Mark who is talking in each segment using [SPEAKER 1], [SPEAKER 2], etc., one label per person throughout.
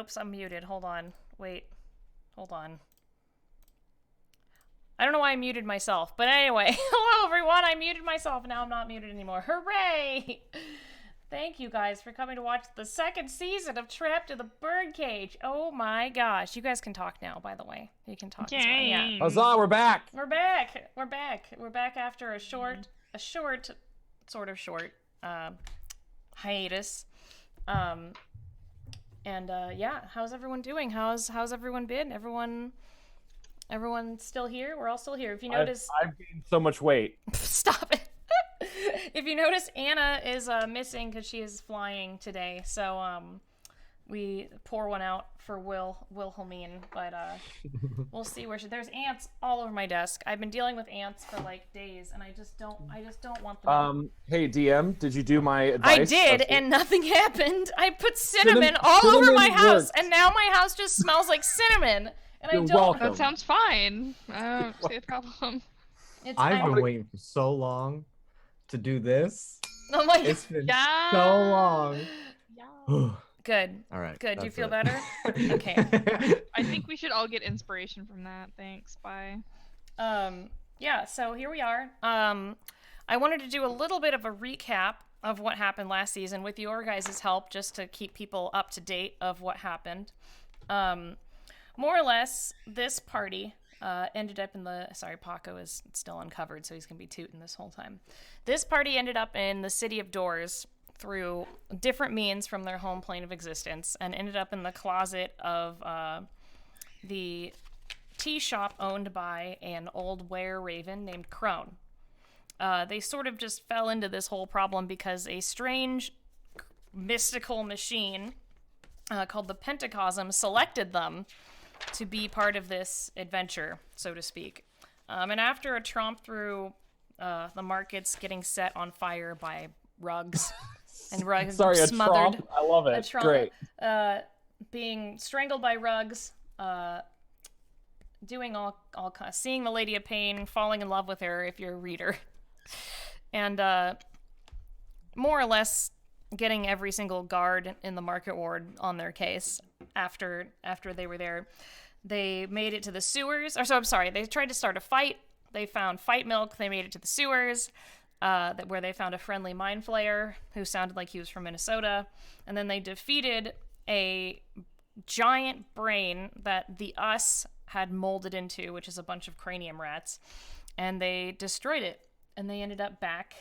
[SPEAKER 1] Whoops, I'm muted. Hold on. Wait. Hold on. I don't know why I muted myself, but anyway. Hello, everyone. I muted myself. Now I'm not muted anymore. Hooray! Thank you guys for coming to watch the second season of Trapped in the Birdcage. Oh my gosh. You guys can talk now, by the way. You can talk as well. Yeah.
[SPEAKER 2] Huzzah, we're back.
[SPEAKER 1] We're back. We're back after a short, sort of short, hiatus. Yeah, how's everyone doing? How's everyone been? Everyone's still here? We're all still here. If you notice...
[SPEAKER 2] I've gained so much weight.
[SPEAKER 1] Stop it. If you notice, Anna is missing because she is flying today. So we pour one out for Wilhelmine, but we'll see where there's ants all over my desk. I've been dealing with ants for like days, and I just don't want them.
[SPEAKER 2] Hey DM, did you do my advice?
[SPEAKER 1] I did, and nothing happened. I put cinnamon all over my house,
[SPEAKER 2] works.
[SPEAKER 1] and now my house just smells like cinnamon. And
[SPEAKER 2] You're
[SPEAKER 1] I don't.
[SPEAKER 2] welcome.
[SPEAKER 3] That sounds fine. I don't see a problem.
[SPEAKER 4] I've been waiting for so long to do this.
[SPEAKER 1] Oh my
[SPEAKER 4] It's been
[SPEAKER 3] Yeah.
[SPEAKER 4] so long.
[SPEAKER 3] Yeah.
[SPEAKER 1] Good.
[SPEAKER 4] All right.
[SPEAKER 1] Good. Do you
[SPEAKER 4] that's
[SPEAKER 1] feel
[SPEAKER 4] it.
[SPEAKER 1] better? Okay.
[SPEAKER 3] I think we should all get inspiration from that. Thanks. Bye.
[SPEAKER 1] Yeah, so here we are. I wanted to do a little bit of a recap of what happened last season with your guys' help, just to keep people up to date of what happened. More or less, this party ended up in the... Sorry, Paco is still uncovered, so he's going to be tooting this whole time. This party ended up in the City of Doors through different means from their home plane of existence, and ended up in the closet of the tea shop owned by an old were-raven named Crone. They sort of just fell into this whole problem because a strange mystical machine called the Pentacosm selected them to be part of this adventure, so to speak. And after a tromp through the markets getting set on fire by rugs, and rugs
[SPEAKER 2] Sorry, a
[SPEAKER 1] smothered.
[SPEAKER 2] tromp? I love it. Great.
[SPEAKER 1] Being strangled by rugs, doing all seeing the Lady of Pain, falling in love with her if you're a reader, and more or less getting every single guard in the market ward on their case after they were there. They made it to the sewers, they tried to start a fight. They found fight milk. They made it to the sewers, where they found a friendly mind flayer who sounded like he was from Minnesota. And then they defeated a giant brain that the Us had molded into, which is a bunch of cranium rats. And they destroyed it. And they ended up back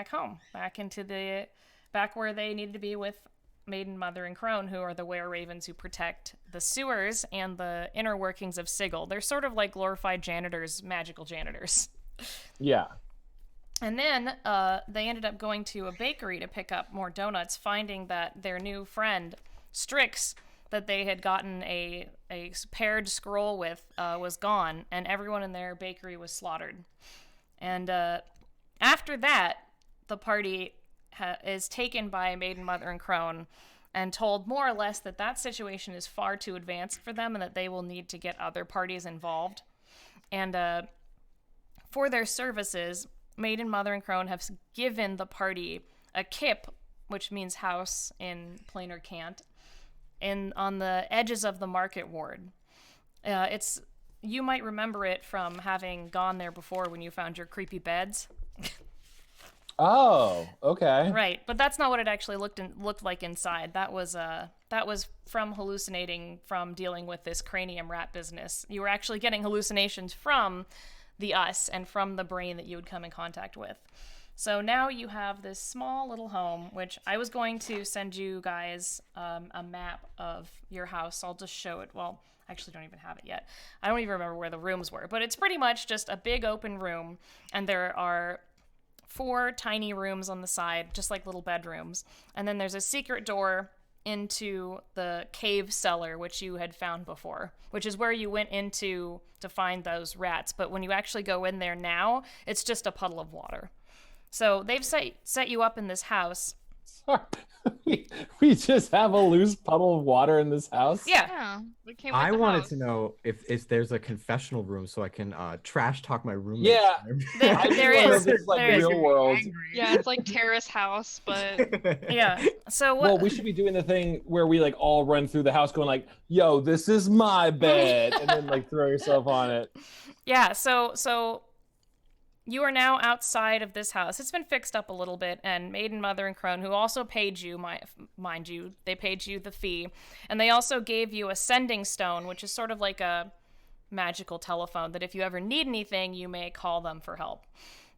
[SPEAKER 1] home, back where they needed to be with Maiden, Mother, and Crone, who are the were-ravens who protect the sewers and the inner workings of Sigil. They're sort of like glorified janitors, magical janitors.
[SPEAKER 2] Yeah.
[SPEAKER 1] And then they ended up going to a bakery to pick up more donuts, finding that their new friend, Strix, that they had gotten a paired scroll with, was gone, and everyone in their bakery was slaughtered. And after that, the party is taken by Maiden, Mother, and Crone and told more or less that situation is far too advanced for them and that they will need to get other parties involved. And for their services, Maiden, Mother, and Crone have given the party a kip, which means house in plainer cant, on the edges of the market ward. You might remember it from having gone there before when you found your creepy beds.
[SPEAKER 2] Oh, okay.
[SPEAKER 1] Right, but that's not what it actually looked like inside. That was from hallucinating from dealing with this cranium rat business. You were actually getting hallucinations from the Us and from the brain that you would come in contact with. So now you have this small little home, which I was going to send you guys a map of your house. I'll just show it. Well, I actually don't even have it yet. I don't even remember where the rooms were, but it's pretty much just a big open room, and there are 4 tiny rooms on the side, just like little bedrooms. And then there's a secret door into the cave cellar, which you had found before, which is where you went into to find those rats. But when you actually go in there now, it's just a puddle of water. So they've set you up in this house
[SPEAKER 2] Sorry. We just have a loose puddle of water in this house.
[SPEAKER 1] Yeah.
[SPEAKER 3] Yeah, we came.
[SPEAKER 4] I
[SPEAKER 3] with the
[SPEAKER 4] wanted
[SPEAKER 3] house.
[SPEAKER 4] to know if there's a confessional room so I can trash talk my roommate.
[SPEAKER 2] Yeah. I
[SPEAKER 1] There
[SPEAKER 2] just wanted
[SPEAKER 1] is.
[SPEAKER 2] this, like,
[SPEAKER 1] There is.
[SPEAKER 2] real world.
[SPEAKER 3] Yeah, it's like terrace house, but
[SPEAKER 1] Yeah. So what?
[SPEAKER 2] Well, we should be doing the thing where we like all run through the house going like, "Yo, this is my bed," and then like throw yourself on it.
[SPEAKER 1] Yeah. So you are now outside of this house. It's been fixed up a little bit, and Maiden, Mother, and Crone, who also paid you, mind you, they paid you the fee, and they also gave you a sending stone, which is sort of like a magical telephone that if you ever need anything, you may call them for help,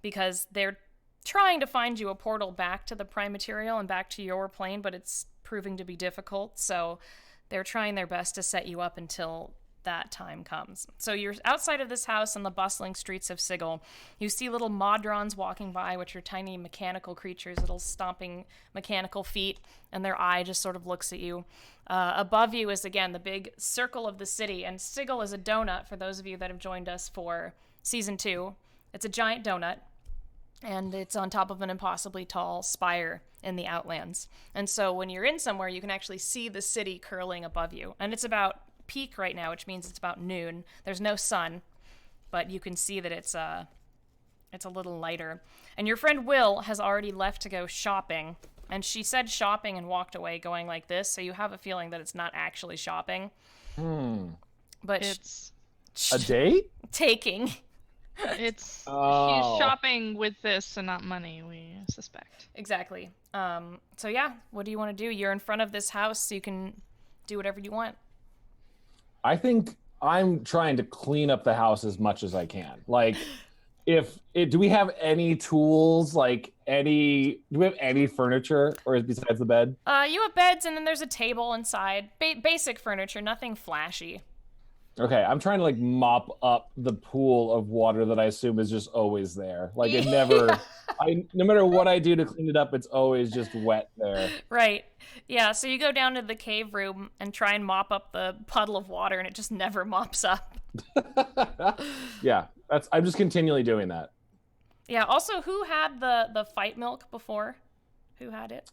[SPEAKER 1] because they're trying to find you a portal back to the prime material and back to your plane, but it's proving to be difficult, so they're trying their best to set you up until that time comes. So you're outside of this house in the bustling streets of Sigil. You see little modrons walking by, which are tiny mechanical creatures, little stomping mechanical feet, and their eye just sort of looks at you. Above you is, again, the big circle of the city, and Sigil is a donut for those of you that have joined us for Season 2. It's a giant donut, and it's on top of an impossibly tall spire in the Outlands. And so when you're in somewhere, you can actually see the city curling above you. And it's about peak right now, which means it's about noon. There's no sun, but you can see that it's a little lighter. And your friend Will has already left to go shopping, and she said shopping and walked away going like this, so you have a feeling that it's not actually shopping. But
[SPEAKER 3] it's
[SPEAKER 2] A date?
[SPEAKER 1] taking.
[SPEAKER 3] it's
[SPEAKER 2] Oh.
[SPEAKER 3] she's shopping with this and not money, we suspect.
[SPEAKER 1] Exactly. So yeah, what do you want to do? You're in front of this house, so you can do whatever you want.
[SPEAKER 2] I think I'm trying to clean up the house as much as I can. Like, do we have any tools? Like, do we have any furniture, or besides the bed?
[SPEAKER 1] You have beds, and then there's a table inside. Basic furniture, nothing flashy.
[SPEAKER 2] Okay, I'm trying to like mop up the pool of water that I assume is just always there. Like it never, no matter what I do to clean it up, it's always just wet there.
[SPEAKER 1] Right. Yeah, so you go down to the cave room and try and mop up the puddle of water, and it just never mops up.
[SPEAKER 2] Yeah, I'm just continually doing that.
[SPEAKER 1] Yeah, also, who had the fight milk before? Who had it?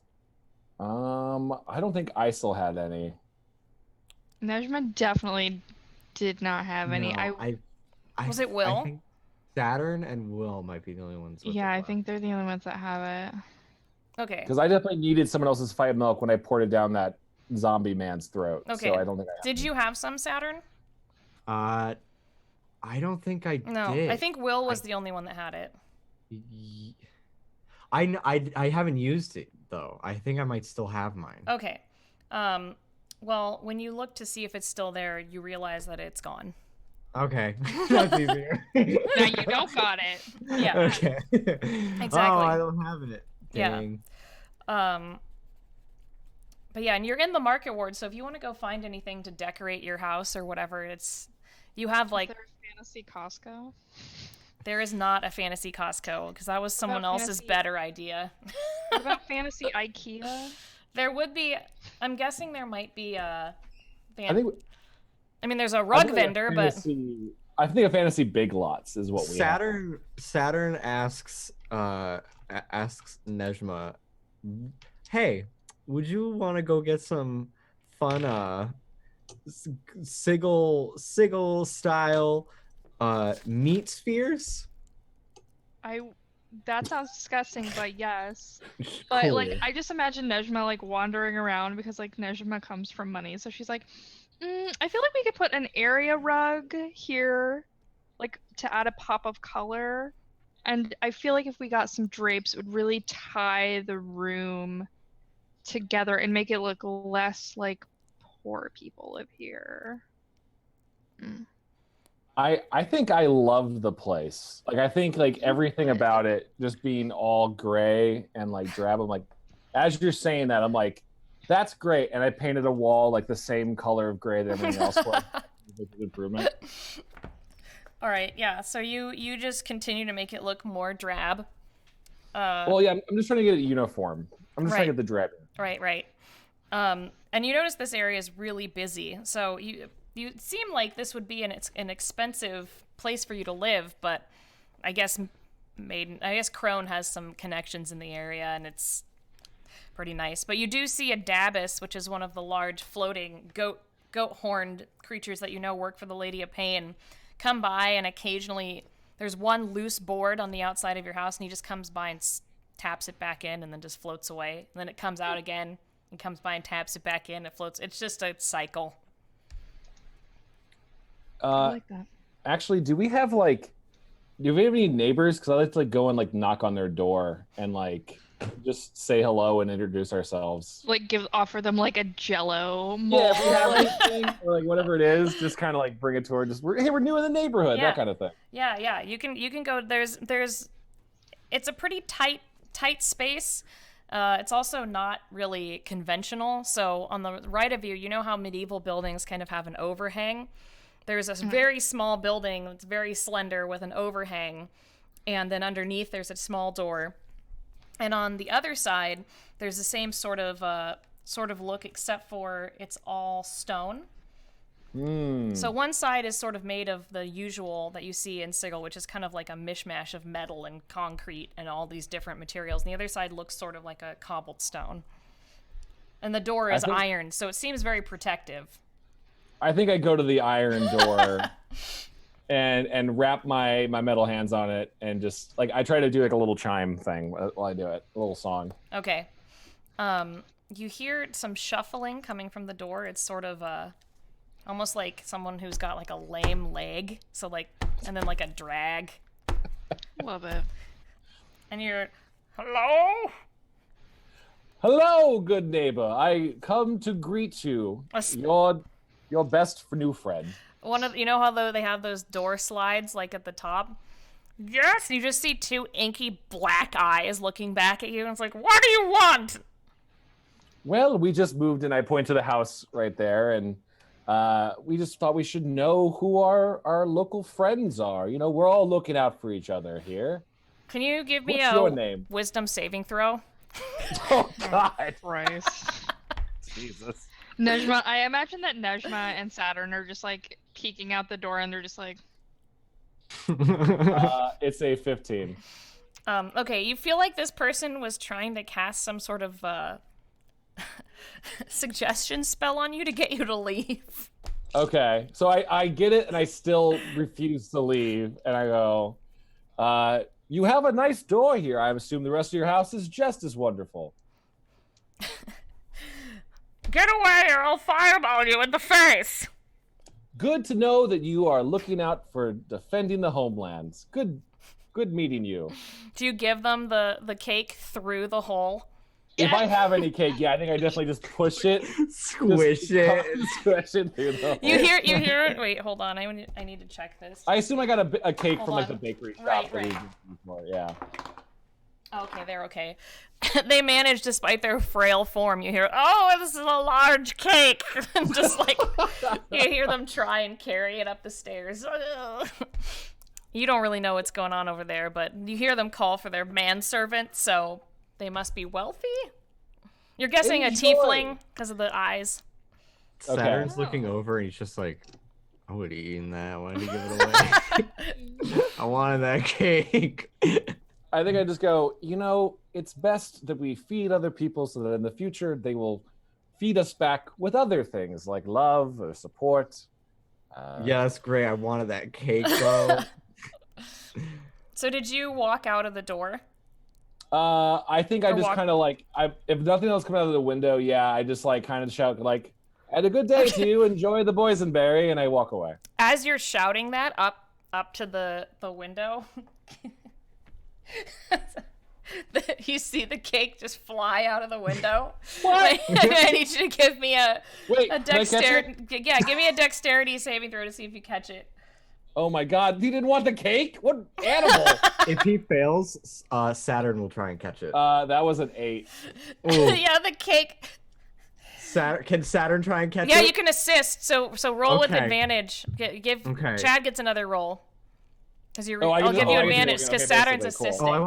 [SPEAKER 2] I don't think I still had any.
[SPEAKER 3] Nejma definitely did not have any.
[SPEAKER 4] No, I
[SPEAKER 1] Was it Will?
[SPEAKER 4] I think Saturn and Will might be the only ones. With
[SPEAKER 3] Yeah,
[SPEAKER 4] it
[SPEAKER 3] I
[SPEAKER 4] left.
[SPEAKER 3] think they're the only ones that have it.
[SPEAKER 1] Okay.
[SPEAKER 2] Because I definitely needed someone else's fight milk when I poured it down that zombie man's throat.
[SPEAKER 1] Okay.
[SPEAKER 2] So I don't think I have
[SPEAKER 1] Did you have some, Saturn?
[SPEAKER 4] I don't think I
[SPEAKER 1] No,
[SPEAKER 4] did.
[SPEAKER 1] I think Will was the only one that had it.
[SPEAKER 4] I haven't used it though. I think I might still have mine.
[SPEAKER 1] Okay. Well, when you look to see if it's still there, you realize that it's gone.
[SPEAKER 4] Okay, that's easier.
[SPEAKER 3] Now you don't got it.
[SPEAKER 1] Yeah.
[SPEAKER 4] Okay.
[SPEAKER 1] Exactly.
[SPEAKER 4] Oh, I don't have it.
[SPEAKER 1] Yeah.
[SPEAKER 4] Dang.
[SPEAKER 1] But yeah, and you're in the market ward, so if you want to go find anything to decorate your house or whatever, you have like
[SPEAKER 3] Is there a fantasy Costco?
[SPEAKER 1] there is not a fantasy Costco because that was someone
[SPEAKER 3] about
[SPEAKER 1] else's
[SPEAKER 3] fantasy-
[SPEAKER 1] better idea.
[SPEAKER 3] What about fantasy IKEA?
[SPEAKER 1] There would be. I'm guessing there might be a.
[SPEAKER 2] I think
[SPEAKER 1] I mean, there's a
[SPEAKER 2] I
[SPEAKER 1] rug
[SPEAKER 2] think a
[SPEAKER 1] vendor, but
[SPEAKER 2] fantasy- I think a fantasy Big Lots is what we have.
[SPEAKER 4] Saturn asks Nejma, "Hey, would you want to go get some fun Sigil style meat spheres?"
[SPEAKER 3] That sounds disgusting, but yes. But like,
[SPEAKER 4] Cool.
[SPEAKER 3] I just imagine Nejma like wandering around because like Nejma comes from money, so she's like, I feel like we could put an area rug here, like to add a pop of color, and I feel like if we got some drapes, it would really tie the room together and make it look less like poor people live here.
[SPEAKER 2] I think I loved the place. Like I think like everything about it just being all gray and like drab. I'm like, as you're saying that, I'm like, that's great. And I painted a wall like the same color of gray that everything else was. Improvement.
[SPEAKER 1] all right, yeah. So you just continue to make it look more drab.
[SPEAKER 2] Well, yeah, I'm just trying to get it uniform. I'm just trying to get the drab.
[SPEAKER 1] Right. And you notice this area is really busy. So you seem like this would be an expensive place for you to live, but I guess Crone has some connections in the area, and pretty nice. But you do see a dabus, which is one of the large floating goat-horned creatures that work for the Lady of Pain, come by, and occasionally there's one loose board on the outside of your house, and he just comes by and taps it back in and then just floats away. And then it comes out again and comes by and taps it back in. It floats. It's just a cycle.
[SPEAKER 3] I like that.
[SPEAKER 2] Actually, do we have any neighbors? Because I like to go and knock on their door and just say hello and introduce ourselves.
[SPEAKER 3] Offer them a Jello.
[SPEAKER 2] Yeah, if we have anything or whatever it is, just kind of bring it toward. Hey, we're new in the neighborhood, that kind of thing.
[SPEAKER 1] Yeah. You can go. It's a pretty tight space. It's also not really conventional. So on the right of you, you know how medieval buildings kind of have an overhang. There's a very small building that's very slender with an overhang, and then underneath there's a small door. And on the other side, there's the same sort of look, except for it's all stone. So one side is sort of made of the usual that you see in Sigil, which is kind of like a mishmash of metal and concrete and all these different materials. And the other side looks sort of like a cobbled stone. And the door is iron, so it seems very protective.
[SPEAKER 2] I think I go to the iron door and wrap my metal hands on it and just I try to do a little chime thing while I do it, a little song.
[SPEAKER 1] Okay. You hear some shuffling coming from the door. It's sort of almost like someone who's got a lame leg. So and then a drag.
[SPEAKER 3] Love it.
[SPEAKER 1] And you're, hello?
[SPEAKER 2] Hello, good neighbor. I come to greet you. Your best new friend.
[SPEAKER 1] One of how they have those door slides at the top? Yes, you just see two inky black eyes looking back at you, and it's what do you want?
[SPEAKER 2] Well, we just moved, and I point to the house right there, and we just thought we should know who our local friends are. We're all looking out for each other here.
[SPEAKER 1] Can you give me
[SPEAKER 2] What's your name?
[SPEAKER 1] Wisdom saving throw?
[SPEAKER 2] Oh, God.
[SPEAKER 3] Christ.
[SPEAKER 2] Jesus.
[SPEAKER 3] Nejma, I imagine that Nejma and Saturn are just peeking out the door, and they're just
[SPEAKER 2] it's a 15.
[SPEAKER 1] Okay, you feel like this person was trying to cast some sort of suggestion spell on you to get you to leave.
[SPEAKER 2] Okay, so I get it, and I still refuse to leave, and I go, you have a nice door here. I assume the rest of your house is just as wonderful.
[SPEAKER 1] Get away or I'll fireball you in the face!
[SPEAKER 2] Good to know that you are looking out for defending the homelands. Good meeting you.
[SPEAKER 1] Do you give them the cake through the hole?
[SPEAKER 2] If I have any cake, I think I definitely just push it.
[SPEAKER 4] Squish it.
[SPEAKER 2] Squish it through the hole.
[SPEAKER 1] You hear it? Wait, hold on. I need to check this.
[SPEAKER 2] I assume I got a cake
[SPEAKER 1] Hold
[SPEAKER 2] from
[SPEAKER 1] on.
[SPEAKER 2] the bakery shop.
[SPEAKER 1] Right.
[SPEAKER 2] Yeah.
[SPEAKER 1] Okay, they're okay. They manage, despite their frail form. You hear, oh, this is a large cake. And just you hear them try and carry it up the stairs. You don't really know what's going on over there, but you hear them call for their manservant, so they must be wealthy? You're guessing
[SPEAKER 2] Enjoy.
[SPEAKER 1] a tiefling because of the eyes.
[SPEAKER 4] Saturn's looking over and he's just I would have eaten that. Why did he give it away? I wanted that cake.
[SPEAKER 2] I think I just go, it's best that we feed other people so that in the future they will feed us back with other things like love or support.
[SPEAKER 4] Yeah, that's great. I wanted that cake, though.
[SPEAKER 1] So did you walk out of the door?
[SPEAKER 2] I think I just kind of if nothing else comes out of the window, I just kind of shout had a good day to you, enjoy the boysenberry, and I walk away.
[SPEAKER 1] As you're shouting that up to the window, you see the cake just fly out of the window.
[SPEAKER 2] What?
[SPEAKER 1] I need you to give me a
[SPEAKER 2] dexterity.
[SPEAKER 1] Yeah, give me a dexterity saving throw to see if you catch it.
[SPEAKER 2] Oh my God, he didn't want the cake? What animal?
[SPEAKER 4] If he fails, Saturn will try and catch it.
[SPEAKER 2] That was an 8.
[SPEAKER 1] Yeah, the cake.
[SPEAKER 4] Can Saturn try and catch it?
[SPEAKER 1] Yeah, you can assist. So roll with
[SPEAKER 4] Okay.
[SPEAKER 1] advantage.
[SPEAKER 4] Okay.
[SPEAKER 1] Chad gets another roll. Because
[SPEAKER 2] I'll
[SPEAKER 1] give you advantage because Saturn's
[SPEAKER 2] basically, cool.
[SPEAKER 1] assisting.
[SPEAKER 4] Oh, I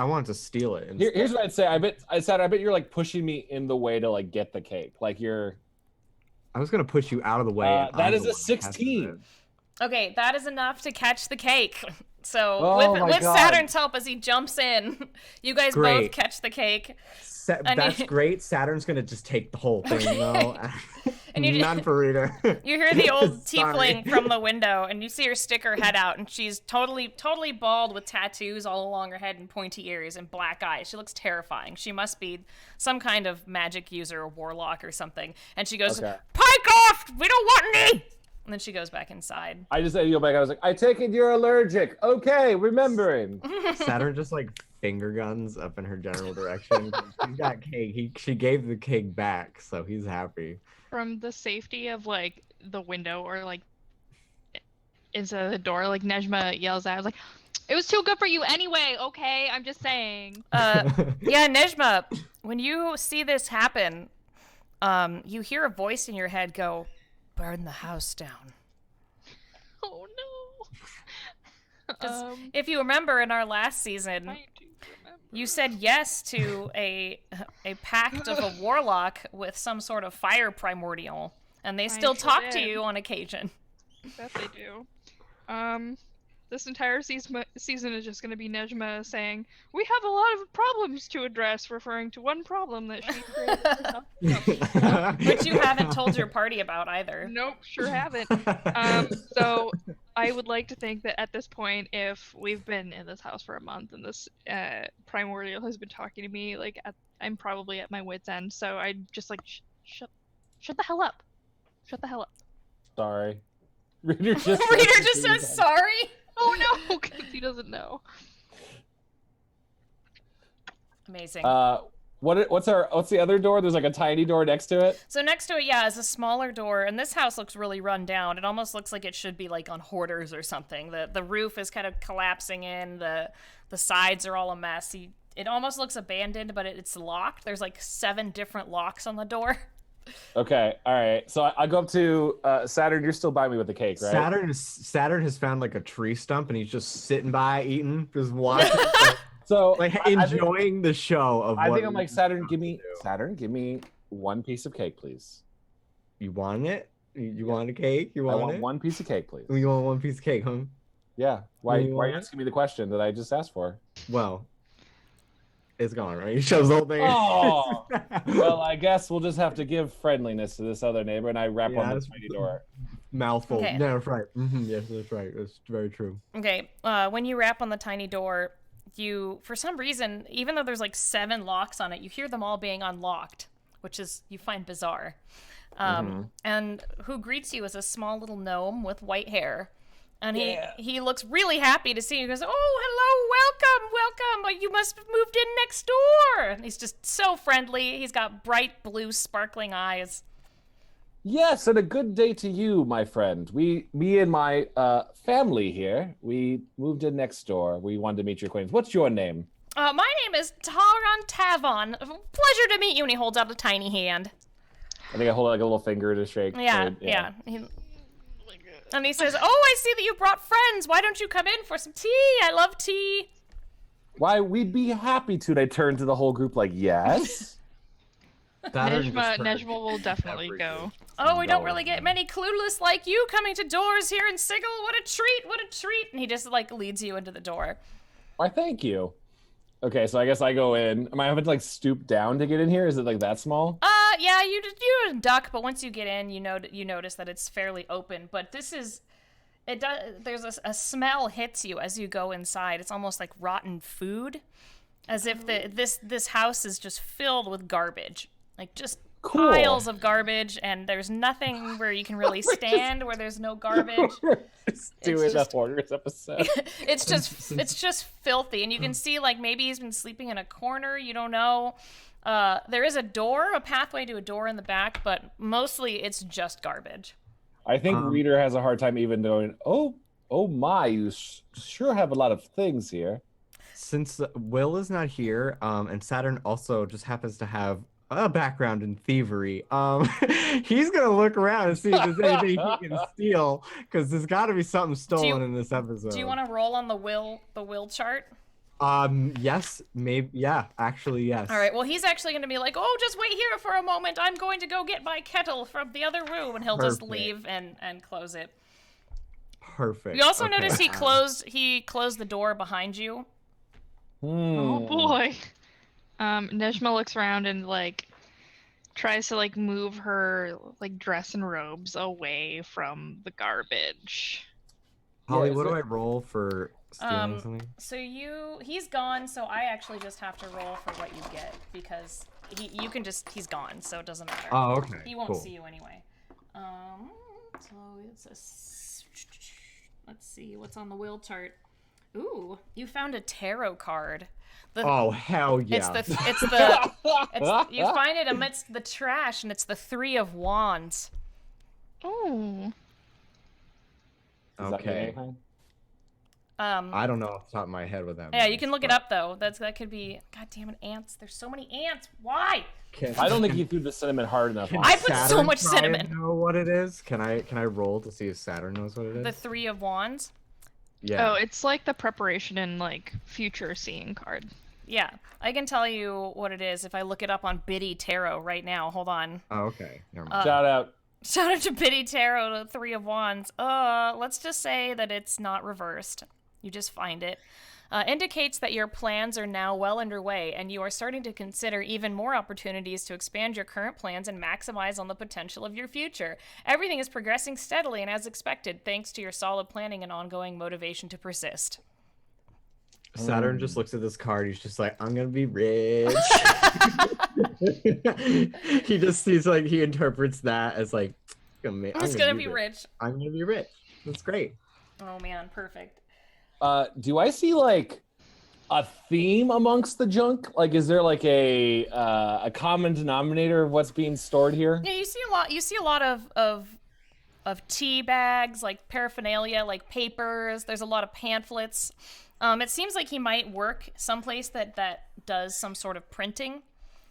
[SPEAKER 4] wanted to steal it.
[SPEAKER 2] Here's what I'd say. I bet you're pushing me in the way to get the cake.
[SPEAKER 4] I was gonna push you out of the way. and
[SPEAKER 2] that
[SPEAKER 4] I'm
[SPEAKER 2] is
[SPEAKER 4] the
[SPEAKER 2] a
[SPEAKER 4] one that catches
[SPEAKER 2] 16.
[SPEAKER 4] it.
[SPEAKER 1] Okay, that is enough to catch the cake. So
[SPEAKER 2] Oh my
[SPEAKER 1] with
[SPEAKER 2] God.
[SPEAKER 1] Saturn's help, as he jumps in, you guys both
[SPEAKER 4] Great.
[SPEAKER 1] catch the cake. And
[SPEAKER 4] That's
[SPEAKER 1] you-
[SPEAKER 4] great. Saturn's gonna just take the whole thing, though.
[SPEAKER 1] And you-
[SPEAKER 4] None for Rita.
[SPEAKER 1] You hear the old
[SPEAKER 4] Sorry.
[SPEAKER 1] tiefling from the window, and you see her stick her head out, and she's totally bald with tattoos all along her head and pointy ears and black eyes. She looks terrifying. She must be some kind of magic user, or warlock or something. And she goes,
[SPEAKER 2] Okay.
[SPEAKER 1] "Pike off! We don't want any!" And then she goes back inside.
[SPEAKER 2] I just said, you go back. I was like, I take it you're allergic. Okay, remembering.
[SPEAKER 4] Saturn just like finger guns up in her general direction. She's got cake. She gave the cake back, so he's happy.
[SPEAKER 3] From the safety of like the window or like inside the door, like Nejma yells out, like, "It was too good for you anyway, okay? I'm just saying."
[SPEAKER 1] Yeah, Nejma, when you see this happen, you hear a voice in your head go, "Burn the house down."
[SPEAKER 3] Oh no.
[SPEAKER 1] 'Cause if you remember in our last season,
[SPEAKER 3] I do remember.
[SPEAKER 1] you said yes to a pact of a warlock with some sort of fire primordial, and they still
[SPEAKER 3] sure
[SPEAKER 1] talk to
[SPEAKER 3] did.
[SPEAKER 1] you on occasion.
[SPEAKER 3] That they do. This entire season is just going to be Nejma saying, "We have a lot of problems to address," referring to one problem that she created herself.
[SPEAKER 1] Which you haven't told your party about either.
[SPEAKER 3] Nope, sure haven't. So I would like to think that at this point, if we've been in this house for a month and this primordial has been talking to me, like I'm probably at my wit's end. So I just like shut the hell up, shut the hell up.
[SPEAKER 2] Sorry. Reader just
[SPEAKER 1] Reader just says sorry.
[SPEAKER 3] Oh no, because he doesn't know.
[SPEAKER 1] Amazing.
[SPEAKER 2] What's the other door? There's like a tiny door next to it.
[SPEAKER 1] So next to it, yeah, is a smaller door, and this house looks really run down. It almost looks like it should be like on hoarders or something. The roof is kind of collapsing in. The sides are all a mess. It almost looks abandoned, but it's locked. There's like 7 different locks on the door.
[SPEAKER 2] Okay, all right. So I go up to Saturn. You're still by me with the cake, right?
[SPEAKER 4] Saturn has found like a tree stump and he's just sitting by eating, just watching,
[SPEAKER 2] So
[SPEAKER 4] like
[SPEAKER 2] I think-
[SPEAKER 4] enjoying the show of.
[SPEAKER 2] I
[SPEAKER 4] what
[SPEAKER 2] think I'm like Saturn.
[SPEAKER 4] Rita's
[SPEAKER 2] Give me
[SPEAKER 4] about to do.
[SPEAKER 2] Saturn. Give me one piece of cake, please.
[SPEAKER 4] You want it? You want a cake? You
[SPEAKER 2] I
[SPEAKER 4] want
[SPEAKER 2] want
[SPEAKER 4] it?
[SPEAKER 2] one piece of cake, please.
[SPEAKER 4] You want one piece of cake, huh?
[SPEAKER 2] Yeah. Why
[SPEAKER 4] You
[SPEAKER 2] are you
[SPEAKER 4] want it?
[SPEAKER 2] asking me the question that I just asked for?
[SPEAKER 4] Well, it's gone, right? He shows the whole thing.
[SPEAKER 2] Oh. Well, I guess we'll just have to give friendliness to this other neighbor, and I rap
[SPEAKER 4] Yeah,
[SPEAKER 2] on the
[SPEAKER 4] that's-
[SPEAKER 2] tiny door.
[SPEAKER 4] Mouthful.
[SPEAKER 1] Okay.
[SPEAKER 4] No, that's right. Yes, that's right. That's very true.
[SPEAKER 1] Okay, when you rap on the tiny door, you, for some reason, even though there's like 7 locks on it, you hear them all being unlocked, which you find bizarre. And who greets you is a small little gnome with white hair. And he looks really happy to see you. He goes, "Oh, hello, welcome. You must have moved in next door." And he's just so friendly. He's got bright blue sparkling eyes.
[SPEAKER 2] Yes, and a good day to you, my friend. Me and my family here, we moved in next door. We wanted to meet your acquaintance. What's your name?
[SPEAKER 1] My name is Taron Tavon. Pleasure to meet you. And he holds out a tiny hand.
[SPEAKER 2] I think I hold like a little finger to shake.
[SPEAKER 1] Yeah,
[SPEAKER 2] or-
[SPEAKER 1] yeah. And he says, "Oh, I see that you brought friends. Why don't you come in for some tea? I love tea."
[SPEAKER 2] Why, we'd be happy to. And I turn to the whole group like, yes.
[SPEAKER 3] Nejma will definitely go.
[SPEAKER 1] "Oh, we don't really get many clueless like you coming to doors here in Sigil. What a treat, what a treat." And he just like leads you into the door.
[SPEAKER 2] Why, thank you. Okay, so I guess I go in. Am I having to like stoop down to get in here? Is it like that small?
[SPEAKER 1] Yeah, you duck, but once you get in, you notice that it's fairly open. But there's a smell hits you as you go inside. It's almost like rotten food, as if this house is just filled with garbage, like just
[SPEAKER 2] Cool.
[SPEAKER 1] piles of garbage, and there's nothing where you can really stand where there's no garbage.
[SPEAKER 2] Just doing the Hoarders episode.
[SPEAKER 1] It's just filthy, and you can see like maybe he's been sleeping in a corner. You don't know. There is a pathway to a door in the back, but mostly it's just garbage.
[SPEAKER 2] I think Reader has a hard time even going, oh my, you sure have a lot of things here.
[SPEAKER 4] Since Will is not here, and Saturn also just happens to have a background in thievery, he's gonna look around and see if there's anything he can steal, because there's got to be something stolen in this episode.
[SPEAKER 1] Do you want to roll on the will chart?
[SPEAKER 4] Yes, maybe, yeah, actually, yes.
[SPEAKER 1] All right, well, he's actually going to be like, "Oh, just wait here for a moment. I'm going to go get my kettle from the other room," and he'll just
[SPEAKER 4] Perfect.
[SPEAKER 1] leave and close it.
[SPEAKER 4] Perfect.
[SPEAKER 1] You also
[SPEAKER 4] Okay.
[SPEAKER 1] notice he closed the door behind you.
[SPEAKER 3] Oh boy. Nejma looks around and like tries to like move her like dress and robes away from the garbage.
[SPEAKER 4] Holly,
[SPEAKER 2] Yeah,
[SPEAKER 4] what
[SPEAKER 2] is
[SPEAKER 4] do
[SPEAKER 2] it-
[SPEAKER 4] I roll for stealing something?
[SPEAKER 1] So he's gone, so I actually just have to roll for what you get because he's gone, so it doesn't matter.
[SPEAKER 4] Oh, okay.
[SPEAKER 1] He won't
[SPEAKER 4] cool.
[SPEAKER 1] see you anyway. So let's see what's on the will chart. Ooh, you found a tarot card.
[SPEAKER 4] Oh, hell yeah.
[SPEAKER 1] You find it amidst the trash, and it's the Three of Wands.
[SPEAKER 3] Oh.
[SPEAKER 2] Does that mean
[SPEAKER 4] Okay.
[SPEAKER 2] anything?
[SPEAKER 4] I don't know off the top of my head what that
[SPEAKER 1] Yeah, you
[SPEAKER 4] means,
[SPEAKER 1] can look it
[SPEAKER 4] but
[SPEAKER 1] up though. That could be. God damn it, ants! There's so many ants. Why?
[SPEAKER 2] I don't think he threw the cinnamon hard enough.
[SPEAKER 4] Can
[SPEAKER 2] on
[SPEAKER 1] I
[SPEAKER 2] it.
[SPEAKER 1] put so
[SPEAKER 4] Saturn
[SPEAKER 1] much
[SPEAKER 4] try and
[SPEAKER 1] cinnamon.
[SPEAKER 4] know what it is? Can I roll to see if Saturn knows what it is?
[SPEAKER 1] The Three of Wands.
[SPEAKER 4] Yeah.
[SPEAKER 3] Oh, it's like the preparation and like future seeing card.
[SPEAKER 1] Yeah, I can tell you what it is if I look it up on Biddy Tarot right now. Hold on.
[SPEAKER 4] Oh, okay. Never mind.
[SPEAKER 2] Shout out.
[SPEAKER 1] Shout out to Biddy Tarot, the Three of Wands. Let's just say that it's not reversed. You just find it. Indicates that your plans are now well underway and you are starting to consider even more opportunities to expand your current plans and maximize on the potential of your future. Everything is progressing steadily and as expected, thanks to your solid planning and ongoing motivation to persist.
[SPEAKER 4] Saturn just looks at this card. He's just like, I'm gonna be rich. He just sees like he interprets that as like,
[SPEAKER 1] I'm gonna be rich.
[SPEAKER 4] I'm gonna be rich. That's great.
[SPEAKER 1] Oh man, perfect.
[SPEAKER 2] Do I see like a theme amongst the junk? Like, is there like a common denominator of what's being stored here?
[SPEAKER 1] Yeah, you see a lot. You see a lot of tea bags, like paraphernalia, like papers. There's a lot of pamphlets. It seems like he might work someplace that does some sort of printing,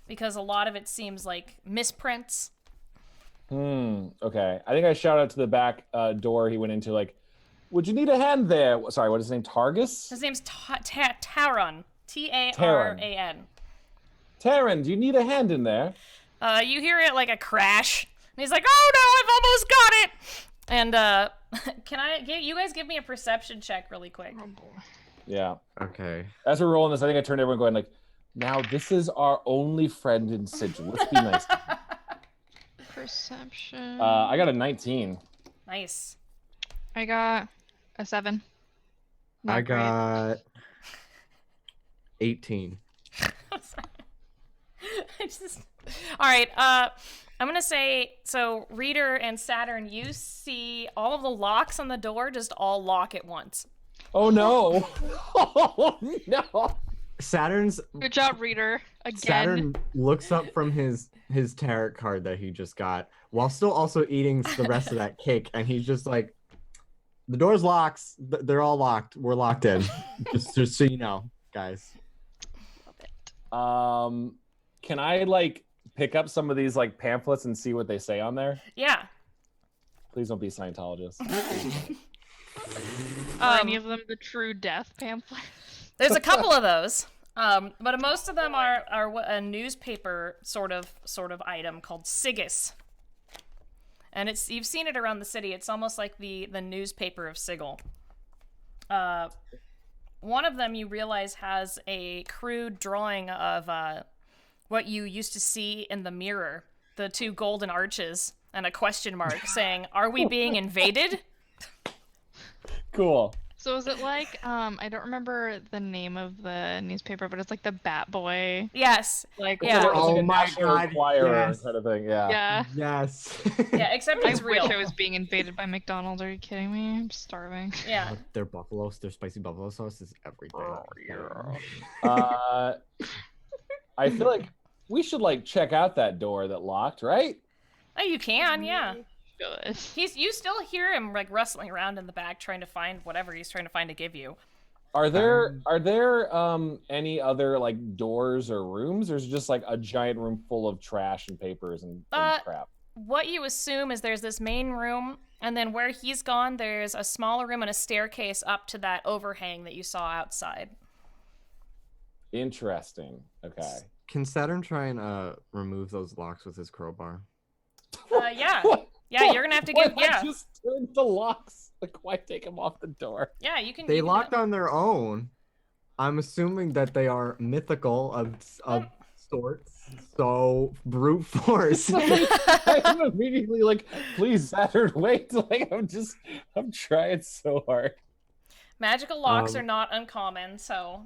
[SPEAKER 1] because a lot of it seems like misprints.
[SPEAKER 2] Okay. I think I shout out to the back door he went into, like, would you need a hand there? Sorry, what is his name? Targus?
[SPEAKER 1] His name's Taran. Taran.
[SPEAKER 2] Taryn, do you need a hand in there?
[SPEAKER 1] You hear it like a crash, and he's like, "Oh no, I've almost got it!" And can you guys give me a perception check really quick?
[SPEAKER 2] Yeah.
[SPEAKER 4] Okay.
[SPEAKER 2] As we're rolling this, I think I turned to everyone going like, now this is our only friend in Sigil. Let's be nice.
[SPEAKER 3] Perception.
[SPEAKER 2] I got a 19.
[SPEAKER 1] Nice.
[SPEAKER 3] I got a 7. Not
[SPEAKER 4] I
[SPEAKER 3] great.
[SPEAKER 4] got 18.
[SPEAKER 1] All right. I'm gonna say, so Reader and Saturn, you see all of the locks on the door just all lock at once.
[SPEAKER 2] Oh no! Oh no!
[SPEAKER 4] Saturn's
[SPEAKER 3] Good job, Reader. Again.
[SPEAKER 4] Saturn looks up from his tarot card that he just got while still also eating the rest of that cake, and he's just like, the door's locked. They're all locked. We're locked in. just so you know, guys.
[SPEAKER 3] Love it.
[SPEAKER 2] Can I like pick up some of these like pamphlets and see what they say on there?
[SPEAKER 1] Yeah.
[SPEAKER 2] Please don't be Scientologists.
[SPEAKER 3] Are any of them the true death pamphlet?
[SPEAKER 1] There's a couple of those, but most of them are a newspaper sort of item called Sigus, and you've seen it around the city. It's almost like the newspaper of Sigil. One of them you realize has a crude drawing of what you used to see in the mirror, the two golden arches and a question mark saying, "Are we being invaded?"
[SPEAKER 2] Cool.
[SPEAKER 3] So is it like, I don't remember the name of the newspaper, but it's like the Bat Boy,
[SPEAKER 1] Yes.
[SPEAKER 3] like,
[SPEAKER 1] Yeah.
[SPEAKER 2] It's like
[SPEAKER 4] Oh
[SPEAKER 2] a
[SPEAKER 4] my
[SPEAKER 2] National
[SPEAKER 4] God,
[SPEAKER 2] Enquirer
[SPEAKER 4] yes.
[SPEAKER 2] kind of thing. Yeah.
[SPEAKER 3] yeah.
[SPEAKER 4] Yes.
[SPEAKER 1] Yeah, except
[SPEAKER 3] I
[SPEAKER 1] it's
[SPEAKER 3] wish
[SPEAKER 1] real.
[SPEAKER 3] I was being invaded by McDonald's. Are you kidding me? I'm starving.
[SPEAKER 1] Yeah.
[SPEAKER 4] Their their spicy buffalo sauce is everything.
[SPEAKER 2] I feel like we should like check out that door that locked, right?
[SPEAKER 1] Oh, you can, yeah.
[SPEAKER 3] Good.
[SPEAKER 1] You still hear him like rustling around in the back trying to find whatever he's trying to find to give you.
[SPEAKER 2] Are there any other like doors or rooms, or is it just like a giant room full of trash and papers and crap?
[SPEAKER 1] What you assume is there's this main room, and then where he's gone, there's a smaller room and a staircase up to that overhang that you saw outside.
[SPEAKER 2] Interesting. Okay.
[SPEAKER 4] Can Saturn try and remove those locks with his crowbar?
[SPEAKER 1] Yeah. Yeah, you're gonna have to give,
[SPEAKER 2] Why not
[SPEAKER 1] yeah.
[SPEAKER 2] just turn the locks. Like, why take him off the door?
[SPEAKER 1] Yeah, you can.
[SPEAKER 4] They
[SPEAKER 1] you can
[SPEAKER 4] locked on their own. I'm assuming that they are mythical of sorts. So brute force.
[SPEAKER 2] I'm immediately like, please, Saturn, wait. Like, I'm trying so hard.
[SPEAKER 1] Magical locks are not uncommon, so.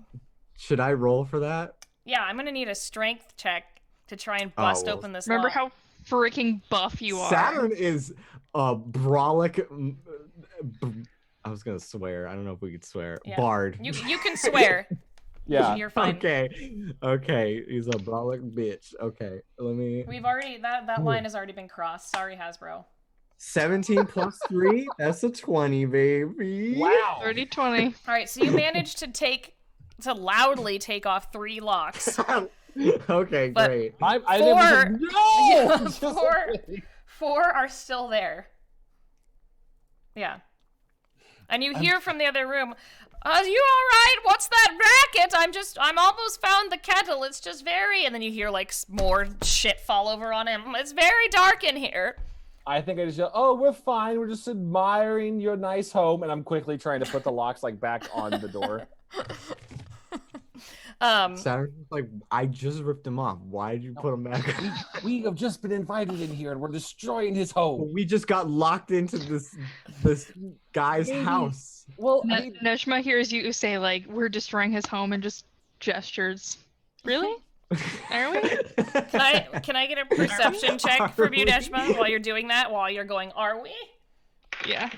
[SPEAKER 4] Should I roll for that?
[SPEAKER 1] Yeah, I'm gonna need a strength check to try and bust open this
[SPEAKER 3] Remember
[SPEAKER 1] lock.
[SPEAKER 3] how freaking buff you are.
[SPEAKER 4] Saturn is a brolic. I was gonna swear. I don't know if we could swear.
[SPEAKER 1] Yeah.
[SPEAKER 4] Bard.
[SPEAKER 1] You can swear.
[SPEAKER 2] Yeah.
[SPEAKER 1] You're fine.
[SPEAKER 4] Okay. He's a brolic bitch. Okay, let me.
[SPEAKER 1] We've already that line has already been crossed. Sorry, Hasbro.
[SPEAKER 4] 17 plus 3. That's a 20, baby.
[SPEAKER 2] Wow.
[SPEAKER 3] 30-20.
[SPEAKER 1] All right, so you managed to loudly take off 3 locks.
[SPEAKER 4] Okay,
[SPEAKER 1] But-
[SPEAKER 4] great.
[SPEAKER 2] I
[SPEAKER 1] Four-
[SPEAKER 2] no.
[SPEAKER 1] Yeah, 4 are still there. Yeah. And you hear from the other room, "Are you all right? What's that racket? I'm almost found the kettle. It's just very..." And then you hear, like, more shit fall over on him. "It's very dark in here."
[SPEAKER 2] I think I just yell, "Oh, we're fine. We're just admiring your nice home," and I'm quickly trying to put the locks like back on the door.
[SPEAKER 4] Saturn's like, I just ripped him off. Why did you put him back?
[SPEAKER 2] We have just been invited in here, and we're destroying his home.
[SPEAKER 4] We just got locked into this guy's house.
[SPEAKER 2] Well,
[SPEAKER 3] Nejma hears you say, like, we're destroying his home and just gestures. Really? Are we?
[SPEAKER 1] Can I get a perception check from you, Nejma, while you're doing that? While you're going, "Are we?"
[SPEAKER 3] Yeah.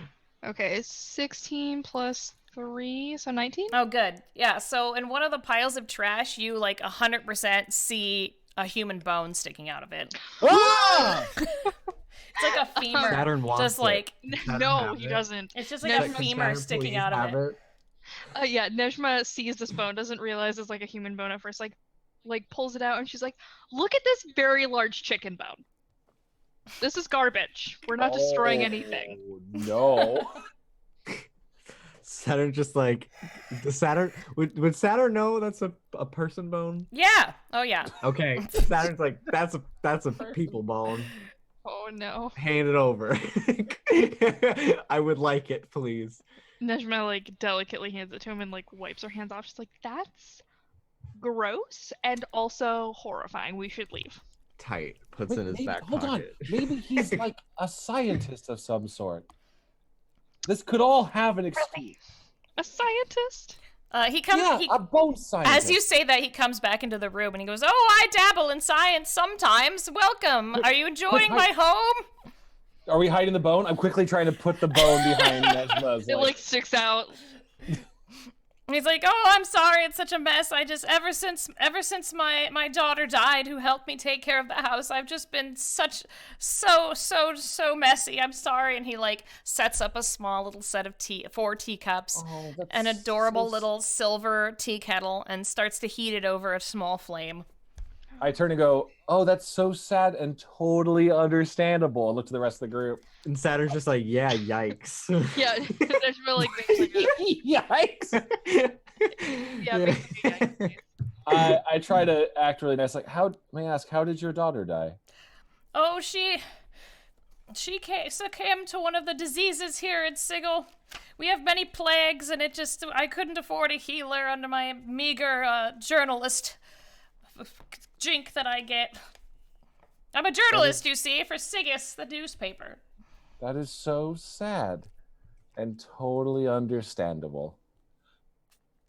[SPEAKER 3] Okay, 16 plus 3, so 19?
[SPEAKER 1] Oh, good. Yeah, so in one of the piles of trash, you, like, 100% see a human bone sticking out of it.
[SPEAKER 2] ah!
[SPEAKER 1] It's like a femur.
[SPEAKER 4] Saturn wants
[SPEAKER 1] just
[SPEAKER 4] it.
[SPEAKER 1] like,
[SPEAKER 4] Saturn
[SPEAKER 3] No,
[SPEAKER 4] have
[SPEAKER 3] he
[SPEAKER 4] it.
[SPEAKER 3] doesn't.
[SPEAKER 1] it's just like
[SPEAKER 3] No,
[SPEAKER 1] a
[SPEAKER 3] can
[SPEAKER 1] femur
[SPEAKER 4] Saturn
[SPEAKER 1] sticking
[SPEAKER 4] please
[SPEAKER 1] out of
[SPEAKER 4] have
[SPEAKER 1] it.
[SPEAKER 3] Yeah, Nejma sees this bone, doesn't realize it's like a human bone at first, like pulls it out, and she's like, "Look at this very large chicken bone. This is garbage. We're not destroying anything."
[SPEAKER 2] No.
[SPEAKER 4] Saturn just like, Saturn would Saturn know that's a person bone?
[SPEAKER 1] Yeah. Oh, yeah.
[SPEAKER 4] Okay, Saturn's like, that's a people bone.
[SPEAKER 3] Oh no.
[SPEAKER 4] Hand it over. I would like it, please.
[SPEAKER 3] Nejma like delicately hands it to him and like wipes her hands off. She's like, "That's gross and also horrifying. We should leave."
[SPEAKER 4] Tight. Puts
[SPEAKER 2] Wait,
[SPEAKER 4] in his
[SPEAKER 2] maybe-
[SPEAKER 4] back
[SPEAKER 2] hold
[SPEAKER 4] pocket.
[SPEAKER 2] on. Maybe he's like a scientist of some sort. This could all have an excuse.
[SPEAKER 3] A scientist?
[SPEAKER 1] He comes.
[SPEAKER 2] Yeah,
[SPEAKER 1] he,
[SPEAKER 2] a bone scientist.
[SPEAKER 1] as you say that, he comes back into the room and he goes, "Oh, I dabble in science sometimes. Welcome. Are you enjoying my home?"
[SPEAKER 2] Are we hiding the bone? I'm quickly trying to put the bone behind Nejma's.
[SPEAKER 3] It like sticks out.
[SPEAKER 1] And he's like, "Oh, I'm sorry, it's such a mess. I just ever since my daughter died, who helped me take care of the house, I've just been so messy. I'm sorry." And he like sets up a small little set of 4 teacups,
[SPEAKER 2] Oh, that's
[SPEAKER 1] an adorable
[SPEAKER 2] so
[SPEAKER 1] little silver tea kettle, and starts to heat it over a small flame.
[SPEAKER 2] I turn and go, "Oh, that's so sad and totally understandable." I look to the rest of the group.
[SPEAKER 4] And Saturn's just like, yeah, yikes.
[SPEAKER 3] Yeah, Nejma like makes like a,
[SPEAKER 2] Yikes!
[SPEAKER 3] yeah, basically, yeah.
[SPEAKER 2] I try to act really nice. Like, may I ask, how did your daughter die?
[SPEAKER 1] Oh, she succumbed to one of the diseases here at Sigil. We have many plagues, and I couldn't afford a healer under my meager journalist jink that I get. I'm a journalist, you see, for Sigis, the newspaper.
[SPEAKER 2] That is so sad and totally understandable.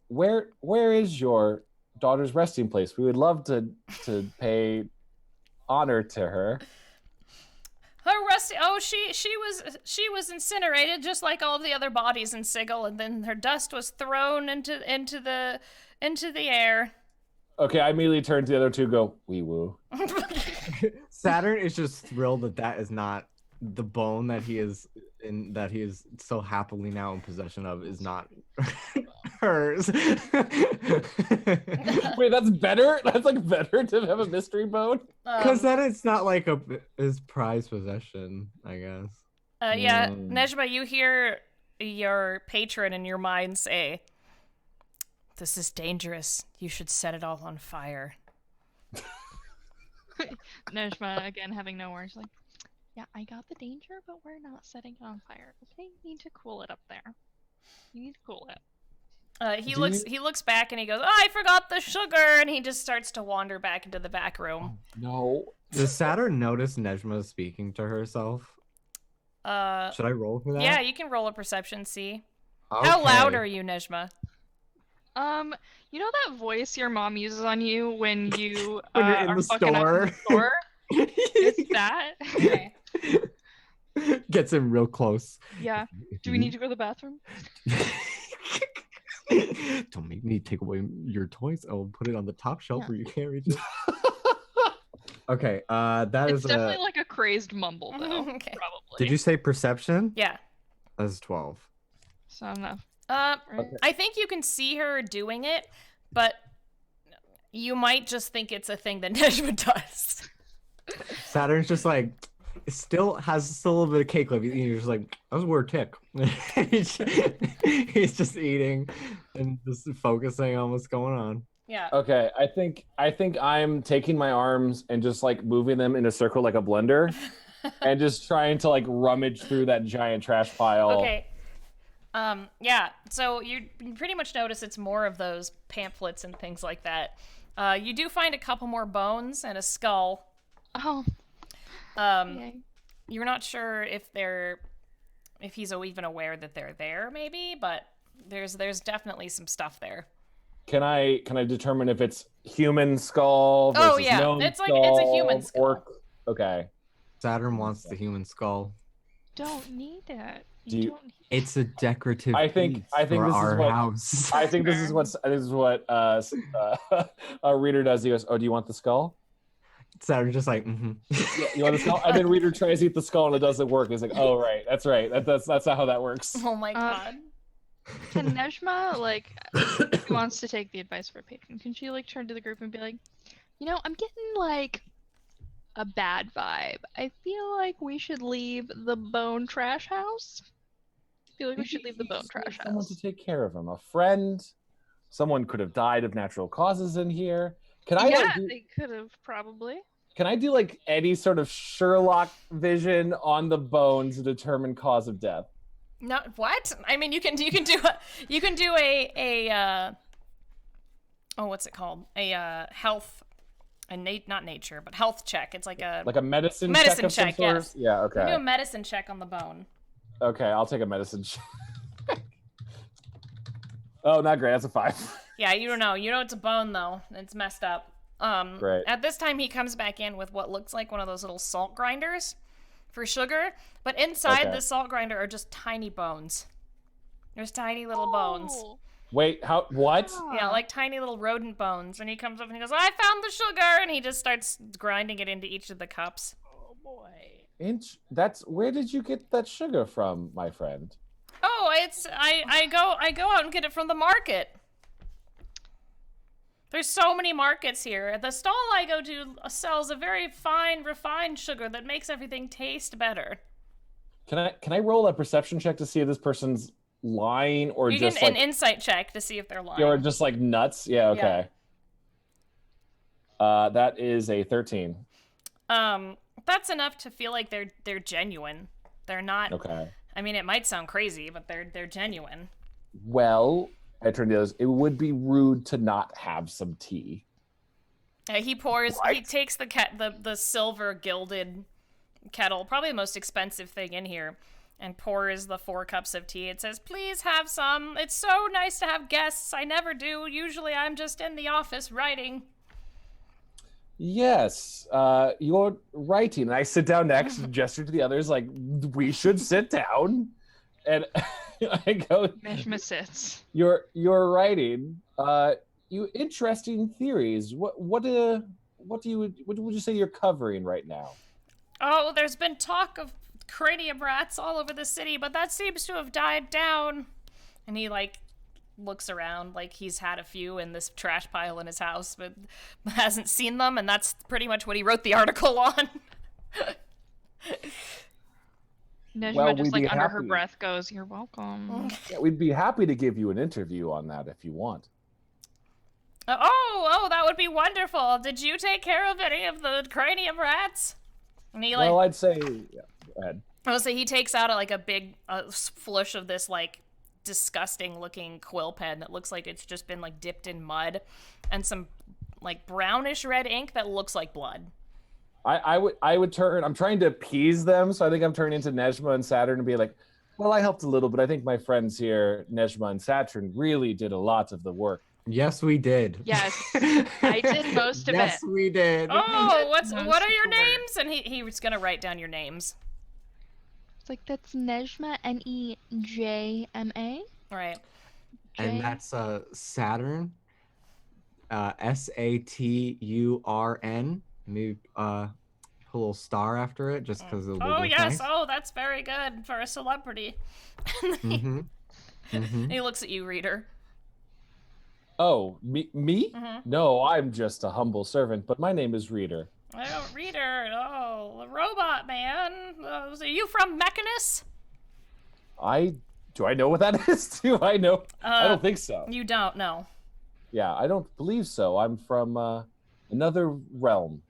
[SPEAKER 2] Where is your daughter's resting place? We would love to pay honor to her.
[SPEAKER 1] Her rusty. Oh, she was incinerated just like all of the other bodies in Sigil, and then her dust was thrown into the air.
[SPEAKER 2] Okay, I immediately turn to the other two and go, wee woo.
[SPEAKER 4] Saturn is just thrilled that is not the bone that he is so happily now in possession of is not hers.
[SPEAKER 2] Wait, that's better? That's like better to have a mystery bone?
[SPEAKER 4] Because then it's not like his prized possession, I guess.
[SPEAKER 1] Yeah, Nejma, you hear your patron in your mind say, "This is dangerous. You should set it all on fire."
[SPEAKER 3] Nejma again having no words, like, Yeah, I got the danger, but we're not setting it on fire. Okay, you need to cool it up there. You need to cool it.
[SPEAKER 1] He looks back and he goes, "Oh, I forgot the sugar," and he just starts to wander back into the back room.
[SPEAKER 2] No.
[SPEAKER 4] Does Saturn notice Nejma speaking to herself? Should I roll for that?
[SPEAKER 1] Yeah, you can roll a perception. See. How loud are you, Nejma?
[SPEAKER 3] You know that voice your mom uses on you when you
[SPEAKER 4] When you're in
[SPEAKER 3] are
[SPEAKER 4] the
[SPEAKER 3] fucking up in the store? It's that.
[SPEAKER 1] Okay.
[SPEAKER 4] Gets him real close.
[SPEAKER 3] Yeah. Do we need to go to the bathroom?
[SPEAKER 4] Don't make me take away your toys. I'll put it on the top shelf where you can't reach it. Okay,
[SPEAKER 3] It's definitely like a crazed mumble, though.
[SPEAKER 1] Okay.
[SPEAKER 3] Probably.
[SPEAKER 4] Did you say perception?
[SPEAKER 1] Yeah.
[SPEAKER 4] That's 12.
[SPEAKER 3] So enough.
[SPEAKER 1] Okay. I think you can see her doing it, but you might just think it's a thing that Nejma does.
[SPEAKER 4] Saturn's just like, still has a little bit of cake left. You're just like, that was a weird tick. He's just eating and just focusing on what's going on.
[SPEAKER 1] Yeah.
[SPEAKER 2] Okay, I think I'm taking my arms and just like moving them in a circle like a blender, and just trying to like rummage through that giant trash pile.
[SPEAKER 1] Okay. Yeah. So you pretty much notice it's more of those pamphlets and things like that. You do find a couple more bones and a skull.
[SPEAKER 3] Oh.
[SPEAKER 1] Yay. You're not sure if he's even aware that they're there, maybe, but there's definitely some stuff there.
[SPEAKER 2] Can I determine if it's human skull versus gnome
[SPEAKER 1] it's
[SPEAKER 2] skull,
[SPEAKER 1] a human skull.
[SPEAKER 2] Orc? Okay.
[SPEAKER 4] Saturn wants the human skull.
[SPEAKER 3] Don't need it.
[SPEAKER 2] You
[SPEAKER 3] don't need
[SPEAKER 4] It's a decorative
[SPEAKER 2] I think
[SPEAKER 4] piece
[SPEAKER 2] this
[SPEAKER 4] for
[SPEAKER 2] is
[SPEAKER 4] our
[SPEAKER 2] what
[SPEAKER 4] house.
[SPEAKER 2] I think this is what a reader does. He goes, "Oh, do you want the skull?"
[SPEAKER 4] Saturn's just like,
[SPEAKER 2] Yeah, you want the skull? And then reader tries to eat the skull and it doesn't work. He's like, "Oh, right, that's right. That's not how that works."
[SPEAKER 1] Oh my god.
[SPEAKER 3] Can Nejma, like, if she wants to take the advice of her patron, can she, like, turn to the group and be like, you know, I'm getting, like, a bad vibe. I feel like we should leave the bone trash house. I feel like we should leave the bone trash
[SPEAKER 2] Someone
[SPEAKER 3] house.
[SPEAKER 2] to take care of him. A friend. Someone could have died of natural causes in here. Can I?
[SPEAKER 3] Yeah, they could have, probably.
[SPEAKER 2] Can I do like any sort of Sherlock vision on the bones to determine cause of death?
[SPEAKER 1] No, what? I mean, you can do a what's it called? A health, not nature, but health check. It's like a
[SPEAKER 2] medicine
[SPEAKER 1] medicine
[SPEAKER 2] check of some
[SPEAKER 1] check.
[SPEAKER 2] sort?
[SPEAKER 1] Yes.
[SPEAKER 2] Yeah.
[SPEAKER 1] You can
[SPEAKER 2] Okay.
[SPEAKER 1] do a medicine check on the bone.
[SPEAKER 2] Okay, I'll take a medicine check. Oh, not great. That's a 5.
[SPEAKER 1] Yeah, you don't know. You know it's a bone though. It's messed up.
[SPEAKER 2] Right.
[SPEAKER 1] At this time, he comes back in with what looks like one of those little salt grinders for sugar, but inside the salt grinder are just tiny bones. There's tiny little bones.
[SPEAKER 2] Wait, how? What?
[SPEAKER 1] Yeah, like tiny little rodent bones. And he comes up and he goes, "I found the sugar," and he just starts grinding it into each of the cups.
[SPEAKER 3] Oh boy.
[SPEAKER 2] That's where did you get that sugar from, my friend?
[SPEAKER 1] Oh, I go out and get it from the market. There's so many markets here. The stall I go to sells a very fine, refined sugar that makes everything taste better.
[SPEAKER 2] Can I roll a perception check to see if this person's lying or
[SPEAKER 1] You
[SPEAKER 2] just
[SPEAKER 1] can
[SPEAKER 2] like
[SPEAKER 1] an insight check to see if they're lying.
[SPEAKER 2] or just like nuts? Yeah. Okay. That is a 13.
[SPEAKER 1] That's enough to feel like they're genuine. They're not.
[SPEAKER 2] Okay.
[SPEAKER 1] I mean, it might sound crazy, but they're genuine.
[SPEAKER 2] Well, I turn to those. It would be rude to not have some tea.
[SPEAKER 1] He pours.
[SPEAKER 2] What?
[SPEAKER 1] He takes the silver gilded kettle, probably the most expensive thing in here, and pours the 4 cups of tea. It says, "Please have some. It's so nice to have guests. I never do. Usually I'm just in the office writing."
[SPEAKER 2] Yes, you're writing. And I sit down next and gesture to the others like, we should sit down. And I go,
[SPEAKER 3] Nejma sits.
[SPEAKER 2] You're writing. You interesting theories. What would you say you're covering right now?
[SPEAKER 1] Oh, there's been talk of cranium rats all over the city, but that seems to have died down. And he looks around like he's had a few in this trash pile in his house, but hasn't seen them, and that's pretty much what he wrote the article on.
[SPEAKER 3] Nejma just
[SPEAKER 2] we'd be
[SPEAKER 3] under her
[SPEAKER 2] happy.
[SPEAKER 3] breath goes, "You're welcome."
[SPEAKER 2] Yeah, we'd be happy to give you an interview on that if you want.
[SPEAKER 1] Oh, that would be wonderful. Did you take care of any of the cranium rats? And he like,
[SPEAKER 2] Well, I'd say, yeah, go ahead.
[SPEAKER 1] I would say he takes out like a big flush of this like disgusting looking quill pen that looks like it's just been like dipped in mud, and some like brownish red ink that looks like blood.
[SPEAKER 2] I would turn. I'm trying to appease them, so I think I'm turning into Nejma and Saturn and be like, well, I helped a little, but I think my friends here, Nejma and Saturn, really did a lot of the work.
[SPEAKER 4] Yes, we did.
[SPEAKER 3] Yes, I did most of
[SPEAKER 4] Yes,
[SPEAKER 3] it.
[SPEAKER 4] we did.
[SPEAKER 1] Oh, what are your
[SPEAKER 3] Most of
[SPEAKER 1] names? And he was gonna write down your names.
[SPEAKER 3] It's like that's Nejma, Nejma.
[SPEAKER 1] Right.
[SPEAKER 4] And that's Saturn, Saturn. Maybe put a little star after it, just because of the.
[SPEAKER 1] Oh yes.
[SPEAKER 4] Nice.
[SPEAKER 1] Oh, that's very good for a celebrity.
[SPEAKER 4] Mm-hmm. Mm-hmm.
[SPEAKER 1] He looks at you, reader.
[SPEAKER 2] Oh, me?
[SPEAKER 1] Mhm.
[SPEAKER 2] No, I'm just a humble servant, but my name is Reader.
[SPEAKER 1] Oh, reader. Oh, the robot man. Are you from Mechanus?
[SPEAKER 2] Do I know what that is? Do I know? I don't think so.
[SPEAKER 1] You don't know.
[SPEAKER 2] Yeah, I don't believe so. I'm from another realm,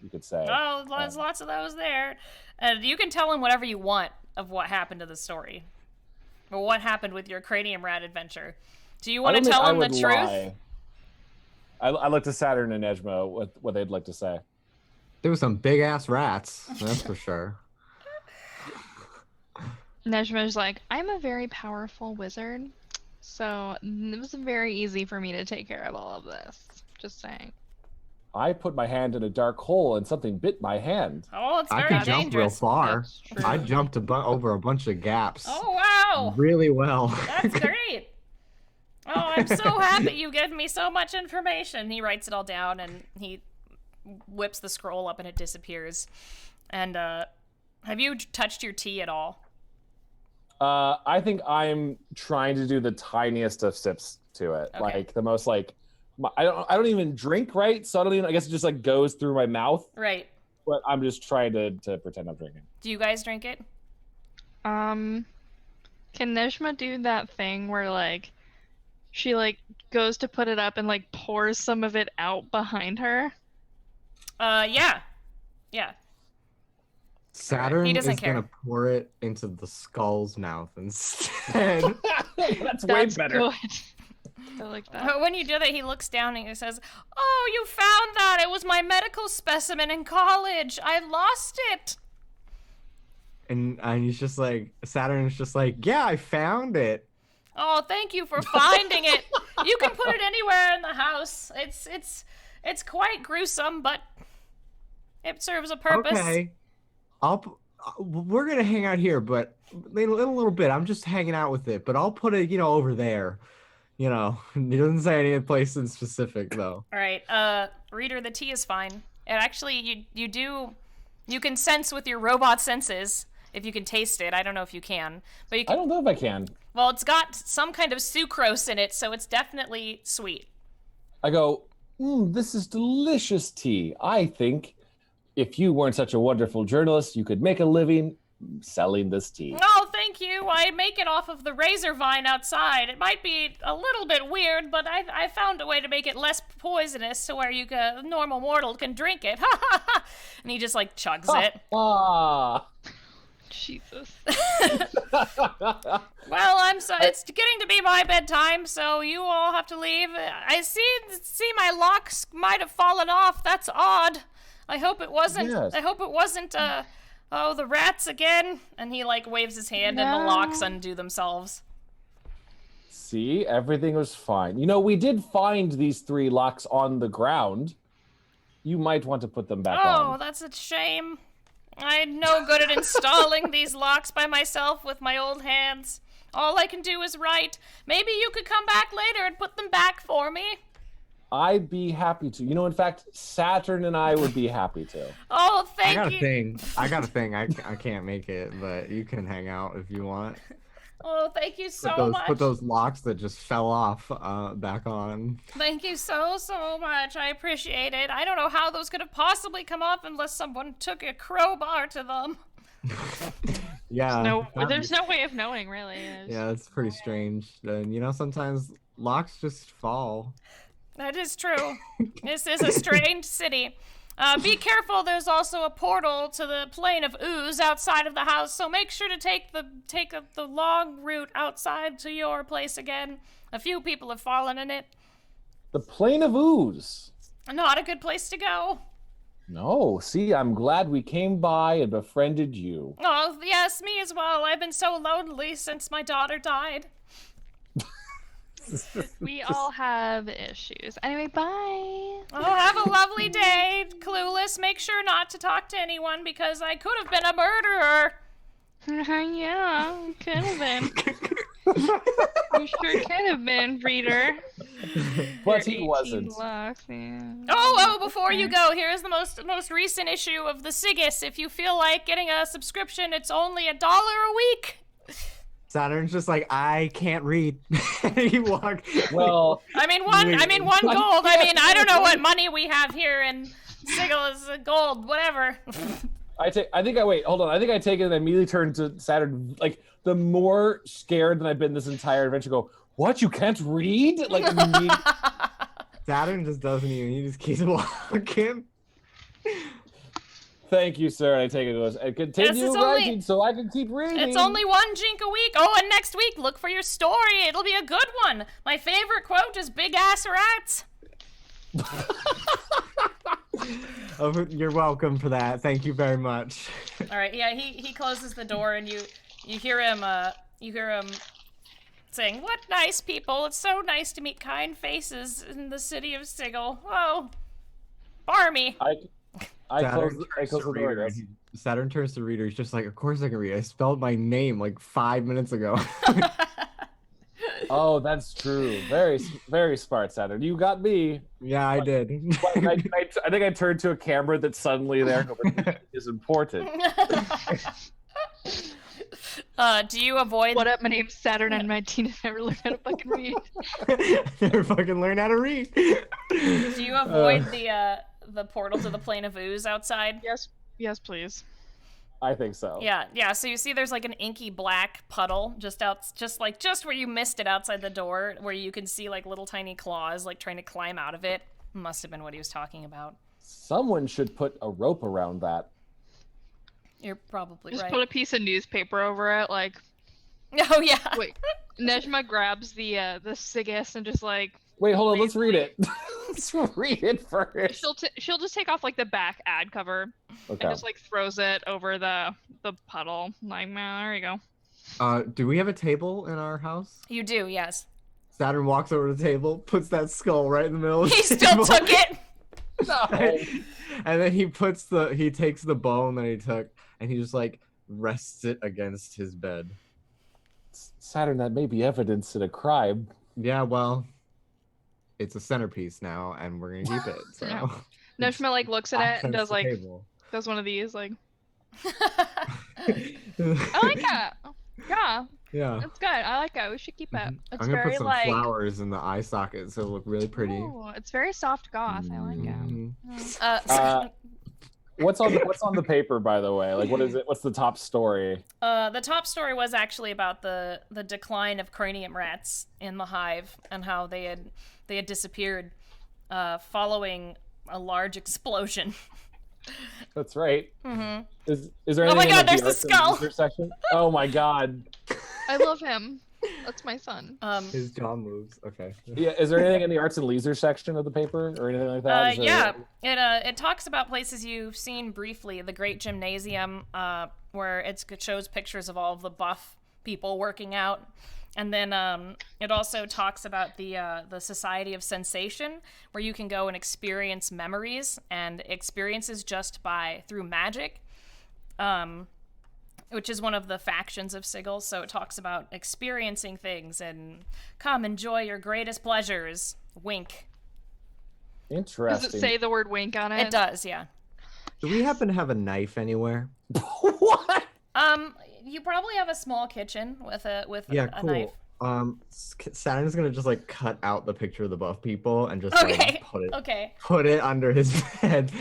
[SPEAKER 2] you could say.
[SPEAKER 1] Oh, there's lots of those there. And you can tell him whatever you want of what happened to the story. Or what happened with your Cranium Rat adventure. Do you want to tell him the truth?
[SPEAKER 2] Lie. I look to Saturn and Nejma what they'd like to say.
[SPEAKER 4] There was some big ass rats, that's for sure.
[SPEAKER 3] Nejma's like, I'm a very powerful wizard, so it was very easy for me to take care of all of this. Just saying.
[SPEAKER 2] I put my hand in a dark hole and something bit my hand.
[SPEAKER 1] Oh, it's
[SPEAKER 4] I
[SPEAKER 1] very
[SPEAKER 4] could jump real
[SPEAKER 1] dangerous.
[SPEAKER 4] far.
[SPEAKER 3] That's true.
[SPEAKER 4] I jumped over a bunch of gaps.
[SPEAKER 1] Oh, wow.
[SPEAKER 4] Really well.
[SPEAKER 1] That's great. Oh, I'm so happy you gave me so much information. He writes it all down and he whips the scroll up and it disappears. And have you touched your tea at all?
[SPEAKER 2] I think I'm trying to do the tiniest of sips to it,
[SPEAKER 1] Okay.
[SPEAKER 2] like the most like. I don't even drink, right? So I guess it just like goes through my mouth.
[SPEAKER 1] Right.
[SPEAKER 2] But I'm just trying to pretend I'm drinking.
[SPEAKER 1] Do you guys drink it?
[SPEAKER 3] Can Nejma do that thing where like she like goes to put it up and like pours some of it out behind her?
[SPEAKER 1] Yeah.
[SPEAKER 4] Saturn
[SPEAKER 1] He
[SPEAKER 4] is
[SPEAKER 1] doesn't care.
[SPEAKER 4] gonna pour it into the skull's mouth instead.
[SPEAKER 2] That's way
[SPEAKER 3] That's
[SPEAKER 2] better.
[SPEAKER 3] good. I like that.
[SPEAKER 1] But when you do that, he looks down and he says, "Oh, you found that! It was my medical specimen in college. I lost it."
[SPEAKER 4] and he's just like, Saturn is just like, yeah, I found it.
[SPEAKER 1] Oh, thank you for finding it. You can put it anywhere in the house. It's quite gruesome, but it serves a purpose.
[SPEAKER 4] Okay, we're gonna hang out here, but in a little bit. I'm just hanging out with it, but I'll put it, over there. He doesn't say any place in specific though.
[SPEAKER 1] All right, reader, the tea is fine. And actually, you can sense with your robot senses if you can taste it. I don't know if you can, but you
[SPEAKER 2] I
[SPEAKER 1] can.
[SPEAKER 2] don't know if I can.
[SPEAKER 1] Well, it's got some kind of sucrose in it, so it's definitely sweet.
[SPEAKER 2] I go, this is delicious tea. I think if you weren't such a wonderful journalist, you could make a living selling this tea.
[SPEAKER 1] Oh, thank you. I make it off of the razor vine outside. It might be a little bit weird, but I found a way to make it less poisonous so where a normal mortal can drink it. Ha ha ha! And he just like chugs it.
[SPEAKER 2] Ah.
[SPEAKER 3] Jesus.
[SPEAKER 1] Well, I'm so it's getting to be my bedtime, so you all have to leave. I see my locks might have fallen off. That's odd. I hope it wasn't.
[SPEAKER 2] Yes.
[SPEAKER 1] I hope it wasn't. Oh, the rats again. And he like waves his hand, and the locks undo themselves.
[SPEAKER 2] See, everything was fine. We did find these 3 locks on the ground. You might want to put them back on.
[SPEAKER 1] Oh, that's a shame. I'm no good at installing these locks by myself with my old hands. All I can do is write. Maybe you could come back later and put them back for me.
[SPEAKER 2] I'd be happy to. In fact, Saturn and I would be happy to.
[SPEAKER 1] Oh, thank
[SPEAKER 4] I
[SPEAKER 1] you.
[SPEAKER 4] got a thing. I can't make it, but you can hang out if you want.
[SPEAKER 1] Oh, thank you so much.
[SPEAKER 4] Put those locks that just fell off back on.
[SPEAKER 1] Thank you so much. I appreciate it. I don't know how those could have possibly come off unless someone took a crowbar to them.
[SPEAKER 4] Yeah.
[SPEAKER 3] There's no way of knowing, really.
[SPEAKER 4] Yeah, it's pretty strange. And sometimes locks just fall.
[SPEAKER 1] That is true. This is a strange city. Be careful, there's also a portal to the plane of ooze outside of the house, so make sure to take the long route outside to your place again. A few people have fallen in it.
[SPEAKER 2] The plane of ooze.
[SPEAKER 1] Not a good place to go.
[SPEAKER 2] No, see, I'm glad we came by and befriended you.
[SPEAKER 1] Oh, yes, me as well. I've been so lonely since my daughter died.
[SPEAKER 3] We all have issues. Anyway, bye.
[SPEAKER 1] Oh, have a lovely day, Clueless. Make sure not to talk to anyone because I could have been a murderer.
[SPEAKER 3] Yeah, could have been. You sure could have been, reader.
[SPEAKER 2] But
[SPEAKER 3] Your
[SPEAKER 2] he wasn't.
[SPEAKER 3] 18 Locks, yeah.
[SPEAKER 1] Oh, before you go, here's the most recent issue of the Sigus. If you feel like getting a subscription, it's only $1 a week.
[SPEAKER 4] Saturn's just like, I can't read. He walked.
[SPEAKER 2] Well,
[SPEAKER 1] I mean one gold. I don't know what money we have here in Sigil is gold, whatever.
[SPEAKER 2] I think I take it and I immediately turn to Saturn. Like, the more scared than I've been this entire adventure, go, what, you can't read? Like,
[SPEAKER 4] Saturn just doesn't even, he just keeps walking.
[SPEAKER 2] thank you, sir. And I take it and continue writing so I can keep reading.
[SPEAKER 1] It's only 1 jink a week. Oh, and next week, look for your story. It'll be a good one. My favorite quote is big ass rats.
[SPEAKER 4] Oh, you're welcome for that. Thank you very much.
[SPEAKER 1] All right, yeah, he closes the door and you hear him saying, "What nice people. It's so nice to meet kind faces in the city of Sigil. Oh, Barmy."
[SPEAKER 2] I close the door. Yes.
[SPEAKER 4] Saturn turns to the reader. He's just like, of course I can read. I spelled my name like 5 minutes ago.
[SPEAKER 2] Oh, that's true. Very, very smart, Saturn. You got me.
[SPEAKER 4] Yeah, I did.
[SPEAKER 2] I think I turned to a camera that's suddenly there. Is important.
[SPEAKER 1] Do you avoid?
[SPEAKER 3] What up? My name's Saturn and my teen never learned how to fucking read.
[SPEAKER 4] Never fucking learned how to read.
[SPEAKER 1] Do you avoid the portal to the plane of ooze outside?
[SPEAKER 3] Yes, please.
[SPEAKER 2] I think so.
[SPEAKER 1] Yeah. So you see, there's like an inky black puddle just where you missed it outside the door, where you can see like little tiny claws like trying to climb out of it. Must have been what he was talking about.
[SPEAKER 2] Someone should put a rope around that.
[SPEAKER 1] You're probably
[SPEAKER 3] Just
[SPEAKER 1] right.
[SPEAKER 3] put a piece of newspaper over it, like.
[SPEAKER 1] Oh yeah.
[SPEAKER 3] Wait, Nejma grabs the Sigus and just like.
[SPEAKER 2] Wait, hold on. Let's read it. Let's read it first.
[SPEAKER 3] She'll just take off like the back ad cover and just like throws it over the puddle. Like, man, there you go.
[SPEAKER 4] Do we have a table in our house?
[SPEAKER 1] You do, yes.
[SPEAKER 4] Saturn walks over to the table, puts that skull right in the middle of the
[SPEAKER 1] He
[SPEAKER 4] table.
[SPEAKER 1] still took it.
[SPEAKER 2] No.
[SPEAKER 4] And then he takes the bone that he took and he just like rests it against his bed.
[SPEAKER 2] Saturn, that may be evidence in a crime.
[SPEAKER 4] Yeah, well, it's a centerpiece now, and we're gonna keep it. So
[SPEAKER 3] Yeah. Nejma like looks at it and does like does one of these like. I like that. Yeah.
[SPEAKER 4] Yeah.
[SPEAKER 3] It's good. I like it. We should keep it. It's
[SPEAKER 4] I'm gonna
[SPEAKER 3] very
[SPEAKER 4] put some
[SPEAKER 3] like.
[SPEAKER 4] flowers in the eye socket so it'll look really pretty.
[SPEAKER 3] Ooh, it's very soft goth. I like it.
[SPEAKER 4] Mhm.
[SPEAKER 2] What's on the paper, by the way? Like, what is it? What's the top story?
[SPEAKER 1] The top story was actually about the decline of cranium rats in the hive and how they had disappeared following a large explosion.
[SPEAKER 2] That's right.
[SPEAKER 1] Mm-hmm.
[SPEAKER 2] Is there anything
[SPEAKER 1] Oh my God,
[SPEAKER 2] in, like,
[SPEAKER 1] there's
[SPEAKER 2] the
[SPEAKER 1] the
[SPEAKER 2] arts and
[SPEAKER 1] skull.
[SPEAKER 2] leisure section? Oh my God.
[SPEAKER 3] I love him. That's my son.
[SPEAKER 4] His jaw moves. Okay.
[SPEAKER 2] Yeah. Is there anything in the arts and leisure section of the paper or anything like that?
[SPEAKER 1] Yeah, it talks about places you've seen briefly. The Great Gymnasium, where it shows pictures of all of the buff people working out, and then it also talks about the Society of Sensation, where you can go and experience memories and experiences just through magic. Which is one of the factions of Sigil, so it talks about experiencing things and come enjoy your greatest pleasures. Wink.
[SPEAKER 2] Interesting.
[SPEAKER 3] Does it say the word wink on it?
[SPEAKER 1] It does, yeah.
[SPEAKER 4] Do we happen to have a knife anywhere?
[SPEAKER 2] What?
[SPEAKER 1] You probably have a small kitchen with a
[SPEAKER 4] Cool.
[SPEAKER 1] knife.
[SPEAKER 4] Saturn's gonna just like cut out the picture of the buff people and just
[SPEAKER 1] Okay.
[SPEAKER 4] like put it under his bed.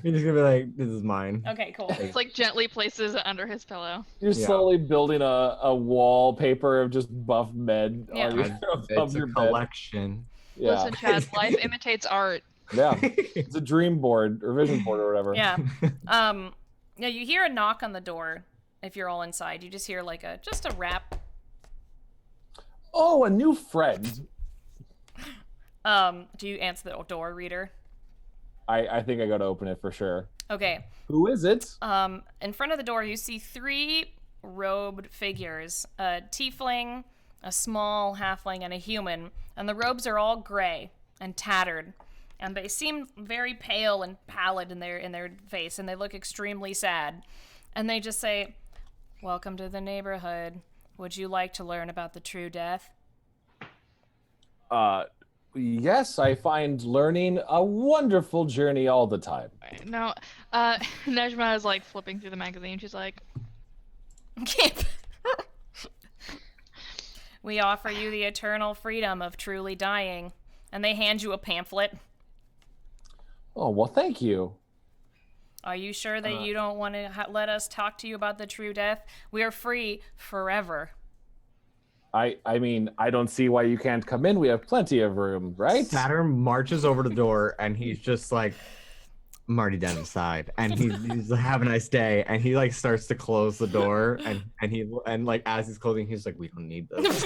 [SPEAKER 4] He's just gonna be like, "This is mine."
[SPEAKER 1] Okay, cool.
[SPEAKER 3] It's like gently places it under his pillow.
[SPEAKER 2] You're slowly building a wallpaper of just buff men
[SPEAKER 1] Yeah.
[SPEAKER 2] on your,
[SPEAKER 4] It's
[SPEAKER 2] above
[SPEAKER 4] a
[SPEAKER 2] your bed.
[SPEAKER 4] collection.
[SPEAKER 2] Yeah.
[SPEAKER 3] Listen, Chad, life imitates art.
[SPEAKER 2] Yeah, it's a dream board or vision board or whatever.
[SPEAKER 1] Yeah. Yeah, you hear a knock on the door if you're all inside. You just hear like just a rap.
[SPEAKER 2] Oh, a new friend.
[SPEAKER 1] Do you answer the door, reader?
[SPEAKER 2] I think I got to open it for sure.
[SPEAKER 1] Okay.
[SPEAKER 2] Who is it?
[SPEAKER 1] In front of the door, you see 3 robed figures: a tiefling, a small halfling, and a human. And the robes are all gray and tattered, and they seem very pale and pallid in their face, and they look extremely sad. And they just say, "Welcome to the neighborhood. Would you like to learn about the true death?"
[SPEAKER 2] Yes, I find learning a wonderful journey all the time.
[SPEAKER 3] No, Nejma is like flipping through the magazine. She's like,
[SPEAKER 1] "We offer you the eternal freedom of truly dying." And they hand you a pamphlet.
[SPEAKER 2] Oh, well, thank you.
[SPEAKER 1] Are you sure that you don't want to let us talk to you about the true death? We are free forever.
[SPEAKER 2] I mean, I don't see why you can't come in. We have plenty of room, right?
[SPEAKER 4] Saturn marches over to the door and he's just like, I'm already down inside. And he's like, have a nice day. And he like starts to close the door and like as he's closing, he's like, we don't need this.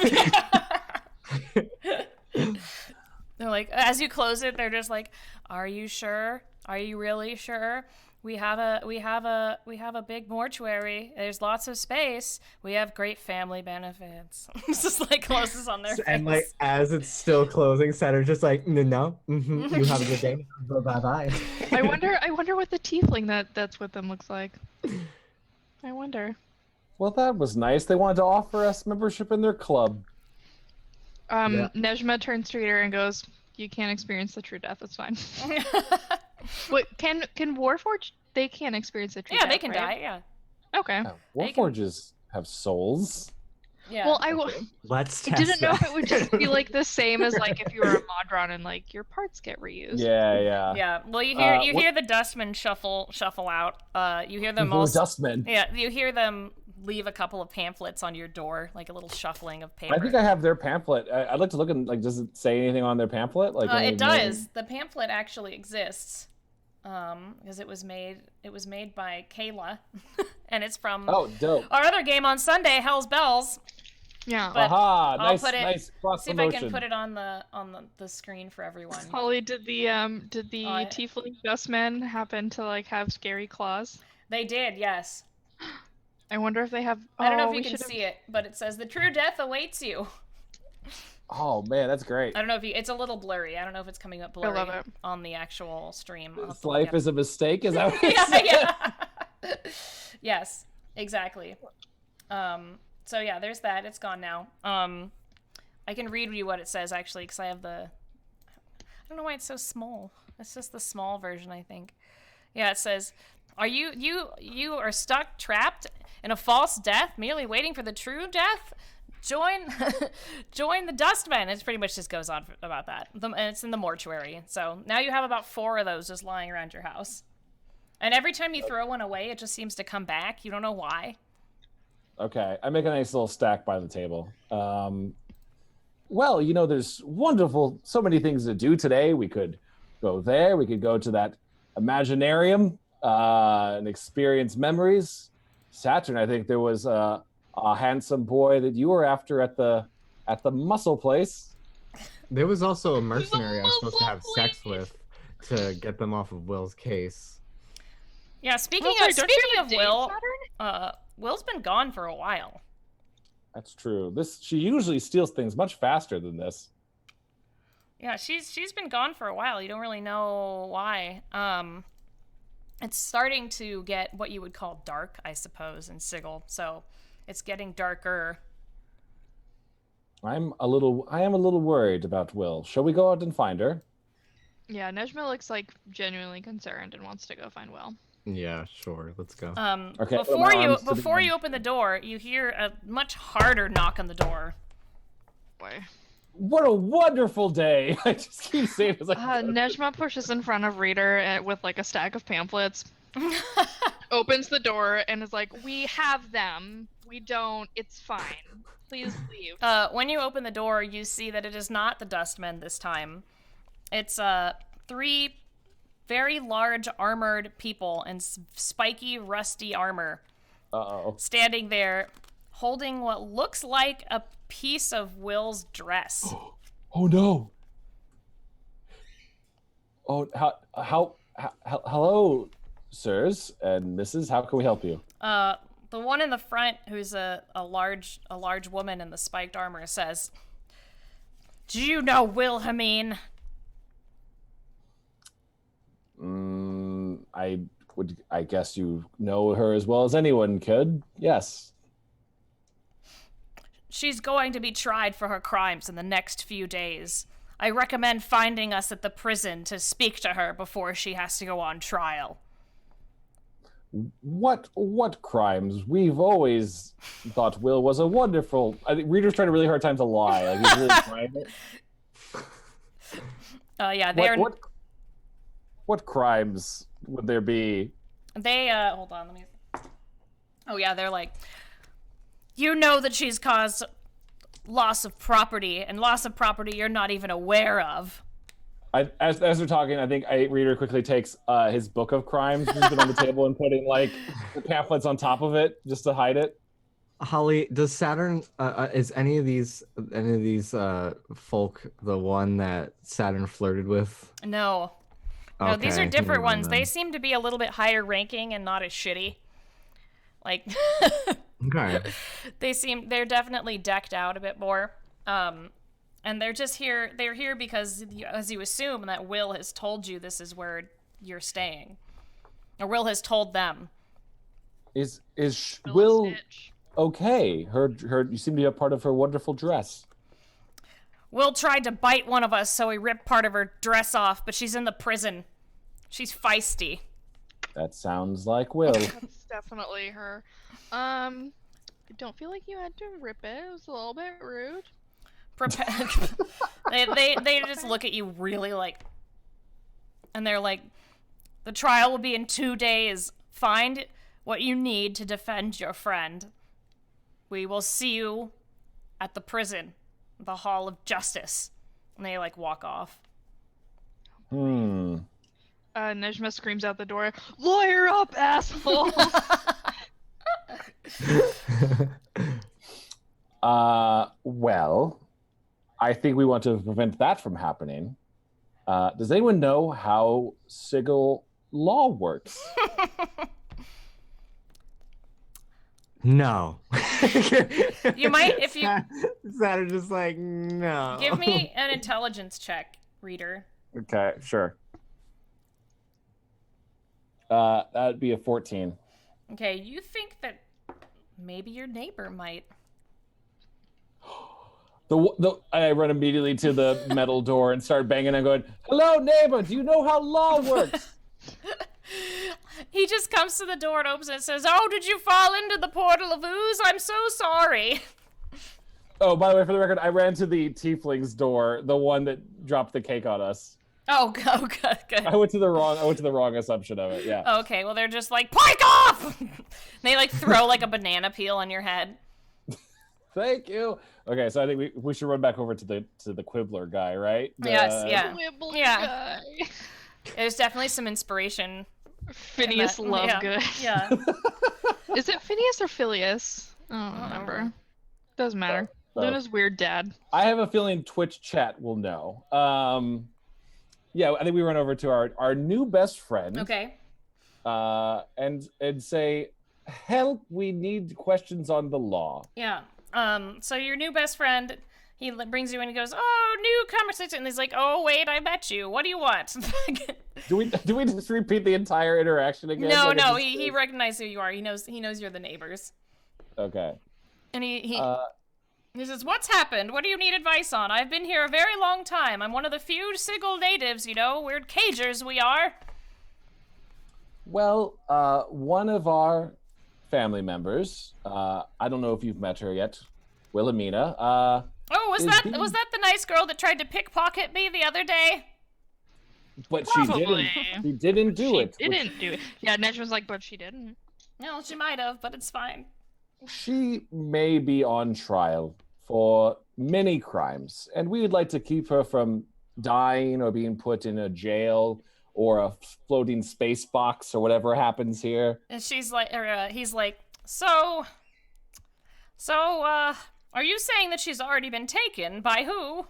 [SPEAKER 1] They're like, as you close it, they're just like, "Are you sure? Are you really sure? We have a big mortuary. There's lots of space. We have great family benefits." It's just like closes on their face.
[SPEAKER 4] And like as it's still closing, Saturn's just like, no, you have a good day. Bye bye.
[SPEAKER 3] I wonder what the tiefling that's with them looks like. I wonder.
[SPEAKER 2] Well, that was nice. They wanted to offer us membership in their club.
[SPEAKER 4] Yeah.
[SPEAKER 3] Nejma turns to Reader and goes, "You can't experience the true death. It's fine." Wait, can Warforged? They can't experience the true death.
[SPEAKER 1] Yeah, they can
[SPEAKER 3] right?
[SPEAKER 1] die. Yeah.
[SPEAKER 3] Okay.
[SPEAKER 2] Warforges have souls.
[SPEAKER 1] Yeah.
[SPEAKER 3] Well,
[SPEAKER 4] Let's
[SPEAKER 3] I
[SPEAKER 4] test
[SPEAKER 3] didn't know
[SPEAKER 4] that.
[SPEAKER 3] if it would just be like the same as like if you were a Modron and like your parts get reused.
[SPEAKER 2] Yeah.
[SPEAKER 1] Yeah. Well, you hear the dustmen shuffle out. You hear them
[SPEAKER 2] The
[SPEAKER 1] also.
[SPEAKER 2] dustmen.
[SPEAKER 1] Yeah, you hear them leave a couple of pamphlets on your door, like a little shuffling of paper.
[SPEAKER 2] I think I have their pamphlet. I'd like to look and like, does it say anything on their pamphlet? Like
[SPEAKER 1] it does. The pamphlet actually exists, because it was made by Kayla, and it's from
[SPEAKER 2] Oh, dope.
[SPEAKER 1] our other game on Sunday, Hell's Bells.
[SPEAKER 3] Yeah.
[SPEAKER 1] But
[SPEAKER 2] Aha!
[SPEAKER 1] I'll
[SPEAKER 2] Nice,
[SPEAKER 1] put it.
[SPEAKER 2] nice cross
[SPEAKER 1] See if I
[SPEAKER 2] promotion.
[SPEAKER 1] can put it on the screen for everyone.
[SPEAKER 3] Holly, did the tiefling dustmen happen to like have scary claws?
[SPEAKER 1] They did, yes.
[SPEAKER 3] I wonder if they have.
[SPEAKER 1] I don't know if
[SPEAKER 3] we
[SPEAKER 1] you can
[SPEAKER 3] should've-
[SPEAKER 1] see it, but it says the true death awaits you.
[SPEAKER 2] Oh man, that's great.
[SPEAKER 1] I don't know if it's a little blurry. I don't know if it's coming up blurry
[SPEAKER 3] love it.
[SPEAKER 1] on the actual stream. I'll have
[SPEAKER 2] This
[SPEAKER 1] to look
[SPEAKER 2] life
[SPEAKER 1] at
[SPEAKER 2] is a mistake. Is that what you're saying?
[SPEAKER 1] yeah. Yes, exactly. So yeah, there's that. It's gone now. I can read you what it says actually, because I have the. I don't know why it's so small. It's just the small version, I think. Yeah, it says, "Are you are stuck, trapped in a false death, merely waiting for the true death? Join the Dustmen." It pretty much just goes on about that. And it's in the mortuary. So now you have about 4 of those just lying around your house. And every time you throw one away, it just seems to come back. You don't know why.
[SPEAKER 2] Okay, I make a nice little stack by the table. Well, you know, there's so many things to do today. We could go there. We could go to that Imaginarium and experience memories. Saturn, I think there was a handsome boy that you were after at the muscle place.
[SPEAKER 4] There was also a mercenary I was supposed to have sex with to get them off of Will's case.
[SPEAKER 1] Yeah, speaking
[SPEAKER 3] Don't you have
[SPEAKER 1] of
[SPEAKER 3] a date,
[SPEAKER 1] Will,
[SPEAKER 3] Saturn?
[SPEAKER 1] Will's been gone for a while.
[SPEAKER 2] That's true. She usually steals things much faster than this.
[SPEAKER 1] Yeah, she's been gone for a while. You don't really know why. It's starting to get what you would call dark, I suppose, in Sigil. So it's getting darker.
[SPEAKER 2] I am a little worried about Will. Shall we go out and find her?
[SPEAKER 3] Yeah, Nejma looks like genuinely concerned and wants to go find Will.
[SPEAKER 4] Yeah, sure. Let's go.
[SPEAKER 2] Okay,
[SPEAKER 1] Before you open the door, you hear a much harder knock on the door.
[SPEAKER 3] Boy.
[SPEAKER 2] What a wonderful day! I just keep saying it's like
[SPEAKER 3] Nejma pushes in front of Reader with like a stack of pamphlets, opens the door, and is like, "We have them. We don't. It's fine. Please leave."
[SPEAKER 1] When you open the door, you see that it is not the Dustmen this time. It's 3 very large armored people in spiky, rusty armor.
[SPEAKER 2] Uh-oh.
[SPEAKER 1] Standing there, holding what looks like a piece of Will's dress.
[SPEAKER 2] Oh no. Oh, hello, sirs and misses. How can we help you?
[SPEAKER 1] The one in the front, who's a large woman in the spiked armor, says, "Do you know Wilhelmine?"
[SPEAKER 2] I guess you know her as well as anyone could. Yes.
[SPEAKER 1] She's going to be tried for her crimes in the next few days. I recommend finding us at the prison to speak to her before she has to go on trial.
[SPEAKER 2] What crimes? We've always thought Will was a wonderful. I think Reader's trying a really hard time to lie. Like he's really trying it.
[SPEAKER 1] Yeah, they're.
[SPEAKER 2] What crimes would there be?
[SPEAKER 1] They hold on, let me. Oh yeah, they're like, you know that she's caused loss of property, and loss of property you're not even aware of.
[SPEAKER 2] As they're talking, I think Reader quickly takes his book of crimes, just on the table, and putting like the pamphlets on top of it just to hide it.
[SPEAKER 4] Holly, does Saturn is any of these folk the one that Saturn flirted with?
[SPEAKER 1] No. No,
[SPEAKER 4] Okay,
[SPEAKER 1] these are different ones.
[SPEAKER 4] then.
[SPEAKER 1] They seem to be a little bit higher ranking and not as shitty. Like,
[SPEAKER 4] Okay.
[SPEAKER 1] they're definitely decked out a bit more. And they're just here, they're here because, as you assume, that Will has told you this is where you're staying. Or Will has told them.
[SPEAKER 2] Is Will okay? You seem to be a part of her wonderful dress.
[SPEAKER 1] Will tried to bite one of us, so we ripped part of her dress off, but she's in the prison. She's feisty.
[SPEAKER 2] That sounds like Will.
[SPEAKER 3] That's definitely her. I don't feel like you had to rip it. It was a little bit rude.
[SPEAKER 1] They just look at you really like, and they're like, the trial will be in 2 days. Find what you need to defend your friend. We will see you at the prison, the Hall of Justice. And they like walk off.
[SPEAKER 3] Nejma screams out the door, "Lawyer up, asshole!"
[SPEAKER 2] Well, I think we want to prevent that from happening. Does anyone know how Sigil law works?
[SPEAKER 4] No.
[SPEAKER 1] You might, if you
[SPEAKER 4] Saturn just like no.
[SPEAKER 1] give me an intelligence check, Reader.
[SPEAKER 2] Okay, sure. That'd be a 14.
[SPEAKER 1] Okay, you think that maybe your neighbor might.
[SPEAKER 2] I run immediately to the metal door and start banging and going, "Hello, neighbor. Do you know how law works?"
[SPEAKER 1] He just comes to the door and opens it and says, "Oh, did you fall into the portal of ooze? I'm so sorry."
[SPEAKER 2] Oh, by the way, for the record, I ran to the tiefling's door, the one that dropped the cake on us.
[SPEAKER 1] Oh, good.
[SPEAKER 2] I went to the wrong assumption of it. Yeah.
[SPEAKER 1] Okay, well they're just like, "Pike off!" They like throw like a banana peel on your head.
[SPEAKER 2] Thank you. Okay, so I think we should run back over to the Quibbler guy, right?
[SPEAKER 1] Yes, yeah.
[SPEAKER 3] Wibbly
[SPEAKER 1] Yeah.
[SPEAKER 3] guy.
[SPEAKER 1] There's definitely some inspiration.
[SPEAKER 3] Phineas
[SPEAKER 1] in that.
[SPEAKER 3] Lovegood.
[SPEAKER 1] Yeah.
[SPEAKER 3] Is it Phineas or Phileas? I don't remember. Doesn't matter.
[SPEAKER 2] Both.
[SPEAKER 3] Luna's weird dad.
[SPEAKER 2] I have a feeling Twitch chat will know. Yeah, I think we run over to our new best friend.
[SPEAKER 1] Okay.
[SPEAKER 2] And say, "Help, we need questions on the law."
[SPEAKER 1] Yeah. So your new best friend, he brings you in and goes, "Oh, new conversation." And he's like, "Oh, wait, I met you. What do you want?"
[SPEAKER 2] Do we just repeat the entire interaction again?
[SPEAKER 1] No,
[SPEAKER 2] Like,
[SPEAKER 1] no, he recognizes who you are. He knows you're the neighbors.
[SPEAKER 2] Okay.
[SPEAKER 1] And he says, "What's happened? What do you need advice on? I've been here a very long time. I'm one of the few Sigil natives, you know. We're cagers, we are."
[SPEAKER 2] Well, one of our family members, I don't know if you've met her yet, Wilhelmina.
[SPEAKER 1] Oh, was that the nice girl that tried to pickpocket me the other day?
[SPEAKER 2] But
[SPEAKER 3] Probably.
[SPEAKER 2] she didn't do it.
[SPEAKER 3] She didn't do it. Yeah, Nejma's like, but she didn't.
[SPEAKER 1] No, she might have, but it's fine.
[SPEAKER 2] She may be on trial for many crimes, and we would like to keep her from dying or being put in a jail or a floating space box or whatever happens here.
[SPEAKER 1] And she's like, he's like, so, are you saying that she's already been taken? By who?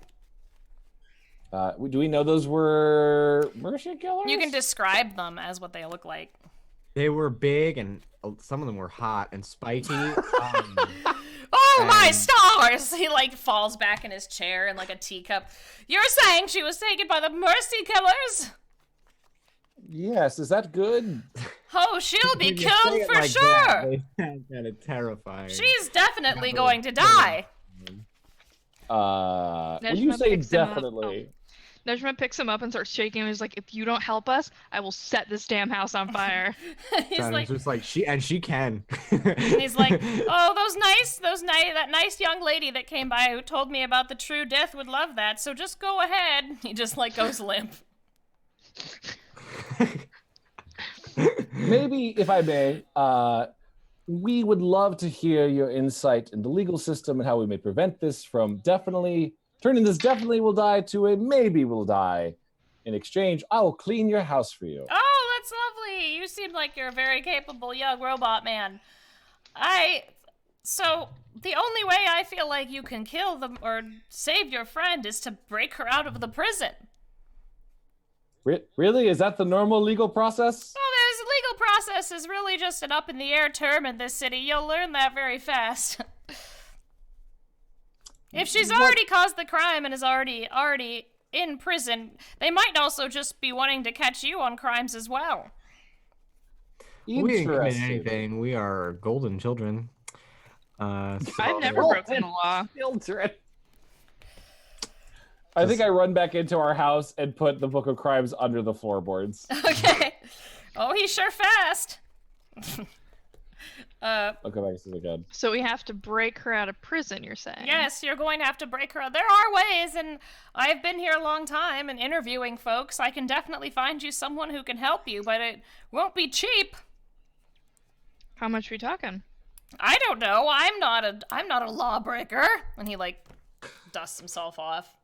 [SPEAKER 2] Do we know those were merchant killers?
[SPEAKER 1] You can describe them as what they look like.
[SPEAKER 4] They were big and some of them were hot and spiky.
[SPEAKER 1] Oh my stars! He like falls back in his chair in like a teacup. You're saying she was taken by the mercy killers?
[SPEAKER 2] Yes, is that good?
[SPEAKER 1] Oh, she'll be
[SPEAKER 4] When you say
[SPEAKER 1] killed
[SPEAKER 4] it
[SPEAKER 1] for
[SPEAKER 4] like
[SPEAKER 1] sure.
[SPEAKER 4] that, they sound kind of terrifying.
[SPEAKER 1] She's definitely going to die.
[SPEAKER 2] When you
[SPEAKER 3] Nejma
[SPEAKER 2] say
[SPEAKER 3] picks him up.
[SPEAKER 2] definitely,
[SPEAKER 3] Nejma picks him up and starts shaking him. He's like, if you don't help us, I will set this damn house on fire.
[SPEAKER 1] He's
[SPEAKER 4] Saturn's
[SPEAKER 1] like,
[SPEAKER 4] just like she can.
[SPEAKER 1] he's like, oh, that nice young lady that came by who told me about the true death would love that. So just go ahead. He just like goes limp.
[SPEAKER 2] maybe if I may, we would love to hear your insight in the legal system and how we may prevent this from turning this definitely will die to a maybe will die. In exchange, I will clean your house for you.
[SPEAKER 1] Oh, that's lovely. You seem like you're a very capable young robot man. So the only way I feel like you can kill them or save your friend is to break her out of the prison.
[SPEAKER 2] Really? Is that the normal legal process?
[SPEAKER 1] Well, this legal process is really just an up in the air term in this city. You'll learn that very fast. If she's already caused the crime and is already in prison, they might also just be wanting to catch you on crimes as well.
[SPEAKER 4] We didn't commit
[SPEAKER 2] Interesting.
[SPEAKER 4] anything. We are golden children.
[SPEAKER 3] I've never broken the law.
[SPEAKER 2] Children. I think I run back into our house and put the Book of Crimes under the floorboards.
[SPEAKER 1] Okay. Oh, he's sure fast.
[SPEAKER 2] Okay, this is good.
[SPEAKER 3] So we have to break her out of prison, you're saying?
[SPEAKER 1] Yes, you're going to have to break her out. There are ways, and I've been here a long time and interviewing folks. I can definitely find you someone who can help you, but it won't be cheap.
[SPEAKER 3] How much we talking?
[SPEAKER 1] I don't know. I'm not a lawbreaker. And he like dusts himself off.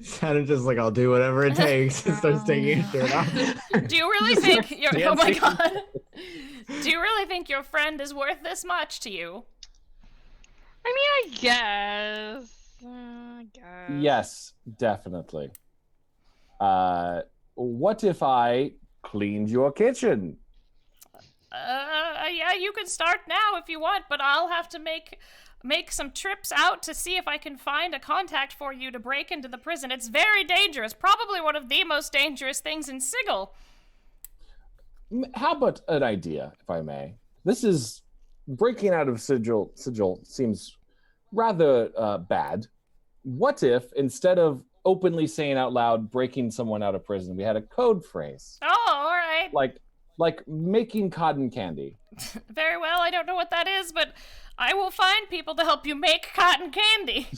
[SPEAKER 4] Saturn just like, I'll do whatever it takes and starts taking his shirt off.
[SPEAKER 1] Do you really think oh my god. Do you really think your friend is worth this much to you?
[SPEAKER 3] I mean, I guess.
[SPEAKER 2] Yes, definitely. What if I cleaned your kitchen?
[SPEAKER 1] Yeah, you can start now if you want, but I'll have to make some trips out to see if I can find a contact for you to break into the prison. It's very dangerous, probably one of the most dangerous things in Sigil.
[SPEAKER 2] How about an idea, if I may? This is breaking out of Sigil seems rather bad. What if instead of openly saying out loud breaking someone out of prison, we had a code phrase?
[SPEAKER 1] Oh, all right.
[SPEAKER 2] Like making cotton candy.
[SPEAKER 1] Very well. I don't know what that is, but I will find people to help you make cotton candy.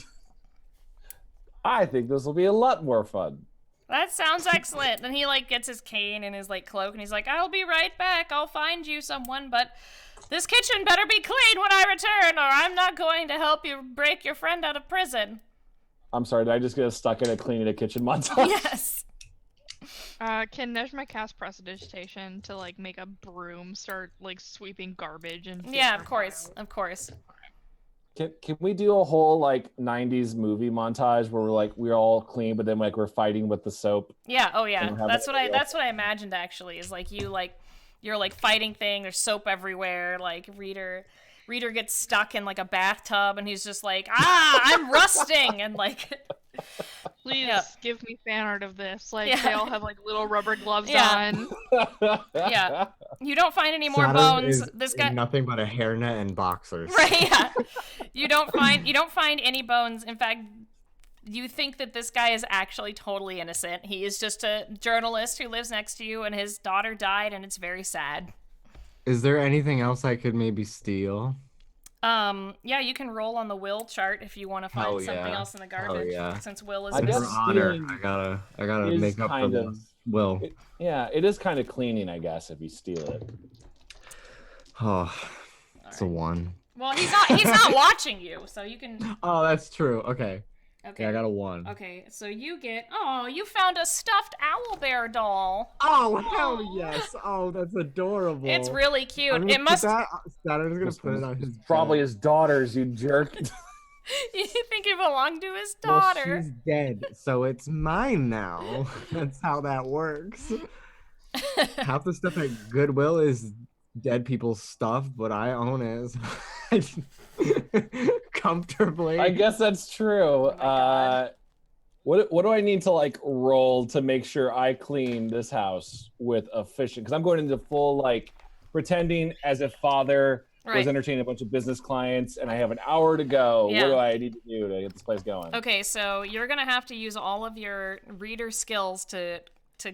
[SPEAKER 2] I think this will be a lot more fun.
[SPEAKER 1] That sounds excellent. And he like gets his cane and his like cloak and he's like, I'll be right back. I'll find you someone, but this kitchen better be clean when I return or I'm not going to help you break your friend out of prison.
[SPEAKER 2] I'm sorry, did I just get stuck in a cleaning a kitchen montage?
[SPEAKER 1] Yes.
[SPEAKER 3] Can Nejma cast prestidigitation to like make a broom start like sweeping garbage and
[SPEAKER 1] Yeah, of course. Of course.
[SPEAKER 2] Can we do a whole like 90s movie montage where we're all clean, but then like we're fighting with the soap?
[SPEAKER 1] Yeah, oh yeah. That's what I imagined actually, is like you're like fighting thing, there's soap everywhere, like Reader gets stuck in like a bathtub and he's just like, I'm rusting and like
[SPEAKER 3] Please give me fan art of this. Like
[SPEAKER 1] Yeah.
[SPEAKER 3] they all have like little rubber gloves
[SPEAKER 1] Yeah.
[SPEAKER 3] on.
[SPEAKER 1] Yeah. You don't find any more
[SPEAKER 4] Saturn
[SPEAKER 1] bones.
[SPEAKER 4] is
[SPEAKER 1] This guy
[SPEAKER 4] nothing but a hairnet and boxers.
[SPEAKER 1] Right, yeah. You don't find any bones. In fact, you think that this guy is actually totally innocent. He is just a journalist who lives next to you and his daughter died and it's very sad.
[SPEAKER 4] Is there anything else I could maybe steal?
[SPEAKER 1] Yeah, you can roll on the will chart if you want to find
[SPEAKER 4] Hell
[SPEAKER 1] something
[SPEAKER 4] yeah.
[SPEAKER 1] else in the garbage.
[SPEAKER 4] yeah.
[SPEAKER 1] Since will is
[SPEAKER 2] I guess
[SPEAKER 4] For honor,
[SPEAKER 2] stealing
[SPEAKER 4] I gotta
[SPEAKER 2] is
[SPEAKER 4] make up for
[SPEAKER 2] kind of-
[SPEAKER 4] lost will.
[SPEAKER 2] It is kind of cleaning, I guess, if you steal it.
[SPEAKER 4] Oh, it's a 1.
[SPEAKER 1] Well, he's not watching you, so you can.
[SPEAKER 4] Oh, that's true. Okay.
[SPEAKER 1] Okay.
[SPEAKER 4] Yeah, I got a 1.
[SPEAKER 1] Okay, so you found a stuffed owl bear doll.
[SPEAKER 4] Oh, hell
[SPEAKER 1] Aw.
[SPEAKER 4] yes. Oh, that's adorable.
[SPEAKER 1] It's really
[SPEAKER 4] I'm
[SPEAKER 1] cute.
[SPEAKER 4] gonna
[SPEAKER 1] It
[SPEAKER 4] put
[SPEAKER 1] must.
[SPEAKER 4] that. Saturn's gonna
[SPEAKER 2] This
[SPEAKER 4] put it
[SPEAKER 2] was
[SPEAKER 4] on his
[SPEAKER 2] probably
[SPEAKER 4] bed.
[SPEAKER 2] his daughter's, you jerk.
[SPEAKER 1] You think it belonged to his
[SPEAKER 4] Well,
[SPEAKER 1] daughter?
[SPEAKER 4] she's dead, so it's mine now. That's how that works. Half the stuff at Goodwill is dead people's stuff, but I own it comfortably.
[SPEAKER 2] I guess that's true.
[SPEAKER 1] Oh my God.
[SPEAKER 2] What do I need to like roll to make sure I clean this house with efficient? Because I'm going into full like pretending as if father was
[SPEAKER 1] Right.
[SPEAKER 2] entertaining a bunch of business clients and I have an hour to go.
[SPEAKER 1] Yeah.
[SPEAKER 2] What do I need to do to get this place going?
[SPEAKER 1] Okay, so you're gonna have to use all of your reader skills to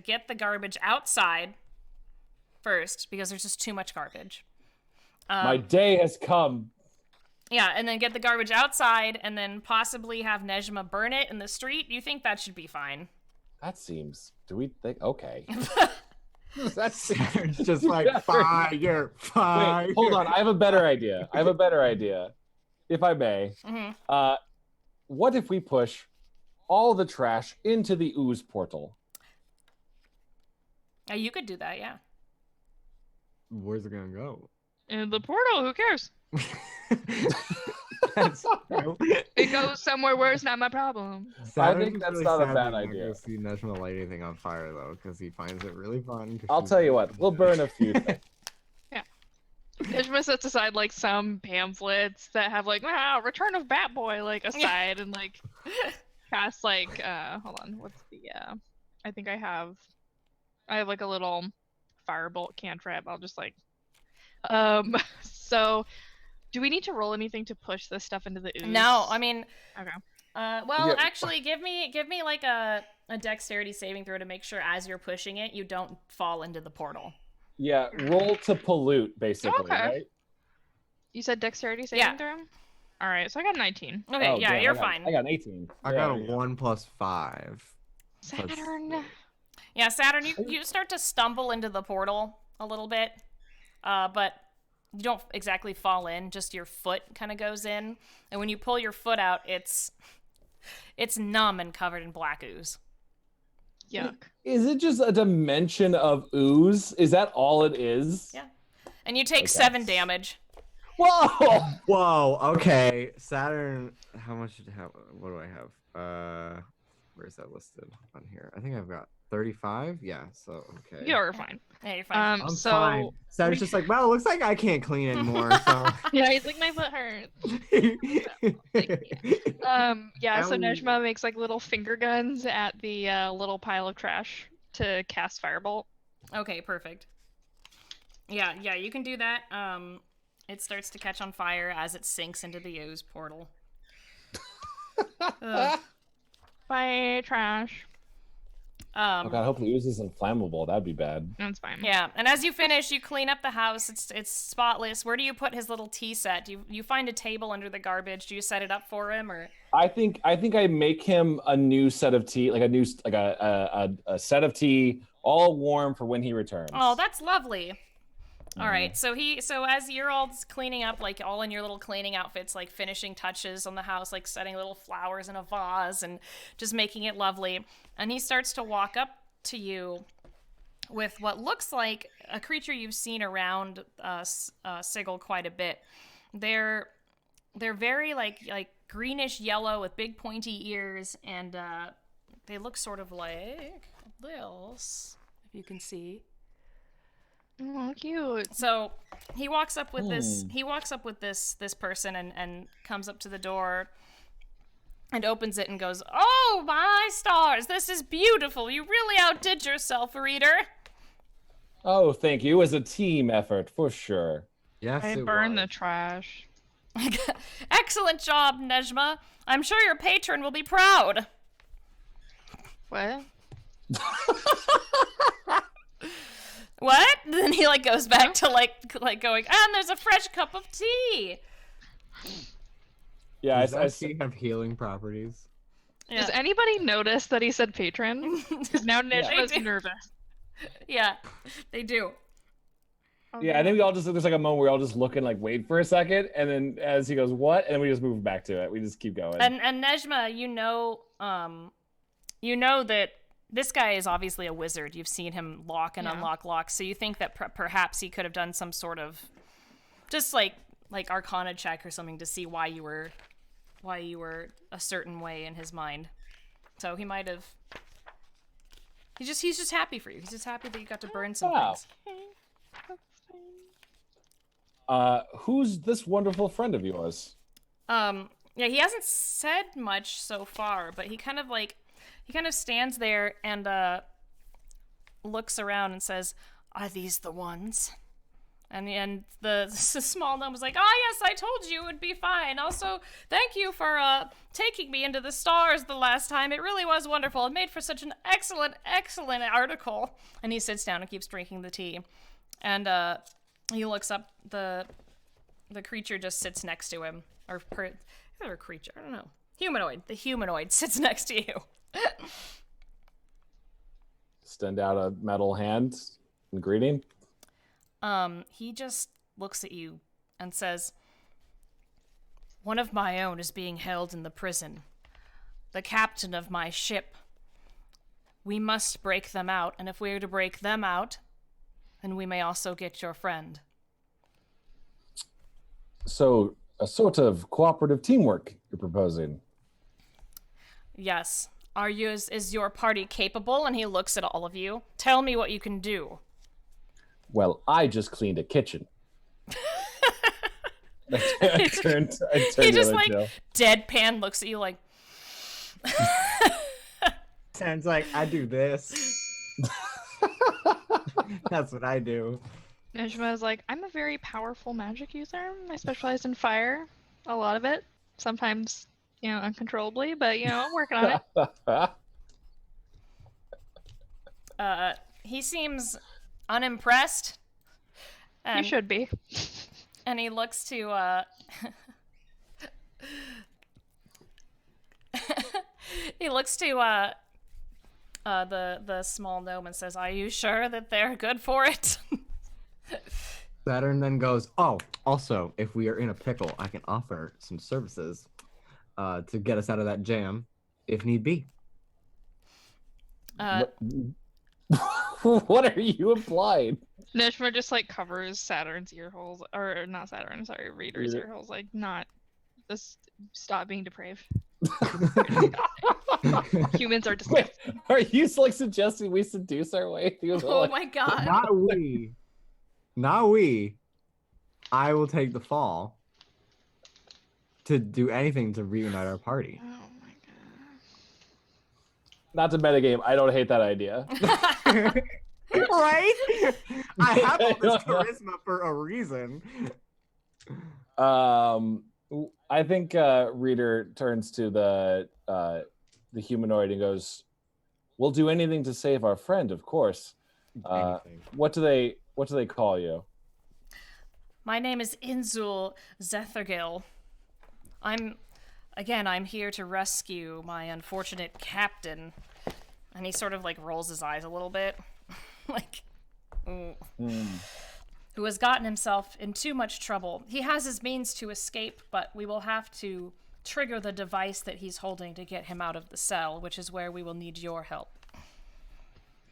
[SPEAKER 1] get the garbage outside first, because there's just too much garbage.
[SPEAKER 2] My day has come.
[SPEAKER 1] Yeah, and then get the garbage outside, and then possibly have Nejma burn it in the street. You think that should be fine?
[SPEAKER 2] That seems. Do we think? Okay. That's
[SPEAKER 4] Saturn's just like fire.
[SPEAKER 2] Wait, hold on. I have a better idea. If I may.
[SPEAKER 1] Mm-hmm.
[SPEAKER 2] What if we push all the trash into the ooze portal?
[SPEAKER 1] You could do that, yeah.
[SPEAKER 4] Where's it gonna go?
[SPEAKER 3] In the portal, who cares?
[SPEAKER 4] That's true.
[SPEAKER 3] It goes somewhere where it's not my problem.
[SPEAKER 4] Saturn's
[SPEAKER 2] that's
[SPEAKER 4] really
[SPEAKER 2] not a
[SPEAKER 4] sad
[SPEAKER 2] bad
[SPEAKER 4] we can't
[SPEAKER 2] idea.
[SPEAKER 4] Go see Nejma light anything on fire though, because he finds it really fun.
[SPEAKER 2] I'll tell you what. We'll burn a few things.
[SPEAKER 3] Nejma sets aside like some pamphlets that have like Return of Batboy like aside and like cast like hold on, what's the I think I have like a little firebolt cantrip. I'll just like so do we need to roll anything to push this stuff into the ooze?
[SPEAKER 1] No, I mean,
[SPEAKER 3] Okay.
[SPEAKER 1] well,
[SPEAKER 2] Yeah.
[SPEAKER 1] actually, give me like a dexterity saving throw to make sure as you're pushing it, you don't fall into the portal.
[SPEAKER 2] Yeah, roll to pollute, basically,
[SPEAKER 3] Okay.
[SPEAKER 2] right?
[SPEAKER 3] You said dexterity saving
[SPEAKER 1] Yeah.
[SPEAKER 3] throw? All right, so I got 19.
[SPEAKER 1] Okay,
[SPEAKER 2] Oh,
[SPEAKER 1] yeah,
[SPEAKER 2] damn,
[SPEAKER 1] you're
[SPEAKER 2] I got
[SPEAKER 1] fine.
[SPEAKER 2] 18.
[SPEAKER 4] I
[SPEAKER 2] Yeah,
[SPEAKER 4] got a
[SPEAKER 2] yeah.
[SPEAKER 4] 1 + 5.
[SPEAKER 3] Saturn.
[SPEAKER 1] Yeah, Saturn, you start to stumble into the portal a little bit, but you don't exactly fall in. Just your foot kind of goes in, and when you pull your foot out, it's numb and covered in black ooze.
[SPEAKER 3] Yuck.
[SPEAKER 2] Is it just a dimension of ooze? Is that all it is?
[SPEAKER 1] Yeah. And you take
[SPEAKER 2] Okay.
[SPEAKER 1] 7 damage.
[SPEAKER 2] Whoa!
[SPEAKER 4] Whoa. Okay. Saturn. How much did I have? What do I have? Where's that listed on here? I think I've got 35. Yeah. So okay.
[SPEAKER 3] You're fine.
[SPEAKER 1] Yeah, you're fine.
[SPEAKER 4] I'm
[SPEAKER 3] So
[SPEAKER 4] fine. Saturn's just like, well, it looks like I can't clean anymore. So.
[SPEAKER 3] yeah, he's like my foot hurts. Yeah, so
[SPEAKER 4] Ow.
[SPEAKER 3] Nejma makes like little finger guns at the little pile of trash to cast firebolt.
[SPEAKER 1] Okay, perfect. Yeah, you can do that. It starts to catch on fire as it sinks into the ooze portal. Ugh.
[SPEAKER 3] Bye, trash.
[SPEAKER 2] Oh god, hopefully ooze isn't flammable. That'd be bad.
[SPEAKER 3] That's fine.
[SPEAKER 1] Yeah, and as you finish, you clean up the house. It's spotless. Where do you put his little tea set? Do you find a table under the garbage? Do you set it up for him, or?
[SPEAKER 2] I think I make him a new set of tea, like a set of tea, all warm for when he returns.
[SPEAKER 1] Oh, that's lovely. All right, so as you're all cleaning up, like all in your little cleaning outfits, like finishing touches on the house, like setting little flowers in a vase and just making it lovely, and he starts to walk up to you with what looks like a creature you've seen around Sigil quite a bit. They're very like greenish yellow with big pointy ears, and they look sort of like this, if you can see.
[SPEAKER 3] Oh, cute.
[SPEAKER 1] So he walks up with this person and comes up to the door and opens it and goes, "Oh my stars, this is beautiful. You really outdid yourself, reader."
[SPEAKER 2] Oh, thank you. It was a team effort for sure.
[SPEAKER 4] Yes,
[SPEAKER 3] I
[SPEAKER 4] it
[SPEAKER 3] burn
[SPEAKER 4] was.
[SPEAKER 3] the trash.
[SPEAKER 1] Excellent job, Nejma. I'm sure your patron will be proud.
[SPEAKER 3] What?
[SPEAKER 1] What? Then he like goes back to like going, and there's a fresh cup of tea.
[SPEAKER 2] Yeah,
[SPEAKER 4] Does
[SPEAKER 2] I
[SPEAKER 4] that tea have healing properties?
[SPEAKER 1] Yeah.
[SPEAKER 3] Does anybody notice that he said patron? Because now Nejma's
[SPEAKER 1] do.
[SPEAKER 3] nervous.
[SPEAKER 1] Yeah, they do.
[SPEAKER 2] Yeah, I think we all just there's like a moment where we all just look and like wait for a second, and then as he goes, "What?" and then we just move back to it. We just keep going.
[SPEAKER 1] And Nejma, you know that this guy is obviously a wizard. You've seen him lock and unlock locks, so you think that perhaps he could have done some sort of just like Arcana check or something to see why you were a certain way in his mind. So he might have. He's just happy for you. He's just happy that you got to burn some things.
[SPEAKER 2] Who's this wonderful friend of yours?
[SPEAKER 1] Yeah, he hasn't said much so far, but he kind of stands there and looks around and says, "Are these the ones?" And the small gnome was like, yes, I told you it would be fine. Also, thank you for taking me into the stars the last time. It really was wonderful. It made for such an excellent article." And he sits down and keeps drinking the tea. And he looks up. The creature just sits next to him. Or creature, I don't know. Humanoid. The humanoid sits next to you.
[SPEAKER 2] Extend out a metal hand in greeting.
[SPEAKER 1] He just looks at you and says, "One of my own is being held in the prison. The captain of my ship. We must break them out, and if we are to break them out, then we may also get your friend."
[SPEAKER 2] So, a sort of cooperative teamwork you're proposing.
[SPEAKER 1] Yes. Is your party capable? And he looks at all of you. Tell me what you can do.
[SPEAKER 2] Well, I just cleaned a kitchen. I turned
[SPEAKER 1] he just like deadpan looks at you like.
[SPEAKER 4] Sounds like I do this. That's what I do.
[SPEAKER 3] Nejma is like, I'm a very powerful magic user. I specialize in fire. A lot of it. Sometimes, uncontrollably, but, I'm working on it.
[SPEAKER 1] He seems unimpressed.
[SPEAKER 3] You should be.
[SPEAKER 1] And he looks to, he looks to, the small gnome and says, "Are you sure that they're good for it?"
[SPEAKER 4] Saturn then goes, "Oh, also, if we are in a pickle, I can offer some services to get us out of that jam, if need be."
[SPEAKER 2] What are you implying?
[SPEAKER 3] Nejma just covers Saturn's ear holes, or not Saturn, sorry, Reader's ear holes. Just stop being depraved. Humans are disgusting.
[SPEAKER 2] Wait, are you suggesting we seduce our way through the
[SPEAKER 1] Oh my god.
[SPEAKER 4] Not we. Not we. I will take the fall to do anything to reunite our party.
[SPEAKER 3] Oh my god.
[SPEAKER 2] Not to metagame, I don't hate that idea.
[SPEAKER 4] Right? I have all this charisma for a reason.
[SPEAKER 2] I think Reader turns to the humanoid and goes, "We'll do anything to save our friend, of course. What do they call you?"
[SPEAKER 1] My name is Inzul Zethergil. I'm here to rescue my unfortunate captain. And he sort of rolls his eyes a little bit. Who has gotten himself in too much trouble. He has his means to escape, but we will have to trigger the device that he's holding to get him out of the cell, which is where we will need your help.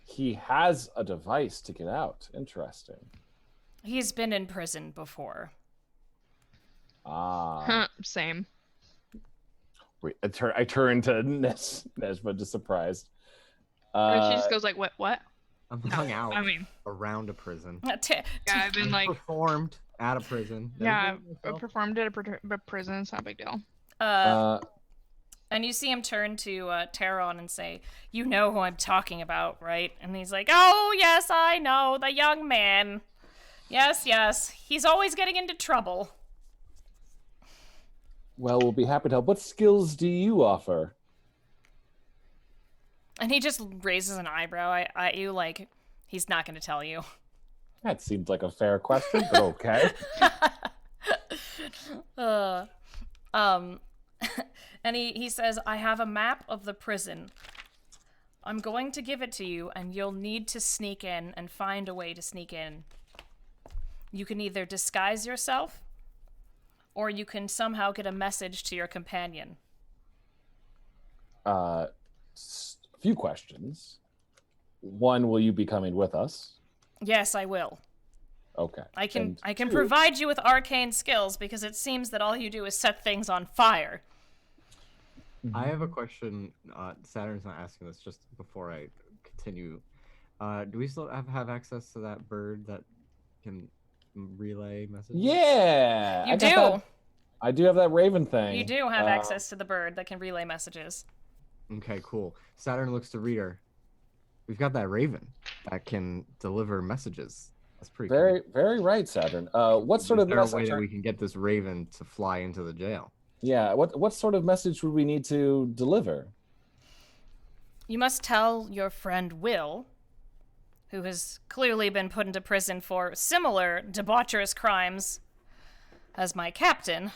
[SPEAKER 2] He has a device to get out. Interesting.
[SPEAKER 1] He's been in prison before.
[SPEAKER 3] Same.
[SPEAKER 2] Wait, I turn to Nejma, just surprised.
[SPEAKER 3] She just goes what?
[SPEAKER 4] I'm hung out
[SPEAKER 3] I mean,
[SPEAKER 4] around a prison.
[SPEAKER 3] yeah, I've been
[SPEAKER 4] Performed at a prison.
[SPEAKER 3] Yeah, I performed at a prison. It's not a big deal.
[SPEAKER 1] And you see him turn to Taron and say, "You know who I'm talking about, right?" And he's like, "Oh, yes, I know, the young man. Yes, he's always getting into trouble."
[SPEAKER 2] Well, we'll be happy to help. What skills do you offer?
[SPEAKER 1] And he just raises an eyebrow at you like he's not going to tell you.
[SPEAKER 2] That seems like a fair question, but okay.
[SPEAKER 1] And he says, "I have a map of the prison. I'm going to give it to you, and you'll need to sneak in and find a way to sneak in." You can either disguise yourself, or you can somehow get a message to your companion.
[SPEAKER 2] A few questions. One, will you be coming with us?
[SPEAKER 1] Yes, I will.
[SPEAKER 2] Okay.
[SPEAKER 1] I can
[SPEAKER 2] two,
[SPEAKER 1] provide you with arcane skills because it seems that all you do is set things on fire.
[SPEAKER 4] I have a question. Saturn's not asking this just before I continue. Do we still have access to that bird that can relay messages?
[SPEAKER 2] Yeah.
[SPEAKER 1] You do.
[SPEAKER 2] I do have that raven thing.
[SPEAKER 1] You do have access to the bird that can relay messages.
[SPEAKER 4] Okay, cool. Saturn looks to Reader. We've got that raven that can deliver messages. That's pretty
[SPEAKER 2] very,
[SPEAKER 4] cool.
[SPEAKER 2] very right, Saturn. What sort of
[SPEAKER 4] Is there a
[SPEAKER 2] message?
[SPEAKER 4] way that we can get this raven to fly into the jail?
[SPEAKER 2] Yeah. What sort of message would we need to deliver?
[SPEAKER 1] You must tell your friend Will, who has clearly been put into prison for similar debaucherous crimes as my captain,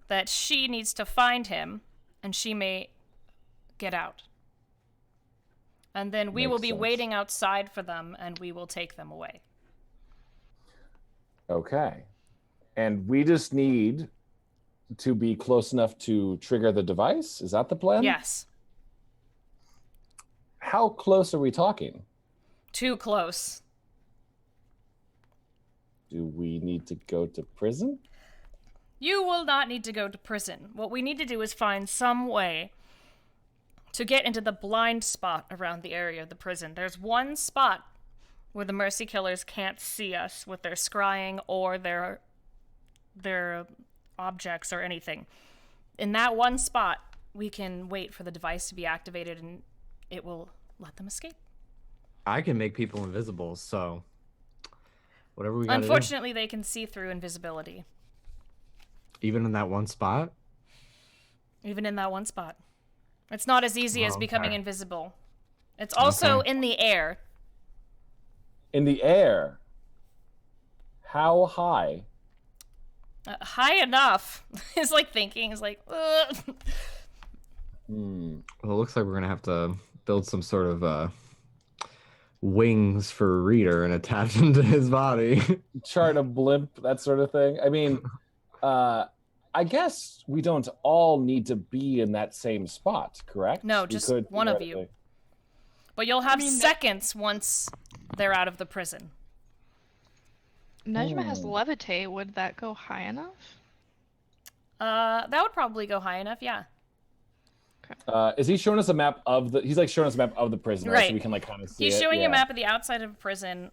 [SPEAKER 1] that she needs to find him and she may get out. And then we
[SPEAKER 2] Makes
[SPEAKER 1] will be
[SPEAKER 2] sense.
[SPEAKER 1] waiting outside for them and we will take them away.
[SPEAKER 2] Okay. And we just need to be close enough to trigger the device? Is that the plan?
[SPEAKER 1] Yes.
[SPEAKER 2] How close are we talking?
[SPEAKER 1] Too close.
[SPEAKER 2] Do we need to go to prison?
[SPEAKER 1] You will not need to go to prison. What we need to do is find some way to get into the blind spot around the area of the prison. There's one spot where the Mercy Killers can't see us with their scrying or their objects or anything. In that one spot, we can wait for the device to be activated and it will let them escape.
[SPEAKER 4] I can make people invisible, so whatever we gotta
[SPEAKER 1] Unfortunately, they can see through invisibility.
[SPEAKER 4] do. Even in that one spot?
[SPEAKER 1] Even in that one spot. It's not as easy as
[SPEAKER 4] Okay.
[SPEAKER 1] becoming invisible. It's also in the air.
[SPEAKER 2] In the air? How high?
[SPEAKER 1] High enough. Is like thinking. Is like, ugh.
[SPEAKER 4] Well, it looks like we're gonna have to build some sort of wings for Reader and attach them to his body.
[SPEAKER 2] Chart a blimp, that sort of thing. I mean, I guess we don't all need to be in that same spot, correct?
[SPEAKER 1] No,
[SPEAKER 2] We
[SPEAKER 1] just
[SPEAKER 2] could
[SPEAKER 1] one of you.
[SPEAKER 2] theoretically-
[SPEAKER 1] But you'll have seconds once they're out of the prison.
[SPEAKER 3] Nejma has levitate. Would that go high enough?
[SPEAKER 1] That would probably go high enough, yeah.
[SPEAKER 2] Is he showing us a map of the? He's like showing us a map of the prison, right? So
[SPEAKER 1] Right.
[SPEAKER 2] we can like kind of see
[SPEAKER 1] He's
[SPEAKER 2] it.
[SPEAKER 1] showing you a
[SPEAKER 2] Yeah.
[SPEAKER 1] map of the outside of prison,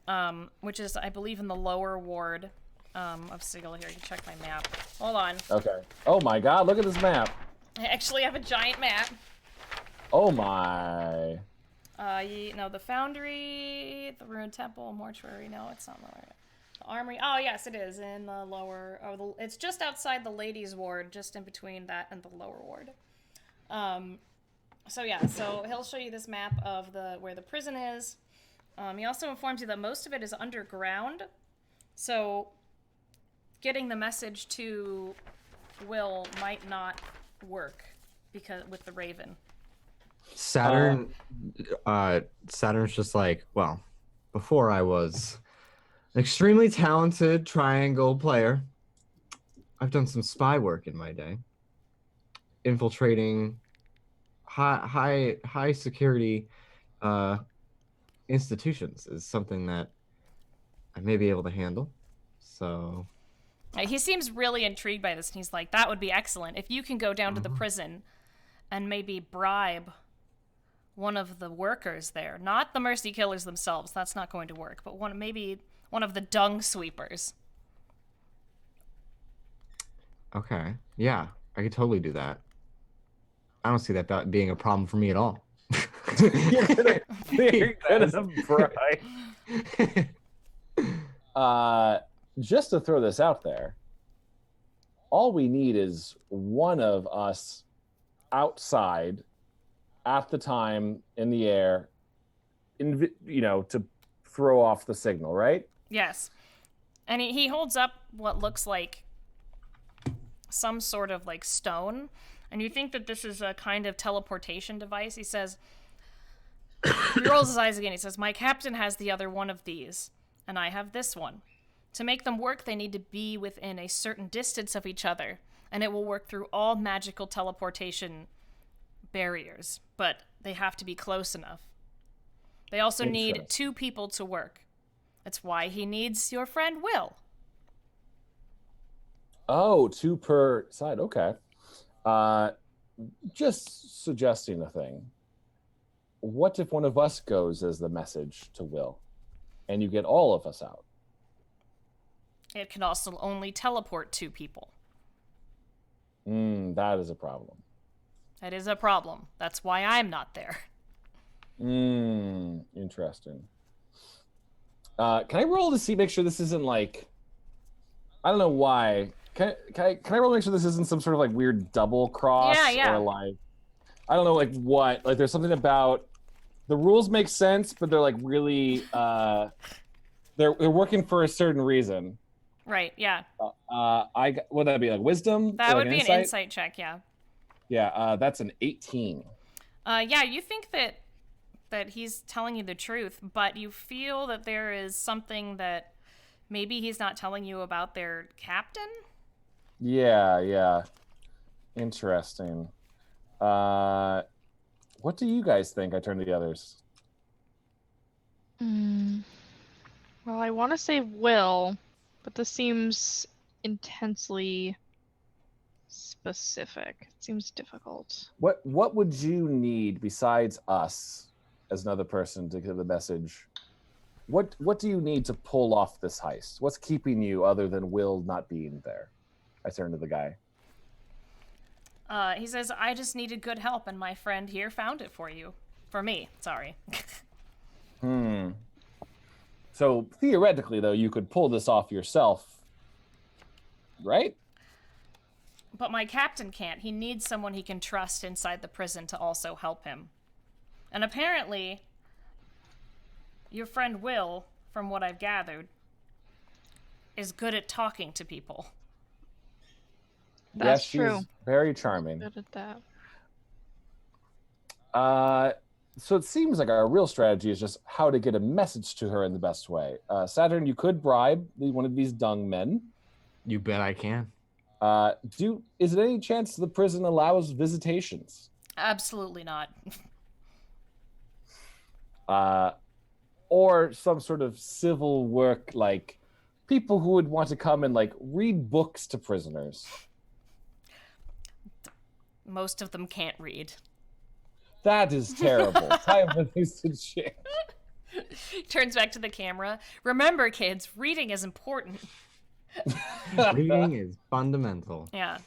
[SPEAKER 1] which is, I believe, in the lower ward of Sigil. Here, you can check my map. Hold on.
[SPEAKER 2] Okay. Oh my God! Look at this map.
[SPEAKER 1] I actually have a giant map.
[SPEAKER 2] Oh my.
[SPEAKER 1] No, the Foundry, the Ruined Temple, Mortuary. No, it's not lower. The Armory. Oh, yes, it is in the lower. Oh, it's just outside the ladies' ward, just in between that and the lower ward. So yeah, so he'll show you this map of where the prison is. He also informs you that most of it is underground, so getting the message to Will might not work because with the Raven.
[SPEAKER 4] Saturn's just like, well, before I was an extremely talented triangle player, I've done some spy work in my day, infiltrating high security institutions is something that I may be able to handle. So
[SPEAKER 1] He seems really intrigued by this, and he's like, that would be excellent. If you can go down to the prison and maybe bribe one of the workers there, not the Mercy Killers themselves, that's not going to work, but maybe one of the dung sweepers.
[SPEAKER 4] okay, yeah, I could totally do that. I don't see that being a problem for me at all.
[SPEAKER 2] You're gonna bribe. Just to throw this out there, all we need is one of us outside at the time in the air, to throw off the signal, right?
[SPEAKER 1] Yes. And he holds up what looks like some sort of like stone, and you think that this is a kind of teleportation device. He says, he rolls his eyes again. He says, my captain has the other one of these, and I have this one. To make them work, they need to be within a certain distance of each other, and it will work through all magical teleportation barriers, but they have to be close enough. They also need 2 people to work. That's why he needs your friend Will.
[SPEAKER 2] Oh, 2 per side. Okay. Just suggesting a thing. What if one of us goes as the message to Will, and you get all of us out?
[SPEAKER 1] It can also only teleport 2 people.
[SPEAKER 2] That is a problem.
[SPEAKER 1] That is a problem. That's why I'm not there.
[SPEAKER 2] Interesting. Can I roll to see, make sure this isn't like, I don't know why. Can I roll to make sure this isn't some sort of like weird double cross?
[SPEAKER 1] Yeah.
[SPEAKER 2] Or like, I don't know, like what? Like there's something about, the rules make sense, but they're like really, they're working for a certain reason.
[SPEAKER 1] Right, yeah.
[SPEAKER 2] Would that be like wisdom?
[SPEAKER 1] That
[SPEAKER 2] would
[SPEAKER 1] be an insight check, yeah.
[SPEAKER 2] Yeah, that's an 18.
[SPEAKER 1] Yeah, you think that he's telling you the truth, but you feel that there is something that maybe he's not telling you about their captain?
[SPEAKER 2] Yeah. Interesting. What do you guys think? I turn to the others.
[SPEAKER 3] Well, I want to say Will, but this seems intensely specific. It seems difficult.
[SPEAKER 2] What would you need besides us as another person to give the message? What do you need to pull off this heist? What's keeping you other than Will not being there? I turn to the guy.
[SPEAKER 1] He says, I just needed good help, and my friend here found it for you. For me, sorry.
[SPEAKER 2] So theoretically, though, you could pull this off yourself, right?
[SPEAKER 1] But my captain can't. He needs someone he can trust inside the prison to also help him. And apparently, your friend Will, from what I've gathered, is good at talking to people.
[SPEAKER 3] That's
[SPEAKER 2] yes,
[SPEAKER 3] true.
[SPEAKER 2] She's very charming.
[SPEAKER 3] Good at that.
[SPEAKER 2] So it seems like our real strategy is just how to get a message to her in the best way. Saturn, you could bribe one of these dung men.
[SPEAKER 4] You bet I can.
[SPEAKER 2] Is there any chance the prison allows visitations?
[SPEAKER 1] Absolutely not.
[SPEAKER 2] Or some sort of civil work, like people who would want to come and like read books to prisoners.
[SPEAKER 1] Most of them can't read.
[SPEAKER 2] That is terrible. Time for things to change.
[SPEAKER 1] Turns back to the camera. Remember, kids, reading is important.
[SPEAKER 4] Reading is fundamental.
[SPEAKER 1] Yeah.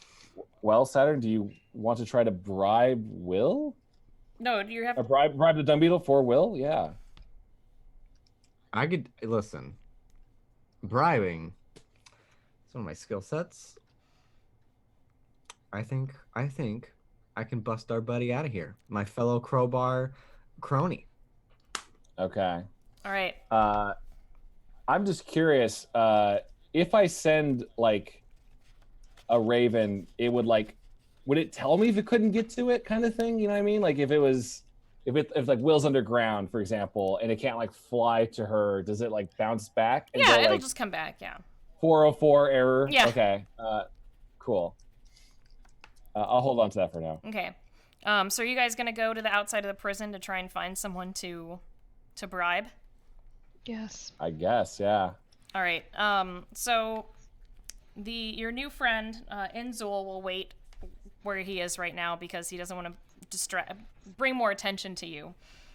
[SPEAKER 2] Well, Saturn, do you want to try to bribe Will?
[SPEAKER 1] No, do you have...
[SPEAKER 2] bribe the dung beetle for Will? Yeah.
[SPEAKER 4] I could listen. Bribing. It's one of my skill sets. I think I can bust our buddy out of here. My fellow crowbar crony.
[SPEAKER 2] Okay.
[SPEAKER 1] All right.
[SPEAKER 2] I'm just curious. If I send like a raven, it would it tell me if it couldn't get to it, kind of thing? You know what I mean? Like if like Will's underground, for example, and it can't like fly to her, does it like bounce back? And
[SPEAKER 1] Yeah,
[SPEAKER 2] go,
[SPEAKER 1] it'll
[SPEAKER 2] like,
[SPEAKER 1] just come back. Yeah.
[SPEAKER 2] 404 error.
[SPEAKER 1] Yeah.
[SPEAKER 2] Okay. Cool. I'll hold on to that for now.
[SPEAKER 1] Okay. So are you guys gonna go to the outside of the prison to try and find someone to bribe?
[SPEAKER 3] Yes.
[SPEAKER 2] I guess, yeah.
[SPEAKER 1] All right. So your new friend Inzul will wait where he is right now because he doesn't want to bring more attention to you.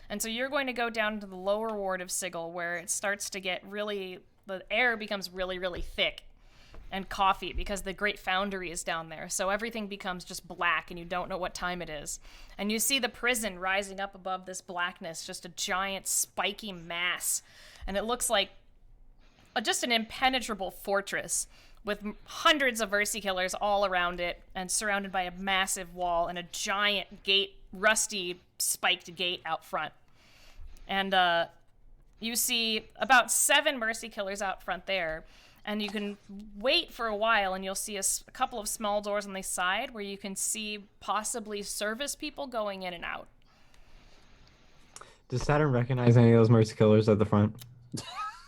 [SPEAKER 1] And so you're going to go down to the lower ward of Sigil where it starts to get the air becomes really, really thick and coffee because the Great Foundry is down there. So everything becomes just black and you don't know what time it is. And you see the prison rising up above this blackness, just a giant spiky mass. And it looks like just an impenetrable fortress with hundreds of Versi killers all around it and surrounded by a massive wall and a giant gate, rusty spiked gate out front. And you see about 7 Mercy killers out front there. And you can wait for a while and you'll see a couple of small doors on the side where you can see possibly service people going in and out.
[SPEAKER 4] Does Saturn recognize any of those mercy killers at the front?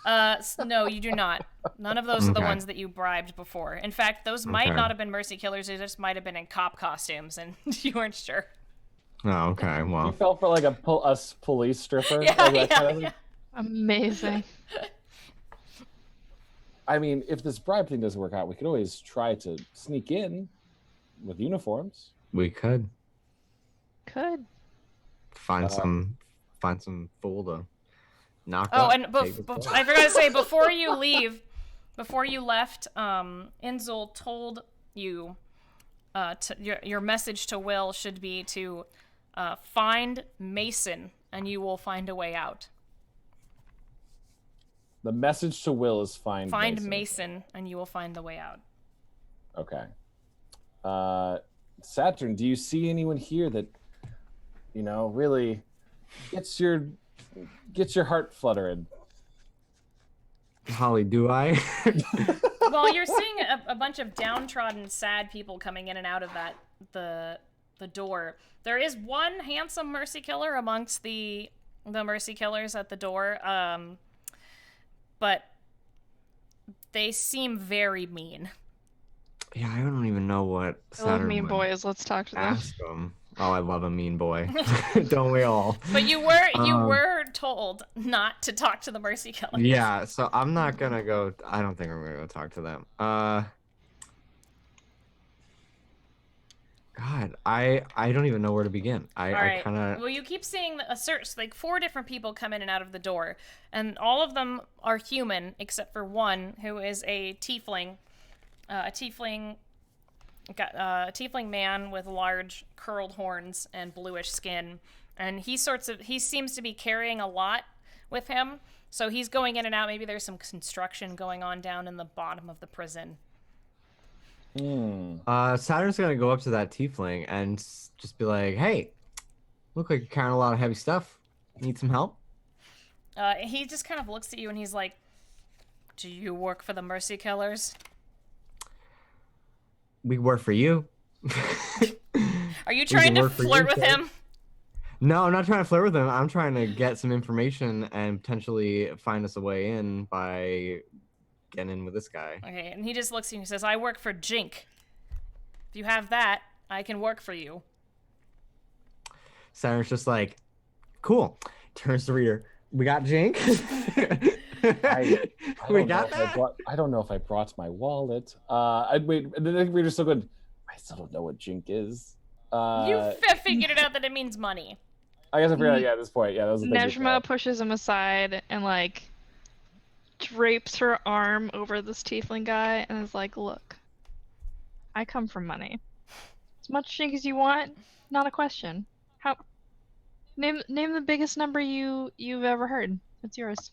[SPEAKER 1] No, you do not. None of those are the
[SPEAKER 4] Okay.
[SPEAKER 1] ones that you bribed before. In fact, those might
[SPEAKER 4] Okay.
[SPEAKER 1] not have been mercy killers. They just might have been in cop costumes, and you weren't sure.
[SPEAKER 4] Oh, okay.
[SPEAKER 2] You
[SPEAKER 4] Well,
[SPEAKER 2] fell for like a police stripper.
[SPEAKER 1] Yeah,
[SPEAKER 2] like that
[SPEAKER 1] yeah,
[SPEAKER 2] kind of thing?
[SPEAKER 1] yeah.
[SPEAKER 3] Amazing.
[SPEAKER 2] I mean, if this bribe thing doesn't work out, we could always try to sneak in with uniforms.
[SPEAKER 4] we could
[SPEAKER 3] Could.
[SPEAKER 4] find some fool to knock
[SPEAKER 1] Oh,
[SPEAKER 4] up.
[SPEAKER 1] and
[SPEAKER 4] take his
[SPEAKER 1] I
[SPEAKER 4] place.
[SPEAKER 1] forgot to say, before you left, Inzul told you your message to Will should be to find Mason, and you will find a way out.
[SPEAKER 2] The message to Will is find
[SPEAKER 1] Mason, and you will find the way out.
[SPEAKER 2] Okay. Saturn, do you see anyone here that, really gets your heart fluttering?
[SPEAKER 4] Holly, do I?
[SPEAKER 1] Well, you're seeing a bunch of downtrodden, sad people coming in and out of the door. There is one handsome mercy killer amongst the mercy killers at the door, but they seem very mean.
[SPEAKER 4] Yeah, I don't even know what
[SPEAKER 3] I love
[SPEAKER 4] Saturn
[SPEAKER 3] mean
[SPEAKER 4] would
[SPEAKER 3] boys. Let's talk to them.
[SPEAKER 4] ask them. Oh, I love a mean boy. Don't we all?
[SPEAKER 1] But you were told not to talk to the mercy killers.
[SPEAKER 4] Yeah, so I'm not gonna go. I don't think I'm gonna go talk to them. God, I don't even know where to begin.
[SPEAKER 1] All
[SPEAKER 4] I
[SPEAKER 1] right.
[SPEAKER 4] kind of.
[SPEAKER 1] Well, you keep seeing a search, like 4 different people come in and out of the door, and all of them are human except for one who is a tiefling, a tiefling man with large curled horns and bluish skin, and he seems to be carrying a lot with him, so he's going in and out. Maybe there's some construction going on down in the bottom of the prison.
[SPEAKER 4] Saturn's gonna go up to that tiefling and just be like, "Hey, look like you're carrying a lot of heavy stuff. Need some help?"
[SPEAKER 1] He just kind of looks at you and he's like, "Do you work for the mercy killers?"
[SPEAKER 4] We work for you.
[SPEAKER 1] Are you trying to
[SPEAKER 4] work for you,
[SPEAKER 1] flirt with
[SPEAKER 4] sir.
[SPEAKER 1] him?
[SPEAKER 4] No, I'm not trying to flirt with him. I'm trying to get some information and potentially find us a way in by getting in with this guy.
[SPEAKER 1] Okay, and he just looks at you and says, "I work for Jink. If you have that, I can work for you."
[SPEAKER 4] Saturn's just like, "Cool." Turns to Reader. We got Jink.
[SPEAKER 2] I
[SPEAKER 4] We
[SPEAKER 2] don't know
[SPEAKER 4] got
[SPEAKER 2] if I
[SPEAKER 4] that.
[SPEAKER 2] I don't know if I brought my wallet. Wait. And the reader's still good. I still don't know what Jink is.
[SPEAKER 1] You figured it out that it means money.
[SPEAKER 2] I guess I figured out. Yeah, at this point, yeah, that was the thing.
[SPEAKER 3] Nejma pushes him aside and like drapes her arm over this tiefling guy and is like, "Look, I come from money. As much shink as you want, not a question. How? Name the biggest number you've ever heard. It's yours."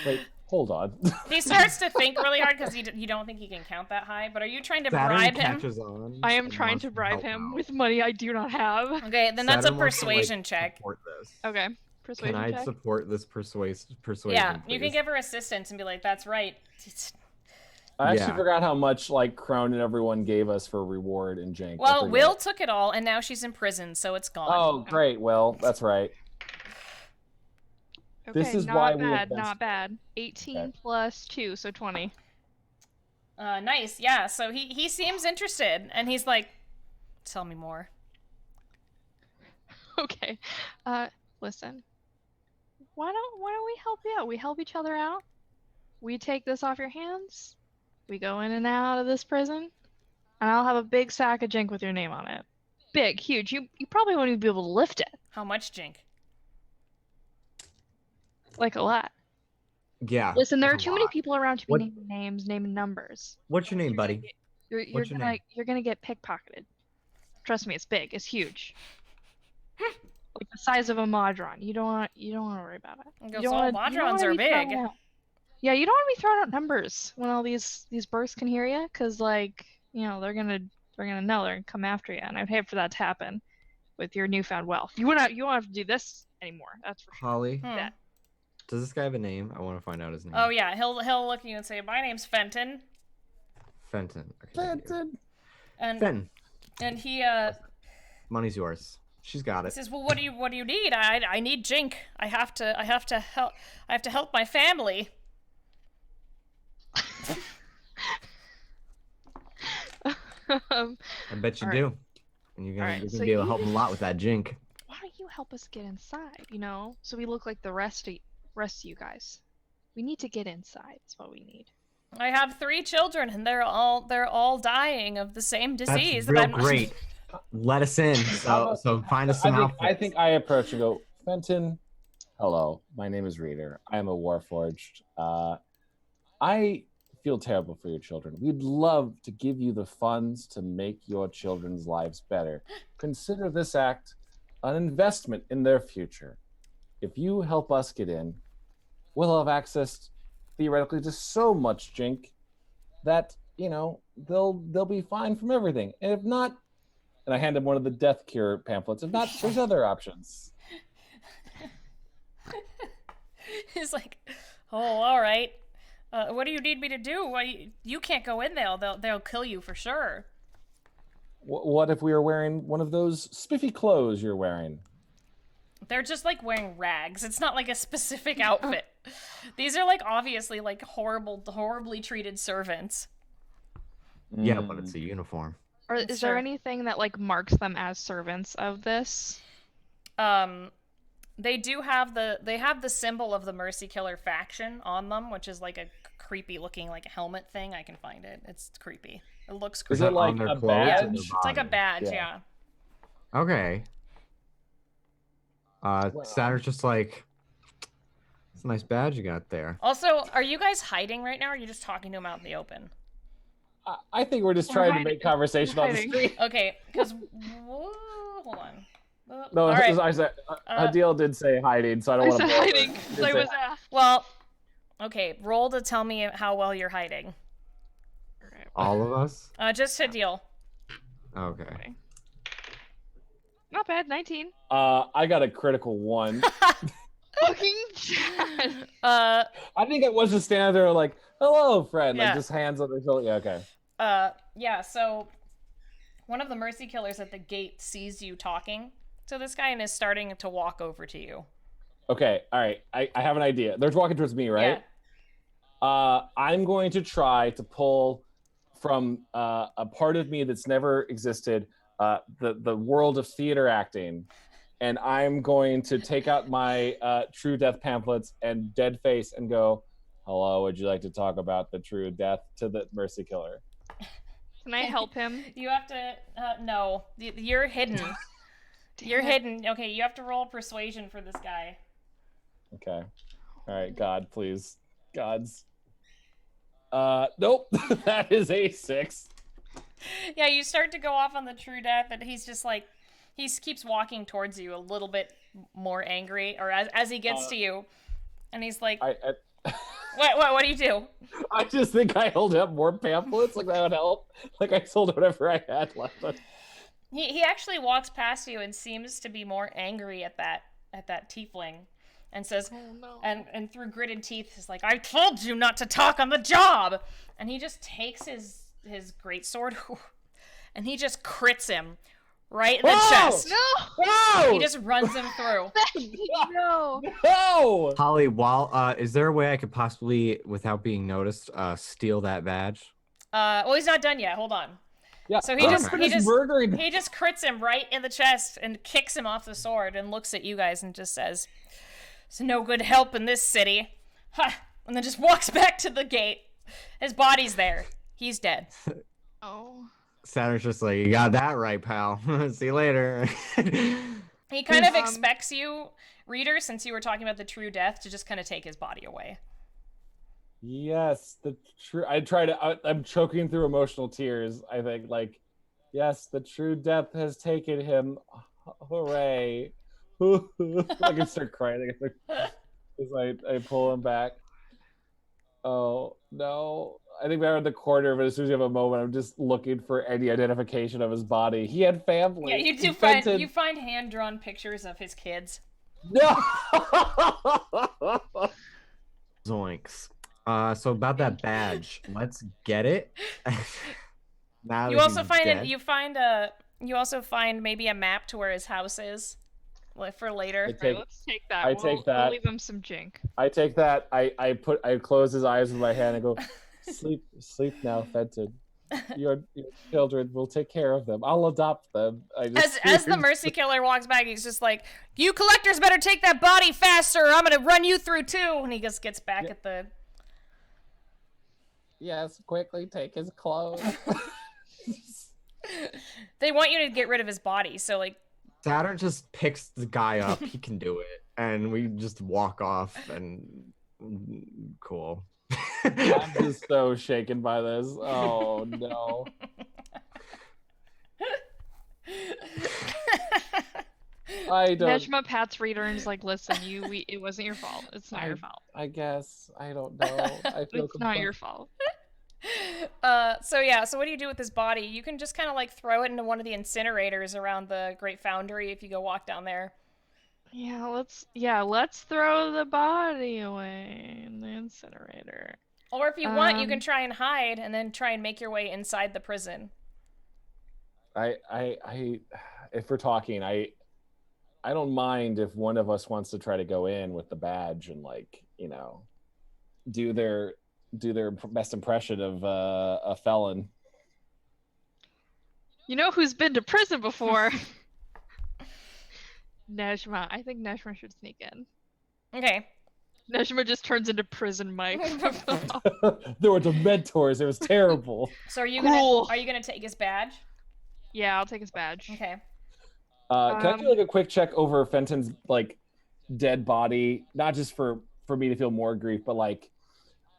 [SPEAKER 2] Wait, hold on.
[SPEAKER 1] He starts to think really hard because you don't think he can count that high. But are you trying to
[SPEAKER 4] Saturn
[SPEAKER 1] bribe him?
[SPEAKER 4] catches on
[SPEAKER 3] I am
[SPEAKER 4] and
[SPEAKER 3] trying
[SPEAKER 4] wants
[SPEAKER 3] to bribe
[SPEAKER 4] help
[SPEAKER 3] him
[SPEAKER 4] out.
[SPEAKER 3] with money I do not have.
[SPEAKER 1] Okay, then that's a
[SPEAKER 4] Saturn wants to, like,
[SPEAKER 1] persuasion check.
[SPEAKER 4] support this.
[SPEAKER 3] Okay,
[SPEAKER 4] Can
[SPEAKER 3] persuasion
[SPEAKER 4] I
[SPEAKER 3] check.
[SPEAKER 4] support this persuasion?
[SPEAKER 1] Yeah, you can
[SPEAKER 4] please?
[SPEAKER 1] give her assistance and be like, "That's right."
[SPEAKER 2] I actually
[SPEAKER 4] Yeah.
[SPEAKER 2] forgot how much like Crone and everyone gave us for reward in Jank. I
[SPEAKER 1] Well,
[SPEAKER 2] forget.
[SPEAKER 1] Will took it all, and now she's in prison, so it's gone.
[SPEAKER 2] Oh, great. Well, that's right.
[SPEAKER 3] Okay,
[SPEAKER 2] this is
[SPEAKER 3] not
[SPEAKER 2] why we have
[SPEAKER 3] bad,
[SPEAKER 2] been-
[SPEAKER 3] not bad. 18
[SPEAKER 2] Okay.
[SPEAKER 3] plus 2, so 20.
[SPEAKER 1] Nice. Yeah. So he seems interested, and he's like, "Tell me more."
[SPEAKER 3] Okay. Listen. Why don't we help you out? We help each other out. We take this off your hands. We go in and out of this prison, and I'll have a big sack of jink with your name on it. Big, huge. You probably won't even be able to lift it.
[SPEAKER 1] How much, Jink?
[SPEAKER 3] Like a lot.
[SPEAKER 4] Yeah.
[SPEAKER 3] Listen, there are
[SPEAKER 4] that's a
[SPEAKER 3] too many
[SPEAKER 4] lot.
[SPEAKER 3] people around to be
[SPEAKER 4] What-
[SPEAKER 3] naming names, naming numbers.
[SPEAKER 4] What's your name, buddy?
[SPEAKER 3] You're
[SPEAKER 4] What's your name?
[SPEAKER 3] gonna get pickpocketed. Trust me, it's big, it's huge. Like the size of a Modron. You don't want to worry about it.
[SPEAKER 1] He goes,
[SPEAKER 3] You don't
[SPEAKER 1] "Well,
[SPEAKER 3] wanna- you don't
[SPEAKER 1] Modrons
[SPEAKER 3] wanna
[SPEAKER 1] are
[SPEAKER 3] be throwing
[SPEAKER 1] big."
[SPEAKER 3] out- Yeah, you don't want to be throwing out numbers when all these bursts can hear you, because like they're gonna know they're gonna come after you, and I'd hate for that to happen with your newfound wealth. You won't have to do this anymore. That's for sure.
[SPEAKER 4] Holly,
[SPEAKER 1] Hmm.
[SPEAKER 3] That-
[SPEAKER 4] does this guy have a name? I want to find out his name.
[SPEAKER 1] Oh yeah, he'll look at you and say, "My name's Fenton,"
[SPEAKER 4] Fenton. Okay,
[SPEAKER 2] Fenton.
[SPEAKER 1] and
[SPEAKER 4] Fenton.
[SPEAKER 1] and he
[SPEAKER 4] Money's yours. She's got
[SPEAKER 1] He
[SPEAKER 4] it.
[SPEAKER 1] says, "Well, what do you need? I need Jink. I have to help my family."
[SPEAKER 4] I bet you
[SPEAKER 3] All right.
[SPEAKER 4] do. And you're
[SPEAKER 3] Alright,
[SPEAKER 4] gonna
[SPEAKER 3] so
[SPEAKER 4] be able to
[SPEAKER 3] you
[SPEAKER 4] help him a lot with that jink.
[SPEAKER 3] why don't you help us get inside, so we look like the rest of you guys. We need to get inside. That's what we need.
[SPEAKER 1] I have 3 children, and they're all dying of the same disease.
[SPEAKER 4] That's real
[SPEAKER 1] I'm not-
[SPEAKER 4] great. Let us in. So find us some outfits.
[SPEAKER 2] I think I approach and go, Fenton, hello, my name is Reader. I am a Warforged. I feel terrible for your children. We'd love to give you the funds to make your children's lives better. Consider this act an investment in their future. If you help us get in, we'll have access theoretically to so much jink that, they'll be fine from everything. And if not, and I hand him one of the death cure pamphlets. If not, there's other options.
[SPEAKER 1] He's like, "Oh, all right. What do you need me to do? You can't go in there. They'll kill you for sure."
[SPEAKER 2] What if we were wearing one of those spiffy clothes you're wearing?
[SPEAKER 1] They're just like wearing rags. It's not like a specific outfit. These are like obviously like horribly treated servants.
[SPEAKER 4] Yeah, but it's a uniform.
[SPEAKER 3] Or
[SPEAKER 1] That's
[SPEAKER 3] is there
[SPEAKER 1] true.
[SPEAKER 3] anything that like marks them as servants of this?
[SPEAKER 1] They have the symbol of the Mercy Killer faction on them, which is like a creepy looking like helmet thing. I can find it. It's creepy. It looks
[SPEAKER 2] Is
[SPEAKER 1] creepy.
[SPEAKER 2] it
[SPEAKER 4] on
[SPEAKER 2] like
[SPEAKER 4] their
[SPEAKER 2] a
[SPEAKER 4] clothes or
[SPEAKER 1] Yeah,
[SPEAKER 4] their
[SPEAKER 2] badge?
[SPEAKER 1] it's like a
[SPEAKER 4] body?
[SPEAKER 1] badge,
[SPEAKER 2] Yeah.
[SPEAKER 1] yeah.
[SPEAKER 4] Okay. Saturn's just like, it's a nice badge you got there.
[SPEAKER 1] Also, are you guys hiding right now, or are you just talking to him out in the open?
[SPEAKER 2] I think we're just
[SPEAKER 3] We're
[SPEAKER 2] trying to
[SPEAKER 3] hiding.
[SPEAKER 2] make conversation
[SPEAKER 3] We're
[SPEAKER 2] on the
[SPEAKER 3] hiding.
[SPEAKER 2] street.
[SPEAKER 1] Okay, because hold on.
[SPEAKER 2] No,
[SPEAKER 1] All right.
[SPEAKER 2] I said Adil did say hiding, so I don't
[SPEAKER 3] I
[SPEAKER 2] want to.
[SPEAKER 3] said hiding. So I was
[SPEAKER 1] Well, okay. Roll to tell me how well you're hiding.
[SPEAKER 4] All of us?
[SPEAKER 1] Just a deal.
[SPEAKER 4] Okay.
[SPEAKER 3] Not bad. 19.
[SPEAKER 2] I got a critical 1.
[SPEAKER 3] Fucking Chad.
[SPEAKER 2] I think it was just standing there like, "Hello, friend,"
[SPEAKER 1] Yeah.
[SPEAKER 2] like just hands on their shoulder. Yeah, okay.
[SPEAKER 1] Yeah. So one of the Mercy Killers at the gate sees you talking to this guy and is starting to walk over to you.
[SPEAKER 2] Okay, all right. I have an idea. They're walking towards me, right? I'm going to try to pull from a part of me that's never existed, the world of theater acting, and I'm going to take out my true death pamphlets and dead face and go, "Hello, would you like to talk about the true death to the Mercy Killer?"
[SPEAKER 3] Can I help him?
[SPEAKER 1] You have to. No, you're hidden. You're hidden. Okay, you have to roll persuasion for this guy.
[SPEAKER 2] Okay. All right, God, please. Gods. Nope. That is a 6.
[SPEAKER 1] Yeah, you start to go off on the true death, and he's just like, he keeps walking towards you a little bit more angry, or as he gets to you, and he's like, what do you do?
[SPEAKER 2] I just think I held up more pamphlets, like that would help. Like I sold whatever I had left.
[SPEAKER 1] He actually walks past you and seems to be more angry at that tiefling, and says,
[SPEAKER 3] Oh no.
[SPEAKER 1] and through gritted teeth is like, "I told you not to talk on the job," and he just takes his greatsword and he just crits him right in the chest.
[SPEAKER 3] No.
[SPEAKER 2] No!
[SPEAKER 1] He just runs him through.
[SPEAKER 3] No.
[SPEAKER 2] No!
[SPEAKER 4] Holly, is there a way I could possibly, without being noticed, steal that badge?
[SPEAKER 1] Well, he's not done yet. Hold on.
[SPEAKER 2] Yeah.
[SPEAKER 1] So he just
[SPEAKER 2] murdering.
[SPEAKER 1] he just crits him right in the chest and kicks him off the sword and looks at you guys and just says, "It's no good help in this city." Ha! And then just walks back to the gate. His body's there. He's dead.
[SPEAKER 3] Oh.
[SPEAKER 4] Saturn's just like, "You got that right, pal. See you later."
[SPEAKER 1] He kind of expects you, reader, since you were talking about the true death, to just kind of take his body away.
[SPEAKER 2] Yes, the true. I'm choking through emotional tears. I think, like, yes, the true death has taken him. Hooray! I can start crying. I pull him back. Oh no! I think we're in the corner, but as soon as you have a moment, I'm just looking for any identification of his body. He had family.
[SPEAKER 1] Yeah, you do find hand-drawn pictures of his kids.
[SPEAKER 2] No.
[SPEAKER 4] Zoinks. So about that badge, let's get it. Now
[SPEAKER 1] You
[SPEAKER 4] that
[SPEAKER 1] also
[SPEAKER 4] he's
[SPEAKER 1] find
[SPEAKER 4] dead.
[SPEAKER 1] you find a You also find maybe a map to where his house is, for later.
[SPEAKER 3] Right, let's take that.
[SPEAKER 2] I take that.
[SPEAKER 3] We'll leave him some jink.
[SPEAKER 2] I take that. I close his eyes with my hand and go, sleep now, Fenton. Your children, will take care of them. I'll adopt them.
[SPEAKER 1] As the mercy killer walks back, he's just like, "You collectors better take that body faster, or I'm gonna run you through too." And he just gets back at the.
[SPEAKER 2] Yes, quickly take his clothes.
[SPEAKER 1] They want you to get rid of his body, so like.
[SPEAKER 4] Saturn just picks the guy up. He can do it, and we just walk off. And cool.
[SPEAKER 2] I'm just so shaken by this. Oh no. I don't.
[SPEAKER 3] Nejma pats Reader and is like, "Listen, it wasn't your fault. It's not your fault.
[SPEAKER 2] I guess I don't know. I feel
[SPEAKER 3] It's not your fault."
[SPEAKER 1] So what do you do with his body? You can just kind of like throw it into one of the incinerators around the Great Foundry if you go walk down there.
[SPEAKER 3] Let's throw the body away in the incinerator.
[SPEAKER 1] Or if you want, you can try and hide and then try and make your way inside the prison.
[SPEAKER 2] If we're talking, I don't mind if one of us wants to try to go in with the badge and like, do their best impression of a felon.
[SPEAKER 3] You know who's been to prison before? Nejma. I think Nejma should sneak in.
[SPEAKER 1] Okay.
[SPEAKER 3] Nejma just turns into prison Mike.
[SPEAKER 2] There were Dementors. It was terrible.
[SPEAKER 1] So are you
[SPEAKER 3] Cool.
[SPEAKER 1] gonna take his badge?
[SPEAKER 3] Yeah, I'll take his badge.
[SPEAKER 1] Okay.
[SPEAKER 2] Can I do like a quick check over Fenton's like dead body, not just for me to feel more grief, but like,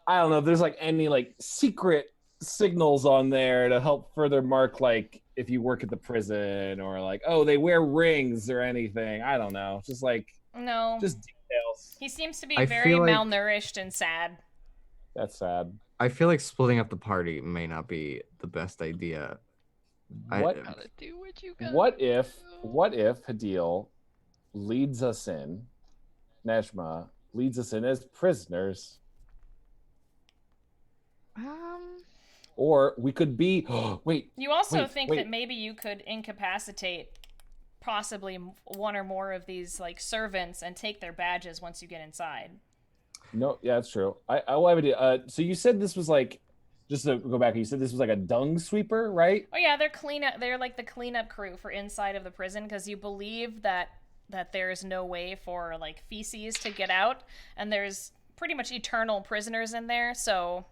[SPEAKER 2] I don't know if there's like any like secret signals on there to help further mark like if you work at the prison or like, oh, they wear rings or anything. I don't know. Just like
[SPEAKER 1] No.
[SPEAKER 2] just details.
[SPEAKER 1] He seems to be
[SPEAKER 4] I
[SPEAKER 1] very
[SPEAKER 4] feel like-
[SPEAKER 1] malnourished and sad.
[SPEAKER 2] That's sad.
[SPEAKER 4] I feel like splitting up the party may not be the best idea.
[SPEAKER 2] What
[SPEAKER 3] Gotta do what you gotta
[SPEAKER 2] what
[SPEAKER 3] do.
[SPEAKER 2] if Hadil leads us in, Nejma leads us in as prisoners? Or we could be. Wait.
[SPEAKER 1] You also
[SPEAKER 2] Wait,
[SPEAKER 1] think
[SPEAKER 2] wait.
[SPEAKER 1] that maybe you could incapacitate possibly one or more of these like servants and take their badges once you get inside.
[SPEAKER 2] No, yeah, that's true. I will have idea. So you said this was like, just to go back, you said this was like a dung sweeper, right?
[SPEAKER 1] Oh yeah, they're like the cleanup crew for inside of the prison because you believe that there's no way for like feces to get out, and there's pretty much eternal prisoners in there. So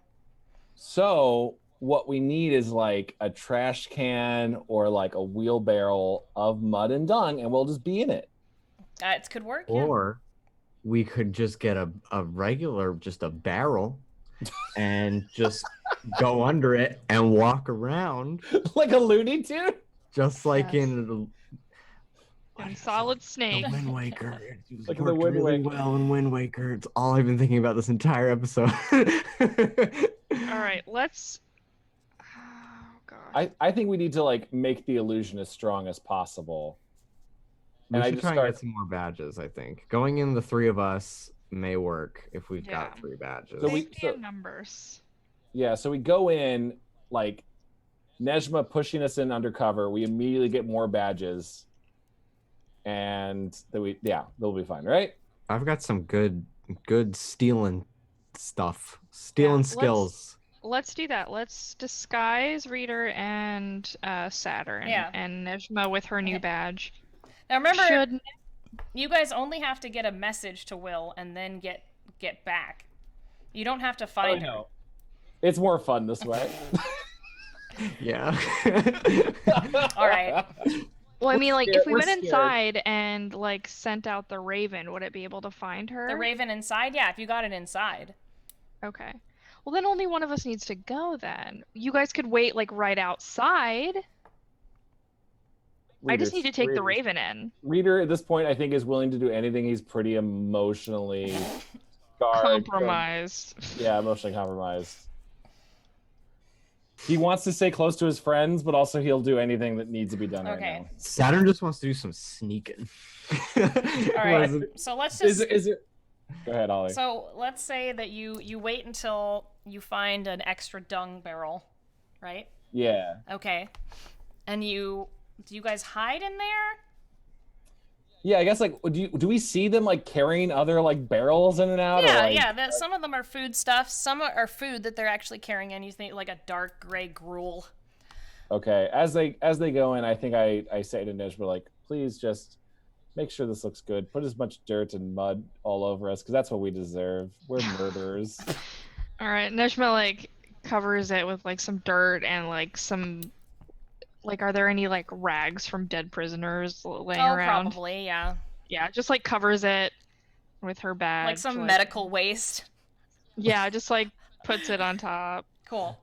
[SPEAKER 1] what we need is like a trash can or like a wheelbarrow of mud and dung, and we'll just be in it. It could work. Yeah.
[SPEAKER 4] Or we could just get a regular, just a barrel, and just go under it and walk around,
[SPEAKER 2] Like a Looney Tune?
[SPEAKER 4] just like
[SPEAKER 3] Yes.
[SPEAKER 4] in
[SPEAKER 3] Solid
[SPEAKER 4] the
[SPEAKER 3] Snake.
[SPEAKER 4] Wind Waker. It
[SPEAKER 2] Like in the
[SPEAKER 4] worked
[SPEAKER 2] Wind
[SPEAKER 4] really
[SPEAKER 2] Waker.
[SPEAKER 4] well in Wind Waker. It's all I've been thinking about this entire episode.
[SPEAKER 3] All right, let's. Oh gosh.
[SPEAKER 2] I think we need to like make the illusion as strong as possible.
[SPEAKER 4] We
[SPEAKER 2] And I
[SPEAKER 4] should
[SPEAKER 2] just
[SPEAKER 4] try and
[SPEAKER 2] start-
[SPEAKER 4] get some more badges, I think. Going in, the three of us may work if we've
[SPEAKER 3] Yeah.
[SPEAKER 4] got 3 badges.
[SPEAKER 2] So we-
[SPEAKER 3] Safety in numbers.
[SPEAKER 2] Yeah, so we go in like Nejma pushing us in undercover. We immediately get more badges, and then they'll be fine, right?
[SPEAKER 4] I've got some good stealing stuff. Stealing
[SPEAKER 3] let's-
[SPEAKER 4] skills.
[SPEAKER 3] Let's do that. Let's disguise Reader and Saturn.
[SPEAKER 1] Yeah.
[SPEAKER 3] And Nejma with her new
[SPEAKER 1] Okay.
[SPEAKER 3] badge.
[SPEAKER 1] Now remember,
[SPEAKER 3] Should
[SPEAKER 1] you guys only have to get a message to Will and then get back. You don't have to find her.
[SPEAKER 2] It's more fun this way.
[SPEAKER 4] Yeah.
[SPEAKER 1] All right.
[SPEAKER 3] Well, I mean, like,
[SPEAKER 2] scared-
[SPEAKER 3] if we
[SPEAKER 2] we're
[SPEAKER 3] went
[SPEAKER 2] scared.
[SPEAKER 3] inside and, like, sent out the Raven, would it be able to find her?
[SPEAKER 1] The Raven inside? Yeah, if you got it inside.
[SPEAKER 3] Okay. Well, then only one of us needs to go, then. You guys could wait, like, right outside. I just need to take the Raven in.
[SPEAKER 2] Reader at this point, I think, is willing to do anything. He's pretty emotionally scarred.
[SPEAKER 3] Compromised.
[SPEAKER 2] Yeah, emotionally compromised. He wants to stay close to his friends, but also he'll do anything that needs to be done right
[SPEAKER 1] Okay.
[SPEAKER 2] now.
[SPEAKER 4] Saturn just wants to do some sneaking.
[SPEAKER 1] All right. So let's just.
[SPEAKER 2] Is it? Go ahead, Ollie.
[SPEAKER 1] So let's say that you wait until you find an extra dung barrel, right?
[SPEAKER 2] Yeah.
[SPEAKER 1] Okay. And you do you guys hide in there?
[SPEAKER 2] Yeah, I guess like do we see them like carrying other like barrels in and out?
[SPEAKER 1] Yeah,
[SPEAKER 2] or, like,
[SPEAKER 1] yeah. Some of them are food stuff. Some are food that they're actually carrying in. You think like a dark gray gruel.
[SPEAKER 2] Okay, as they go in, I think I say to Nejma, like, please just make sure this looks good. Put as much dirt and mud all over us, because that's what we deserve. We're murderers.
[SPEAKER 3] All right, Nejma like covers it with like some dirt and like some like are there any like rags from dead prisoners laying around?
[SPEAKER 1] Probably, yeah.
[SPEAKER 3] Yeah, just like covers it with her bag.
[SPEAKER 1] Like some medical waste.
[SPEAKER 3] Yeah, just like puts it on top.
[SPEAKER 1] Cool.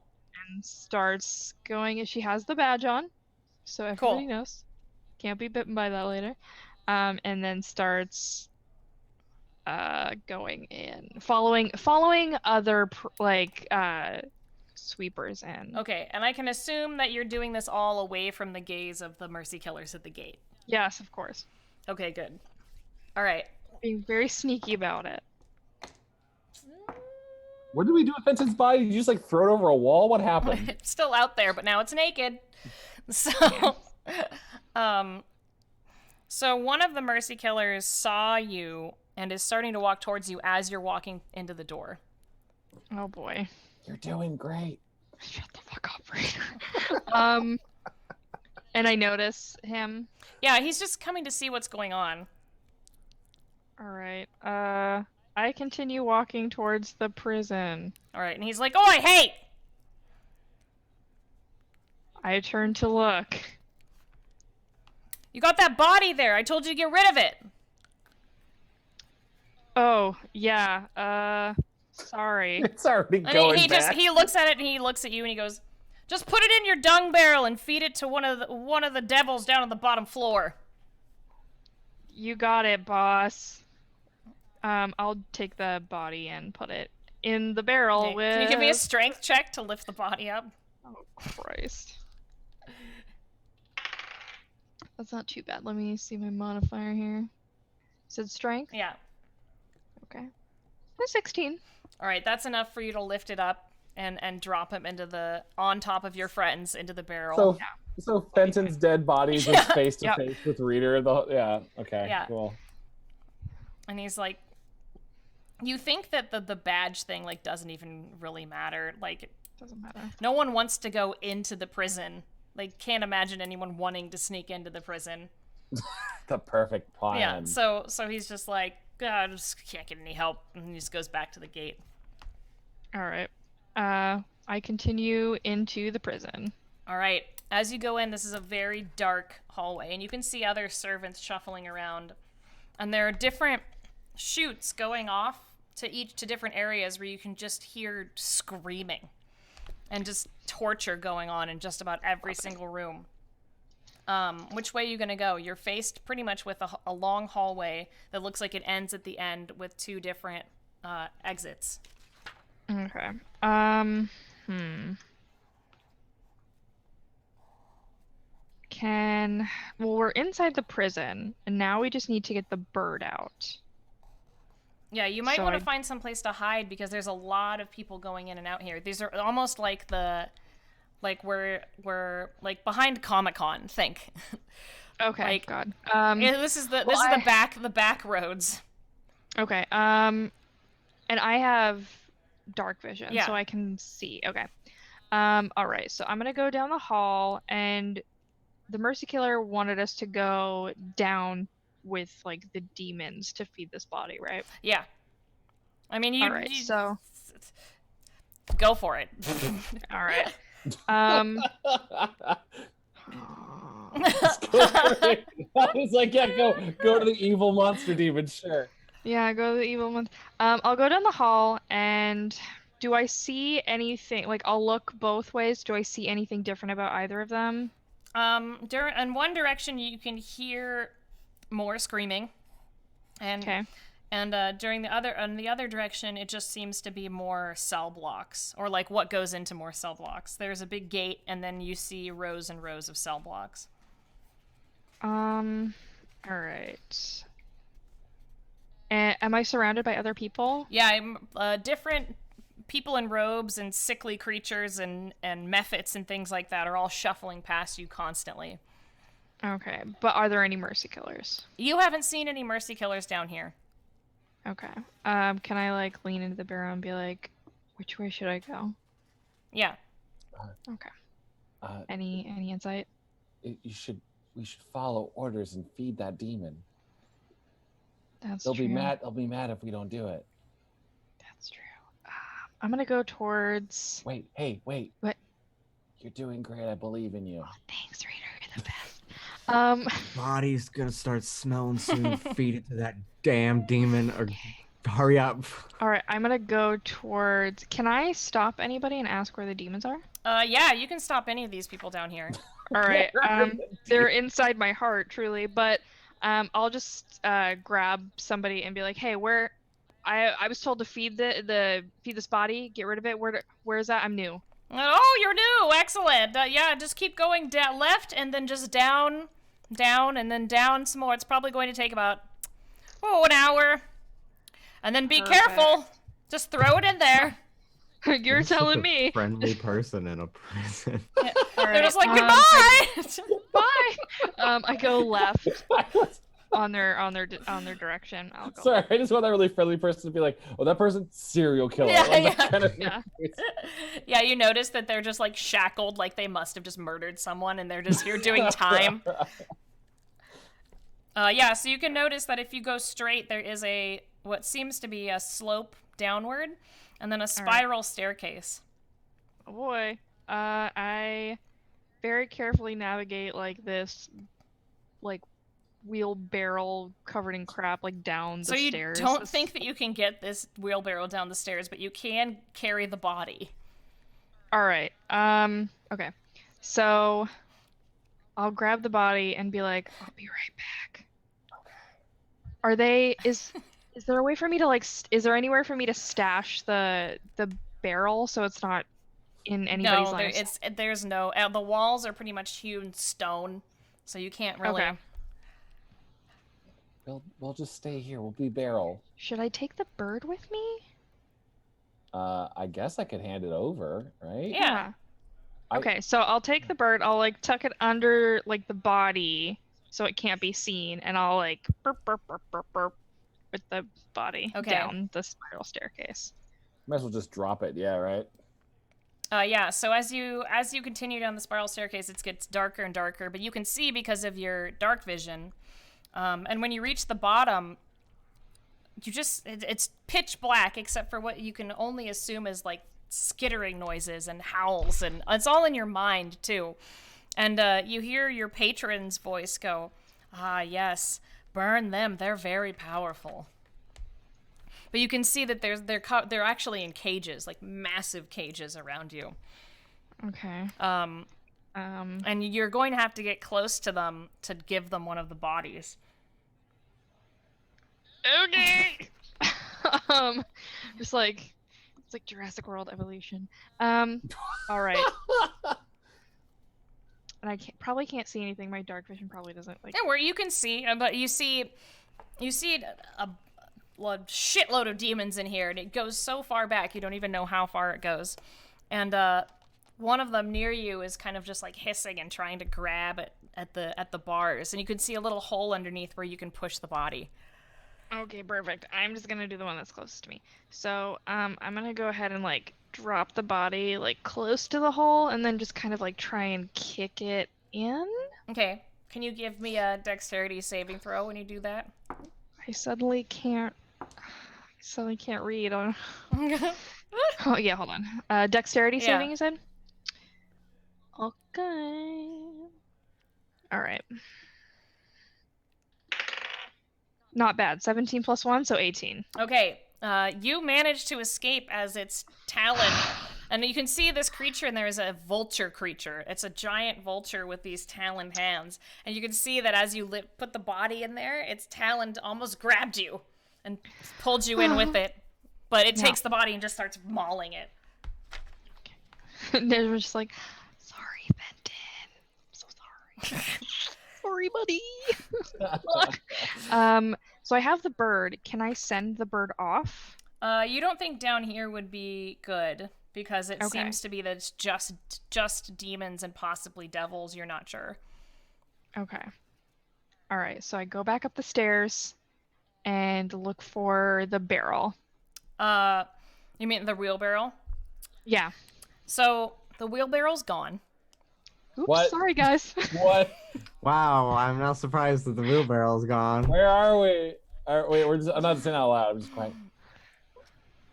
[SPEAKER 3] And starts going. She has the badge on, so everybody knows. Can't be bitten by that later. And then starts going in, following other sweepers in.
[SPEAKER 1] Okay, and I can assume that you're doing this all away from the gaze of the mercy killers at the gate.
[SPEAKER 3] Yes, of course.
[SPEAKER 1] Okay, good. All right.
[SPEAKER 3] Being very sneaky about it.
[SPEAKER 2] What did we do with Vincent's body? Did you just like throw it over a wall? What happened?
[SPEAKER 1] It's still out there, but now it's naked. So, so one of the mercy killers saw you and is starting to walk towards you as you're walking into the door.
[SPEAKER 3] Oh boy.
[SPEAKER 2] You're doing great.
[SPEAKER 3] Shut the fuck up, Raider. And I notice him.
[SPEAKER 1] Yeah, he's just coming to see what's going on.
[SPEAKER 3] All right. I continue walking towards the prison.
[SPEAKER 1] All right, and he's like, "Oh, hey!"
[SPEAKER 3] I turn to look.
[SPEAKER 1] You got that body there. I told you to get rid of it.
[SPEAKER 3] Oh, yeah. Sorry.
[SPEAKER 2] It's already going back.
[SPEAKER 1] He looks at it and he looks at you and he goes, "Just put it in your dung barrel and feed it to one of the devils down on the bottom floor."
[SPEAKER 3] You got it, boss. I'll take the body and put it in the barrel
[SPEAKER 1] Okay.
[SPEAKER 3] with...
[SPEAKER 1] Can you give me a strength check to lift the body up?
[SPEAKER 3] Oh, Christ. That's not too bad. Let me see my modifier here. You said strength?
[SPEAKER 1] Yeah.
[SPEAKER 3] Okay. 16.
[SPEAKER 1] All right, that's enough for you to lift it up and drop him on top of your friends into the barrel.
[SPEAKER 2] So Fenton's dead body is just face to face with Reader. Okay,
[SPEAKER 1] Yeah.
[SPEAKER 2] cool.
[SPEAKER 1] And he's like, you think that the badge thing like doesn't even really matter. Like,
[SPEAKER 3] Doesn't matter.
[SPEAKER 1] no one wants to go into the prison. Like, can't imagine anyone wanting to sneak into the prison.
[SPEAKER 2] The perfect plan.
[SPEAKER 1] Yeah. So he's just like, God, I just can't get any help, and he just goes back to the gate.
[SPEAKER 3] All right. I continue into the prison.
[SPEAKER 1] All right. As you go in, this is a very dark hallway, and you can see other servants shuffling around. And there are different chutes going off to different areas where you can just hear screaming and just torture going on in just about every single room. Which way are you gonna go? You're faced pretty much with a long hallway that looks like it ends at the end with two different exits.
[SPEAKER 3] Okay. Well, we're inside the prison, and now we just need to get the bird out.
[SPEAKER 1] Yeah, you might want to find some place to hide because there's a lot of people going in and out here. These are almost like we're like behind Comic-Con, think.
[SPEAKER 3] Okay.
[SPEAKER 1] Like,
[SPEAKER 3] God.
[SPEAKER 1] Yeah, this is the back roads.
[SPEAKER 3] Okay. And I have dark vision,
[SPEAKER 1] Yeah.
[SPEAKER 3] so I can see. Okay. All right. So I'm gonna go down the hall, and the Mercy Killer wanted us to go down with like the demons to feed this body, right?
[SPEAKER 1] Yeah. I mean,
[SPEAKER 3] All right. So
[SPEAKER 1] go for it.
[SPEAKER 3] all right.
[SPEAKER 2] I was like, yeah, go to the evil monster demon, sure.
[SPEAKER 3] Yeah, go to the evil one. I'll go down the hall, and do I see anything? Like, I'll look both ways. Do I see anything different about either of them?
[SPEAKER 1] In one direction, you can hear more screaming, and
[SPEAKER 3] Okay.
[SPEAKER 1] and during the other direction, it just seems to be more cell blocks, or like what goes into more cell blocks. There's a big gate, and then you see rows and rows of cell blocks.
[SPEAKER 3] All right. Am I surrounded by other people?
[SPEAKER 1] Yeah, different people in robes and sickly creatures and mephits and things like that are all shuffling past you constantly.
[SPEAKER 3] Okay, but are there any mercy killers?
[SPEAKER 1] You haven't seen any mercy killers down here.
[SPEAKER 3] Okay. Can I like lean into the barrel and be like, which way should I go?
[SPEAKER 1] Yeah.
[SPEAKER 3] Okay.
[SPEAKER 2] Uh,
[SPEAKER 3] Any insight?
[SPEAKER 2] we should follow orders and feed that demon.
[SPEAKER 3] That's
[SPEAKER 2] They'll
[SPEAKER 3] true.
[SPEAKER 2] be mad. They'll be mad if we don't do it.
[SPEAKER 3] That's true. I'm gonna go towards.
[SPEAKER 2] Wait. Hey, wait.
[SPEAKER 3] What?
[SPEAKER 2] You're doing great. I believe in you.
[SPEAKER 3] Oh, thanks, Raider. You're the best.
[SPEAKER 4] Body's gonna start smelling soon. Feed it to that damn demon, or hurry up.
[SPEAKER 3] All right, I'm gonna go towards. Can I stop anybody and ask where the demons are?
[SPEAKER 1] Yeah, you can stop any of these people down here.
[SPEAKER 3] All right. They're inside my heart, truly, but I'll just grab somebody and be like, "Hey, where? I was told to feed feed this body. Get rid of it. Where is that? I'm new."
[SPEAKER 1] Oh, you're new. Excellent. Yeah, just keep going down left and then just down, and then down some more. It's probably going to take about an hour. And then be careful. Just throw it in there.
[SPEAKER 3] You're telling me.
[SPEAKER 4] Friendly person in a prison.
[SPEAKER 1] Yeah.
[SPEAKER 3] All right,
[SPEAKER 1] They're just like, goodbye.
[SPEAKER 3] Bye. I go left on their direction. I'll go.
[SPEAKER 2] Sorry, I just want that really friendly person to be like, "Oh, that person's serial killer."
[SPEAKER 1] Yeah,
[SPEAKER 2] Like, that
[SPEAKER 1] yeah.
[SPEAKER 2] kind of-
[SPEAKER 3] Yeah.
[SPEAKER 1] Yeah, you notice that they're just like shackled, like they must have just murdered someone, and they're just here doing time. Yeah, so you can notice that if you go straight, there is what seems to be a slope downward, and then a spiral staircase.
[SPEAKER 3] Oh boy. I very carefully navigate like this, like wheelbarrow covered in crap, like down the
[SPEAKER 1] So you
[SPEAKER 3] stairs.
[SPEAKER 1] don't think that you can get this wheelbarrow down the stairs, but you can carry the body.
[SPEAKER 3] All right. Okay. So I'll grab the body and be like, "I'll be right back." Okay. Are they? Is there a way for me to like? Is there anywhere for me to stash the barrel so it's not in anybody's
[SPEAKER 1] No,
[SPEAKER 3] lives?
[SPEAKER 1] there's no. The walls are pretty much hewn stone, so you can't really.
[SPEAKER 3] Okay.
[SPEAKER 2] We'll just stay here. We'll be Beryl.
[SPEAKER 3] Should I take the bird with me?
[SPEAKER 2] I guess I could hand it over, right?
[SPEAKER 1] Yeah.
[SPEAKER 3] Okay, so I'll take the bird. I'll like tuck it under like the body so it can't be seen, and I'll like burp burp burp burp burp with the body down the spiral staircase.
[SPEAKER 2] Might as well just drop it. Yeah, right.
[SPEAKER 1] Yeah, so as you continue down the spiral staircase, it gets darker and darker, but you can see because of your dark vision. And when you reach the bottom, it's pitch black except for what you can only assume is like skittering noises and howls, and it's all in your mind too. And you hear your patron's voice go, "Ah, yes, burn them. They're very powerful." But you can see that they're actually in cages, like massive cages around you.
[SPEAKER 3] Okay.
[SPEAKER 1] And you're going to have to get close to them to give them one of the bodies.
[SPEAKER 3] Okay. Just like it's like Jurassic World evolution. All right. And I probably can't see anything. My dark vision probably doesn't like.
[SPEAKER 1] Yeah, where you can see, but you see a shitload of demons in here, and it goes so far back you don't even know how far it goes. And one of them near you is kind of just like hissing and trying to grab at the bars, and you can see a little hole underneath where you can push the body.
[SPEAKER 3] Okay, perfect. I'm just gonna do the one that's closest to me. So I'm gonna go ahead and like drop the body like close to the hole, and then just kind of like try and kick it in.
[SPEAKER 1] Okay, can you give me a dexterity saving throw when you do that?
[SPEAKER 3] I suddenly can't read. Oh yeah, hold on. Dexterity saving, you said? Okay. All right. Not bad. 17 plus 1, so 18.
[SPEAKER 1] Okay, you manage to escape as its talon, and you can see this creature, and there is a vulture creature. It's a giant vulture with these taloned hands, and you can see that as you put the body in there, its talon almost grabbed you and pulled you in with it, but it takes the body and just starts mauling it.
[SPEAKER 3] And they're just like, "Sorry, Benton. I'm so sorry." Sorry, buddy. So I have the bird. Can I send the bird off?
[SPEAKER 1] You don't think down here would be good because it seems to be that it's just demons and possibly devils. You're not sure.
[SPEAKER 3] Okay. All right. So I go back up the stairs and look for the barrel.
[SPEAKER 1] You mean the wheelbarrow?
[SPEAKER 3] Yeah.
[SPEAKER 1] So the wheelbarrow's gone.
[SPEAKER 3] Oops.
[SPEAKER 2] What?
[SPEAKER 3] Sorry, guys.
[SPEAKER 2] What?
[SPEAKER 4] Wow, I'm not surprised that the wheelbarrow's gone.
[SPEAKER 2] Where are we? Wait, I'm not saying out loud. I'm just quiet.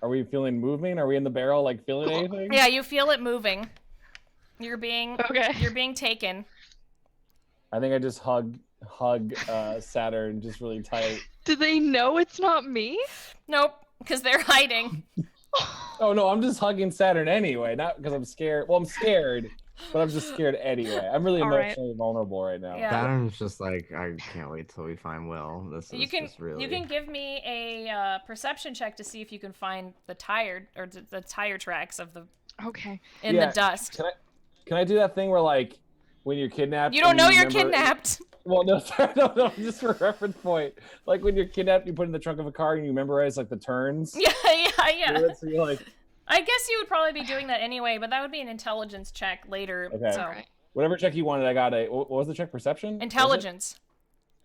[SPEAKER 2] Are we feeling moving? Are we in the barrel, like feeling anything?
[SPEAKER 1] Yeah, you feel it moving. You're being
[SPEAKER 3] Okay.
[SPEAKER 1] You're being taken.
[SPEAKER 2] I think I just hug Saturn just really tight.
[SPEAKER 3] Do they know it's not me?
[SPEAKER 1] Nope, because they're hiding.
[SPEAKER 2] Oh no, I'm just hugging Saturn anyway, not because I'm scared. Well, I'm scared, but I'm just scared anyway. I'm really
[SPEAKER 3] All right.
[SPEAKER 2] emotionally vulnerable right now.
[SPEAKER 1] Yeah.
[SPEAKER 4] Saturn's just like, I can't wait till we find Will. This is
[SPEAKER 1] You can
[SPEAKER 4] just really.
[SPEAKER 1] you can give me a perception check to see if you can find the tire or the tire tracks of the
[SPEAKER 3] Okay.
[SPEAKER 1] in
[SPEAKER 2] Yeah.
[SPEAKER 1] the dust.
[SPEAKER 2] Can I do that thing where like when you're kidnapped?
[SPEAKER 1] You don't
[SPEAKER 2] and
[SPEAKER 1] know you're
[SPEAKER 2] remember-
[SPEAKER 1] kidnapped.
[SPEAKER 2] Well, no, sorry, no, just for reference point. Like when you're kidnapped, you put in the trunk of a car and you memorize like the turns.
[SPEAKER 1] Yeah.
[SPEAKER 2] So you're like,
[SPEAKER 1] I guess you would probably be doing that anyway, but that would be an intelligence check later.
[SPEAKER 2] Okay.
[SPEAKER 1] So
[SPEAKER 3] Alright.
[SPEAKER 2] whatever check you wanted, I got a. What was the check? Perception? Was it?
[SPEAKER 1] intelligence.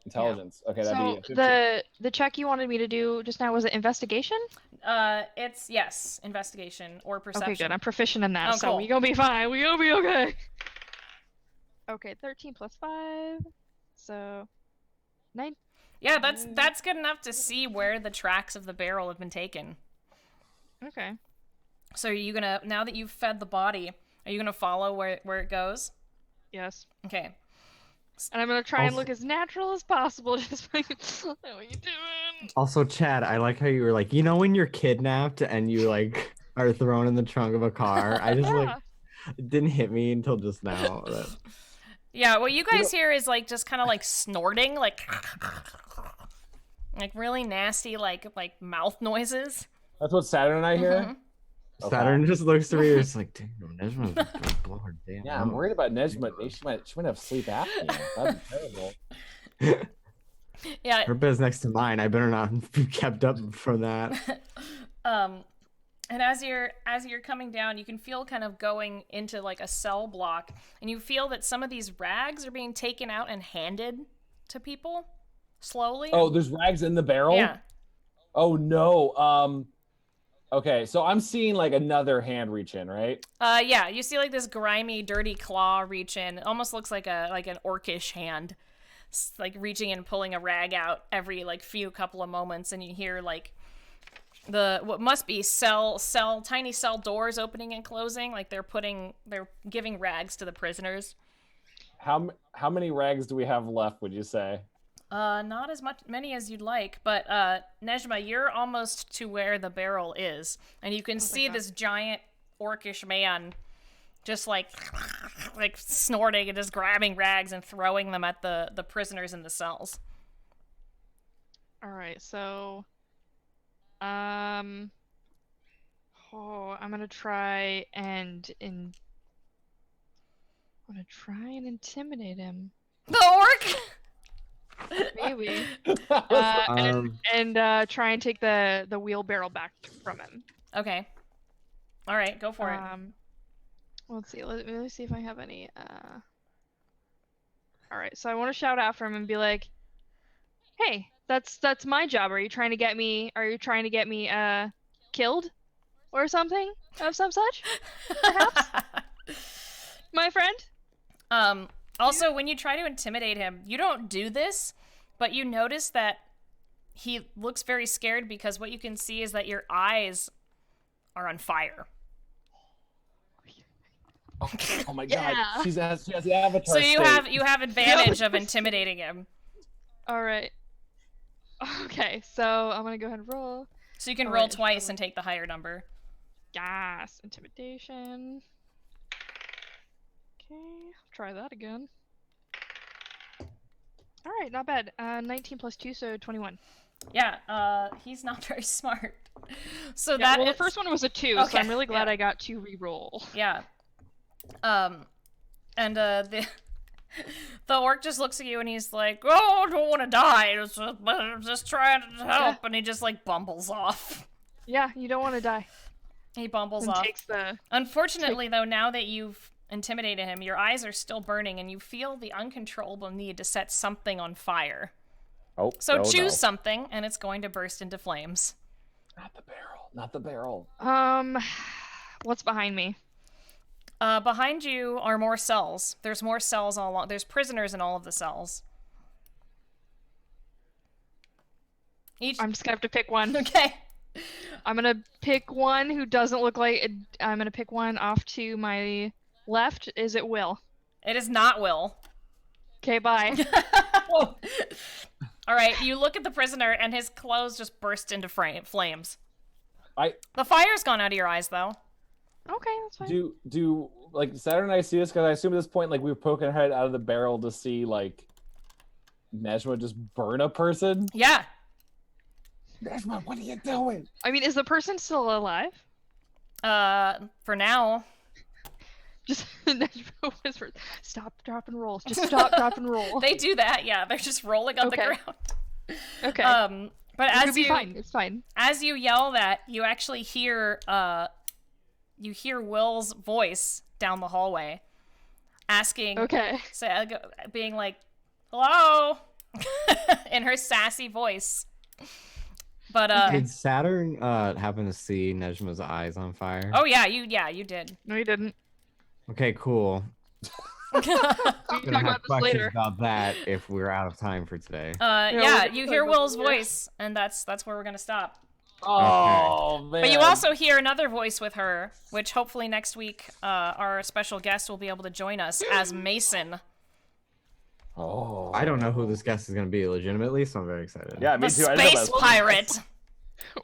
[SPEAKER 2] Intelligence. Okay, that'd
[SPEAKER 3] So
[SPEAKER 2] be. a 15.
[SPEAKER 3] the check you wanted me to do just now was it investigation?
[SPEAKER 1] It's yes, investigation or perception.
[SPEAKER 3] Okay, good. I'm proficient in that,
[SPEAKER 1] Oh,
[SPEAKER 3] so
[SPEAKER 1] cool.
[SPEAKER 3] we gonna be fine. We gonna be okay. Okay, 13 plus 5, so 9.
[SPEAKER 1] Yeah, that's good enough to see where the tracks of the barrel have been taken.
[SPEAKER 3] Okay.
[SPEAKER 1] So are you gonna, now that you've fed the body, are you gonna follow where it goes?
[SPEAKER 3] Yes.
[SPEAKER 1] Okay.
[SPEAKER 3] And I'm gonna try and
[SPEAKER 4] Also-
[SPEAKER 3] look as natural as possible. Just like, what are you doing?
[SPEAKER 4] Also, Chad, I like how you were like, when you're kidnapped and you like are thrown in the trunk of a car. I just like, it didn't hit me until just now.
[SPEAKER 1] Yeah, what you guys hear is like just kind of like snorting, like really nasty like mouth noises.
[SPEAKER 2] That's what Saturn and I hear.
[SPEAKER 1] Mhm.
[SPEAKER 2] Okay.
[SPEAKER 4] Saturn just looks to me and is like, damn, Nejma's gonna blow her damn.
[SPEAKER 2] Yeah, I'm
[SPEAKER 4] nose."
[SPEAKER 2] worried about Nejma. She might have sleep apnea. That'd be terrible.
[SPEAKER 1] Yeah.
[SPEAKER 4] Her bed's next to mine. I better not be kept up for that.
[SPEAKER 1] And as you're coming down, you can feel kind of going into like a cell block, and you feel that some of these rags are being taken out and handed to people slowly.
[SPEAKER 2] Oh, there's rags in the barrel?
[SPEAKER 1] Yeah.
[SPEAKER 2] Oh no. Okay, so I'm seeing like another hand reach in, right?
[SPEAKER 1] Yeah, you see like this grimy, dirty claw reach in. It almost looks like an orcish hand, like reaching in and pulling a rag out every like few couple of moments, and you hear like what must be tiny cell doors opening and closing, like they're giving rags to the prisoners.
[SPEAKER 2] How many rags do we have left, would you say?
[SPEAKER 1] Not as many as you'd like, but Nejma, you're almost to where the barrel is, and you can see this giant orcish man just like snorting and just grabbing rags and throwing them at the prisoners in the cells.
[SPEAKER 3] All right, so, I'm gonna try and intimidate him.
[SPEAKER 1] The orc.
[SPEAKER 3] Maybe.
[SPEAKER 4] Um,
[SPEAKER 3] And try and take the wheelbarrow back from him.
[SPEAKER 1] Okay. All right, go for it.
[SPEAKER 3] Let's see. Let me see if I have any. All right. So I want to shout after him and be like, "Hey, that's my job. Are you trying to get me? Are you trying to get me killed, or something of some such? Perhaps, my friend."
[SPEAKER 1] Also, when you try to intimidate him, you don't do this, but you notice that he looks very scared because what you can see is that your eyes are on fire.
[SPEAKER 2] Oh my
[SPEAKER 3] Yeah.
[SPEAKER 2] god. She has the avatar.
[SPEAKER 1] So you
[SPEAKER 2] state.
[SPEAKER 1] have advantage of intimidating him.
[SPEAKER 3] All right. Okay. So I'm gonna go ahead and roll.
[SPEAKER 1] So you can
[SPEAKER 3] All
[SPEAKER 1] roll
[SPEAKER 3] right,
[SPEAKER 1] twice and take the higher number.
[SPEAKER 3] Yes, intimidation. Okay, try that again. All right, not bad. 19 plus 2, so 21.
[SPEAKER 1] Yeah, he's not very smart. So
[SPEAKER 3] Yeah,
[SPEAKER 1] that
[SPEAKER 3] well, the
[SPEAKER 1] is-
[SPEAKER 3] first one was a 2, so
[SPEAKER 1] Okay,
[SPEAKER 3] I'm really glad
[SPEAKER 1] yeah.
[SPEAKER 3] I got to re-roll.
[SPEAKER 1] Yeah. And the orc just looks at you and he's like, "Oh, I don't want to die. Just trying to help." And he just like bumbles off.
[SPEAKER 3] Yeah, you don't want to die.
[SPEAKER 1] He bumbles
[SPEAKER 3] And
[SPEAKER 1] off.
[SPEAKER 3] takes the...
[SPEAKER 1] Unfortunately, though, now that you've intimidated him, your eyes are still burning, and you feel the uncontrollable need to set something on fire.
[SPEAKER 2] Oh,
[SPEAKER 1] So
[SPEAKER 2] no,
[SPEAKER 1] choose
[SPEAKER 2] no.
[SPEAKER 1] something, and it's going to burst into flames.
[SPEAKER 2] Not the barrel. Not the barrel.
[SPEAKER 3] What's behind me?
[SPEAKER 1] Behind you are more cells. There's more cells all along. There's prisoners in all of the cells.
[SPEAKER 3] I'm just gonna have to pick one.
[SPEAKER 1] Okay.
[SPEAKER 3] I'm gonna pick one who doesn't look like it. I'm gonna pick one off to my left. Is it Will?
[SPEAKER 1] It is not Will.
[SPEAKER 3] Okay, bye.
[SPEAKER 1] All right, you look at the prisoner, and his clothes just burst into flames. The fire's gone out of your eyes, though.
[SPEAKER 3] Okay, that's fine.
[SPEAKER 2] Do like Saturn and I see this? Because I assume at this point, like, we were poking our head out of the barrel to see, like, Nejma just burn a person.
[SPEAKER 1] Yeah.
[SPEAKER 2] Nejma, what are you doing?
[SPEAKER 3] I mean, is the person still alive?
[SPEAKER 1] For now.
[SPEAKER 3] Just Nejma whispers, "Stop, drop, and roll. Just stop, drop, and roll."
[SPEAKER 1] They do that, yeah. They're just rolling on the ground.
[SPEAKER 3] Okay.
[SPEAKER 1] But as you
[SPEAKER 3] fine. It's fine.
[SPEAKER 1] As you yell that, you actually hear Will's voice down the hallway, asking, being like, "Hello," in her sassy voice. But
[SPEAKER 4] did Saturn happen to see Nejma's eyes on fire?
[SPEAKER 1] Oh yeah, you did.
[SPEAKER 3] No, you didn't.
[SPEAKER 4] Okay, cool.
[SPEAKER 3] We can
[SPEAKER 4] I'm
[SPEAKER 3] talk
[SPEAKER 4] gonna have
[SPEAKER 3] about this
[SPEAKER 4] questions
[SPEAKER 3] later.
[SPEAKER 4] about that if we're out of time for today.
[SPEAKER 1] You hear Will's voice, and that's where we're gonna stop.
[SPEAKER 2] Oh, man.
[SPEAKER 1] But you also hear another voice with her, which hopefully next week our special guest will be able to join us as Mason.
[SPEAKER 2] Oh.
[SPEAKER 4] I don't know who this guest is going to be legitimately, so I'm very excited.
[SPEAKER 2] Yeah, me
[SPEAKER 1] The
[SPEAKER 2] too. I know
[SPEAKER 1] space
[SPEAKER 2] about
[SPEAKER 1] pirate.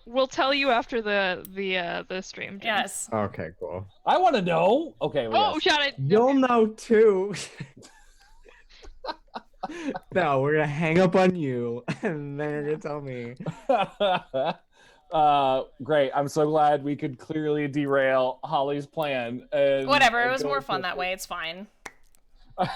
[SPEAKER 3] We'll tell you after the stream. Jim.
[SPEAKER 1] Yes.
[SPEAKER 4] Okay, cool.
[SPEAKER 2] I want to know. Okay.
[SPEAKER 3] Oh, shut it.
[SPEAKER 4] You'll know too. No, we're gonna hang up on you, and then you're gonna tell me.
[SPEAKER 2] Great. I'm so glad we could clearly derail Holly's plan.
[SPEAKER 1] Whatever. It was more fun that way. It's fine.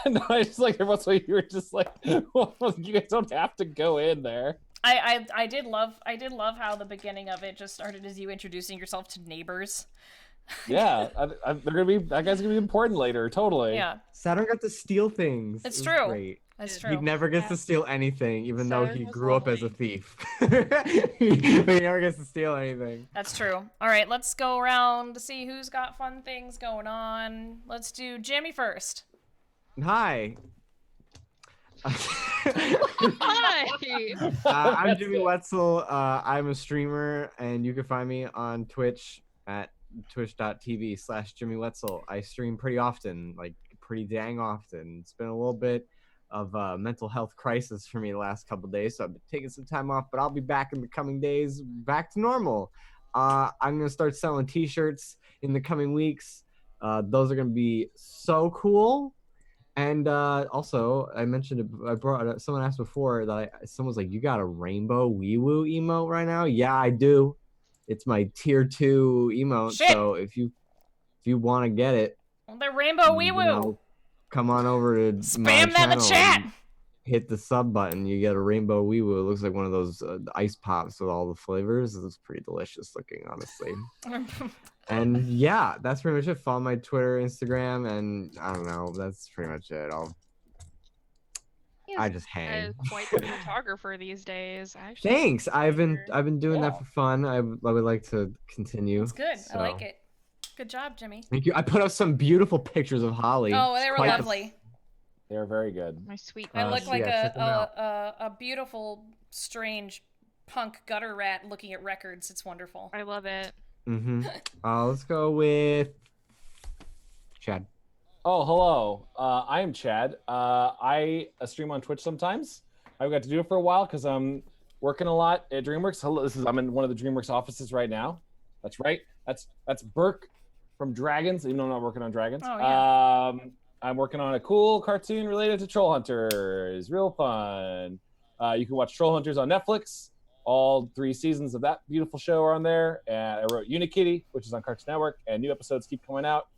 [SPEAKER 2] No, I just like every once in a while you were just like, well, you guys don't have to go in there.
[SPEAKER 1] I did love how the beginning of it just started as you introducing yourself to neighbors.
[SPEAKER 2] Yeah, that guy's gonna be important later. Totally.
[SPEAKER 1] Yeah.
[SPEAKER 4] Saturn got to steal things.
[SPEAKER 1] It's
[SPEAKER 4] It was
[SPEAKER 1] true.
[SPEAKER 4] Great.
[SPEAKER 1] That's true.
[SPEAKER 4] He never gets to steal anything, even though
[SPEAKER 3] Saturn
[SPEAKER 4] he
[SPEAKER 3] was
[SPEAKER 4] grew up as a
[SPEAKER 3] lovely.
[SPEAKER 4] thief. He never gets to steal anything.
[SPEAKER 1] That's true. All right, let's go around to see who's got fun things going on. Let's do Jimmy first.
[SPEAKER 4] Hi.
[SPEAKER 3] Hi.
[SPEAKER 4] I'm Jimmy Wetzel. I'm a streamer, and you can find me on Twitch at twitch.tv/Jimmy Wetzel. I stream pretty often, like pretty dang often. It's been a little bit of a mental health crisis for me the last couple days, so I've been taking some time off, but I'll be back in the coming days, back to normal. I'm gonna start selling t-shirts in the coming weeks. Those are gonna be so cool. And also, I mentioned it. I brought up, someone asked before that someone's like, "You got a rainbow wee woo emote right now?" Yeah, I do. It's my tier 2 emote.
[SPEAKER 1] Shit.
[SPEAKER 4] So if you want to get it,
[SPEAKER 1] The rainbow wee
[SPEAKER 4] you
[SPEAKER 1] woo.
[SPEAKER 4] know, come on over to my
[SPEAKER 1] Spam that in the
[SPEAKER 4] channel
[SPEAKER 1] chat.
[SPEAKER 4] and hit the sub button. You get a rainbow wee woo. It looks like one of those ice pops with all the flavors. It's pretty delicious looking, honestly. And yeah, that's pretty much it. Follow my Twitter, Instagram, and I don't know. That's pretty much it. I just hang.
[SPEAKER 3] Quite the photographer these days. Actually.
[SPEAKER 4] Thanks. I've been doing
[SPEAKER 1] Yeah.
[SPEAKER 4] that for fun. I would like to continue.
[SPEAKER 1] It's good.
[SPEAKER 4] So,
[SPEAKER 1] I like it. Good job, Jimmy.
[SPEAKER 4] Thank you. I put up some beautiful pictures of Holly.
[SPEAKER 1] Oh, they were
[SPEAKER 4] Quite the-
[SPEAKER 1] lovely.
[SPEAKER 2] They're very good.
[SPEAKER 3] My sweet.
[SPEAKER 1] I look like
[SPEAKER 4] check them out.
[SPEAKER 1] a beautiful, strange punk gutter rat looking at records. It's wonderful.
[SPEAKER 3] I love it.
[SPEAKER 4] Let's go with Chad.
[SPEAKER 2] Oh, hello. I am Chad. I stream on Twitch sometimes. I've got to do it for a while because I'm working a lot at DreamWorks. Hello, I'm in one of the DreamWorks offices right now. That's right. That's Burke from Dragons, even though I'm not working on Dragons.
[SPEAKER 1] Oh, yeah.
[SPEAKER 2] I'm working on a cool cartoon related to Troll Hunters. Real fun. You can watch Troll Hunters on Netflix. All 3 seasons of that beautiful show are on there. And I wrote Unikitty, which is on Cartoon Network, and new episodes keep coming out.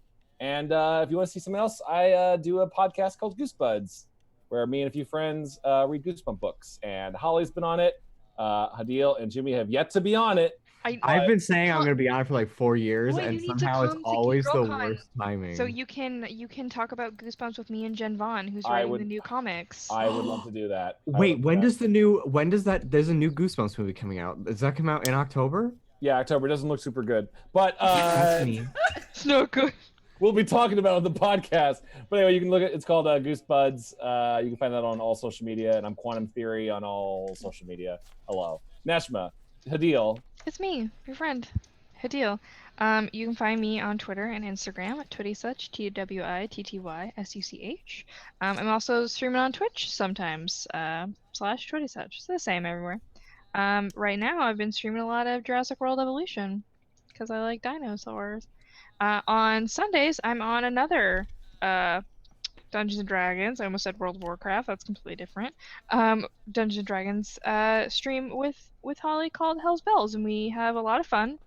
[SPEAKER 2] And if you want to see something else, I do a podcast called Goosebuds, where me and a few friends read Goosebump books. And Holly's been on it. Hadil and Jimmy have yet to be on it.
[SPEAKER 4] I've been saying I'm gonna be on it for like 4 years,
[SPEAKER 3] Wait,
[SPEAKER 4] and
[SPEAKER 3] you need to
[SPEAKER 4] somehow it's
[SPEAKER 3] come to
[SPEAKER 4] always the
[SPEAKER 3] KeeGrillCon
[SPEAKER 4] worst timing.
[SPEAKER 3] so you can talk about Goosebumps with me and Jen Vaughn, who's
[SPEAKER 2] I
[SPEAKER 3] writing
[SPEAKER 2] would-
[SPEAKER 3] the new comics.
[SPEAKER 2] I would love to do that.
[SPEAKER 4] Wait, when does there's a new Goosebumps movie coming out? Does that come out in October?
[SPEAKER 2] Yeah, October doesn't look super good, but
[SPEAKER 4] That's me.
[SPEAKER 3] It's not good.
[SPEAKER 2] we'll be talking about it on the podcast. But anyway, you can look at it's called Goosebuds. You can find that on all social media, and I'm Quantum Theory on all social media. Hello, Neshma, Hadil.
[SPEAKER 3] It's me, your friend, Hadil. You can find me on Twitter and Instagram at TwittySuch, TWITTYSUCH. I'm also streaming on Twitch sometimes, /TwittySuch. It's the same everywhere. Right now, I've been streaming a lot of Jurassic World Evolution because I like dinosaurs. On Sundays, I'm on another Dungeons and Dragons. I almost said World of Warcraft. That's completely different. Dungeons and Dragons stream with Holly called Hell's Bells, and we have a lot of fun.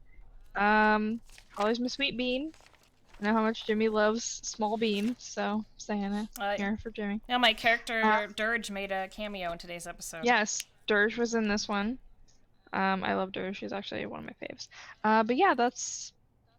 [SPEAKER 3] Holly's my sweet bean. I know how much Jimmy loves small bean, so saying it here for Jimmy.
[SPEAKER 1] Yeah, my character Dirge made a cameo in today's episode.
[SPEAKER 3] Yes, Dirge was in this one. I love Dirge. She's actually one of my faves. But yeah, that's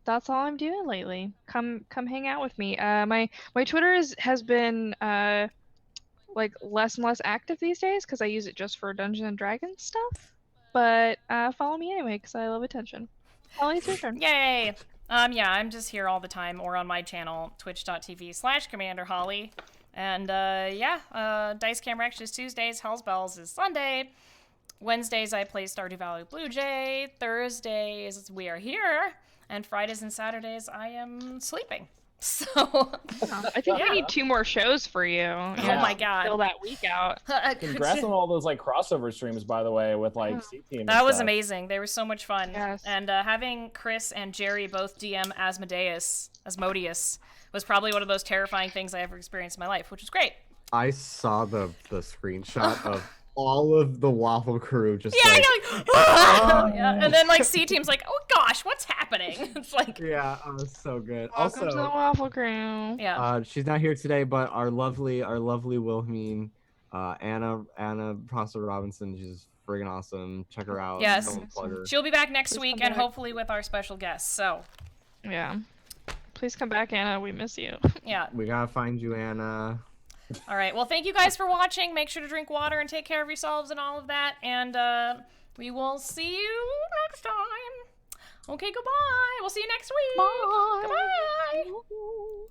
[SPEAKER 3] all I'm doing lately. Come hang out with me. My Twitter has been like less and less active these days because I use it just for Dungeons and Dragons stuff. But follow me anyway because I love attention. Holly, it's your turn.
[SPEAKER 1] Yay! Yeah, I'm just here all the time or on my channel, twitch.tv/CommanderHolly. And Dice Camera Action is Tuesdays, Hell's Bells is Sunday. Wednesdays I play Stardew Valley Blue Jay. Thursdays we are here. And Fridays and Saturdays I am sleeping. So
[SPEAKER 3] I think we need 2 more shows for you.
[SPEAKER 1] Oh my god.
[SPEAKER 3] Fill that week out.
[SPEAKER 2] Congrats on all those like crossover streams, by the way, with like C Team.
[SPEAKER 1] That was amazing. They were so much fun.
[SPEAKER 3] Yes.
[SPEAKER 1] And having Chris and Jerry both DM Asmodeus was probably one of those terrifying things I ever experienced in my life, which was great.
[SPEAKER 4] I saw the screenshot of all of the Waffle Crew just
[SPEAKER 1] Yeah,
[SPEAKER 4] like,
[SPEAKER 1] you're like, "Ah!" Yeah, and then like C Team's like, oh gosh, what's happening? It's like,
[SPEAKER 4] yeah, so good.
[SPEAKER 3] Welcome to the Waffle Crew.
[SPEAKER 1] yeah.
[SPEAKER 4] She's not here today, but our lovely Wilhelmine, Anna Prosser Robinson, she's friggin' awesome. Check her out.
[SPEAKER 1] Yes.
[SPEAKER 4] Don't plug her.
[SPEAKER 1] She'll be back next
[SPEAKER 3] Please
[SPEAKER 1] week
[SPEAKER 3] come
[SPEAKER 1] and
[SPEAKER 3] back.
[SPEAKER 1] hopefully with our special guest. So,
[SPEAKER 3] Yeah. Please come back, Anna. We miss you.
[SPEAKER 1] yeah.
[SPEAKER 4] We gotta find you, Anna.
[SPEAKER 1] All right. Well, thank you guys for watching. Make sure to drink water and take care of yourselves and all of that. And we will see you next time. Okay, goodbye. We'll see you next week.
[SPEAKER 3] Bye.
[SPEAKER 1] Goodbye.